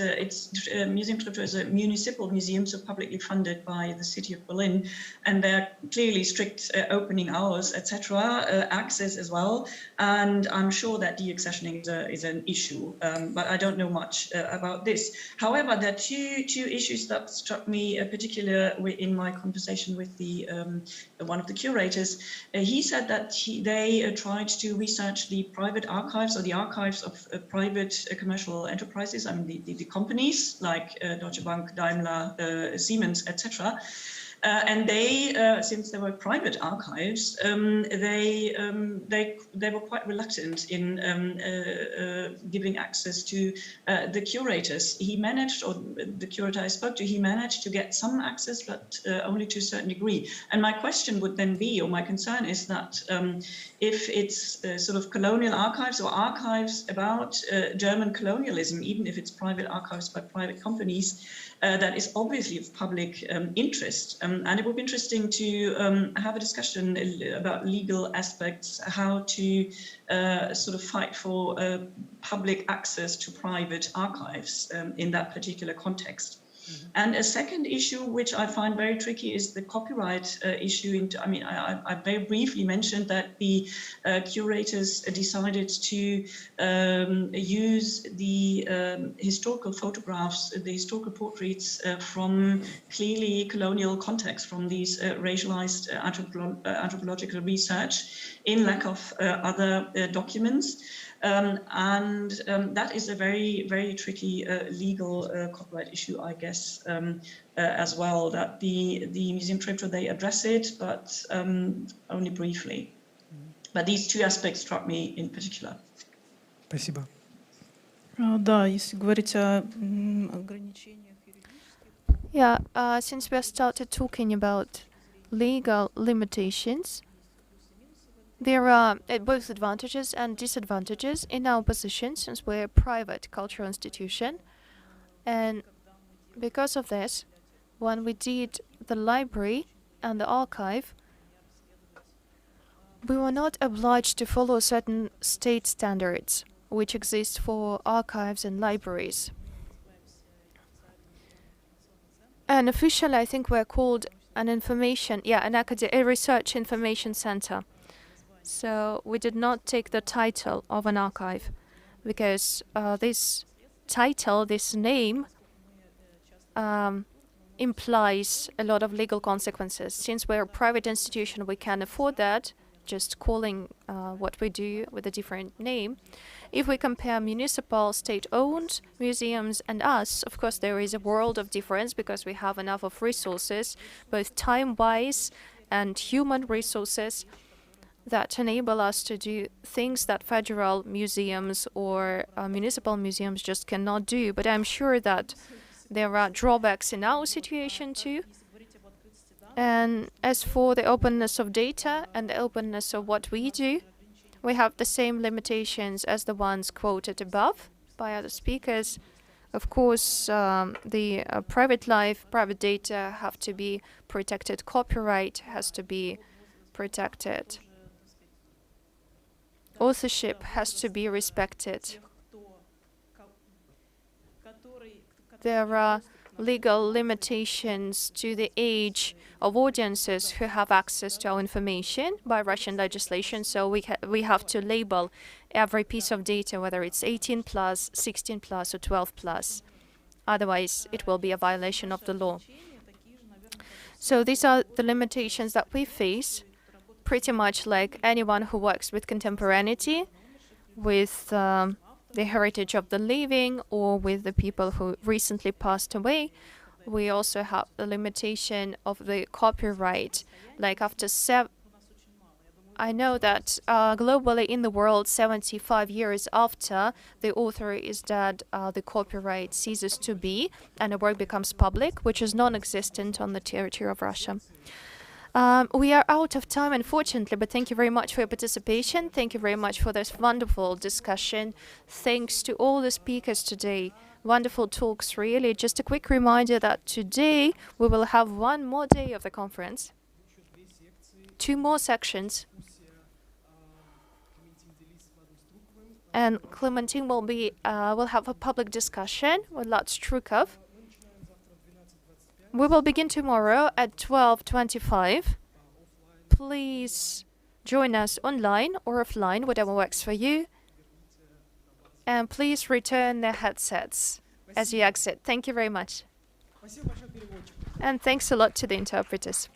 Museum Treptow is a municipal museum, so publicly funded by the city of Berlin, and there are clearly strict opening hours, etc., access as well. And I'm sure that de-accessioning is an issue, but I don't know much about this. However, there are two issues that struck me particularly in my conversation with the one of the curators. He said that they tried to research the private archives or the archives of private commercial enterprises, I mean the companies like Deutsche Bank, Daimler, Siemens, etc. And they, since they were private archives, they were quite reluctant in giving access to the curators. He managed, or the curator I spoke to, he managed to get some access, but only to a certain degree. And my question would then be, or my concern is that if it's sort of colonial archives or archives about German colonialism, even if it's private archives by private companies, that is obviously of public interest. And it would be interesting to have a discussion about legal aspects, how to sort of fight for public access to private archives in that particular context. And a second issue, which I find very tricky, is the copyright issue. I mean, I very briefly mentioned that the curators decided to use the historical photographs, the historical portraits from clearly colonial context, from these racialized anthropological research in lack of other documents. That is a very, very tricky legal copyright issue, I guess, as well, that the Museum Treptow, they address it, but only briefly. But these two aspects struck me in particular. Спасибо. Да, если говорить о ограничениях юридических. Yeah, since we have started talking about legal limitations, there are both advantages and disadvantages in our position, since we're a private cultural institution. And because of this, when we did the library and the archive, we were not obliged to follow certain state standards which exist for archives and libraries. And officially, I think we're called a research information center. So we did not take the title of an archive, because this title, this name, implies a lot of legal consequences. Since we're a private institution, we can afford that, just calling what we do with a different name. If we compare municipal, state-owned museums and us, of course, there is a world of difference, because we have enough of resources, both time-wise and human resources, that enable us to do things that federal museums or municipal museums just cannot do. But I'm sure that there are drawbacks in our situation too. And as for the openness of data and the openness of what we do, we have the same limitations as the ones quoted above by other speakers. Of course, the private life, private data have to be protected. Copyright has to be protected. Authorship has to be respected. There are legal limitations to the age of audiences who have access to our information by Russian legislation, so we have to label every piece of data, whether it's 18+, 16+, or 12+. Otherwise, it will be a violation of the law. So these are the limitations that we face, pretty much like anyone who works with contemporaneity, with the heritage of the living or with the people who recently passed away. We also have the limitation of the copyright. Like after I know that globally in the world, 75 years after the author is dead, the copyright ceases to be and the work becomes public, which is non-existent on the territory of Russia. We are out of time, unfortunately, but thank you very much for your participation. Thank you very much for this wonderful discussion. Thanks to all the speakers today. Wonderful talks, really. Just a quick reminder that today we will have one more day of the conference. 2 more sections. And Clementine will have a public discussion with Lutz Strukov. We will begin tomorrow at 12:25. Please join us online or offline, whatever works for you. And please return the headsets as you exit. Thank you very much. And thanks a lot to the interpreters.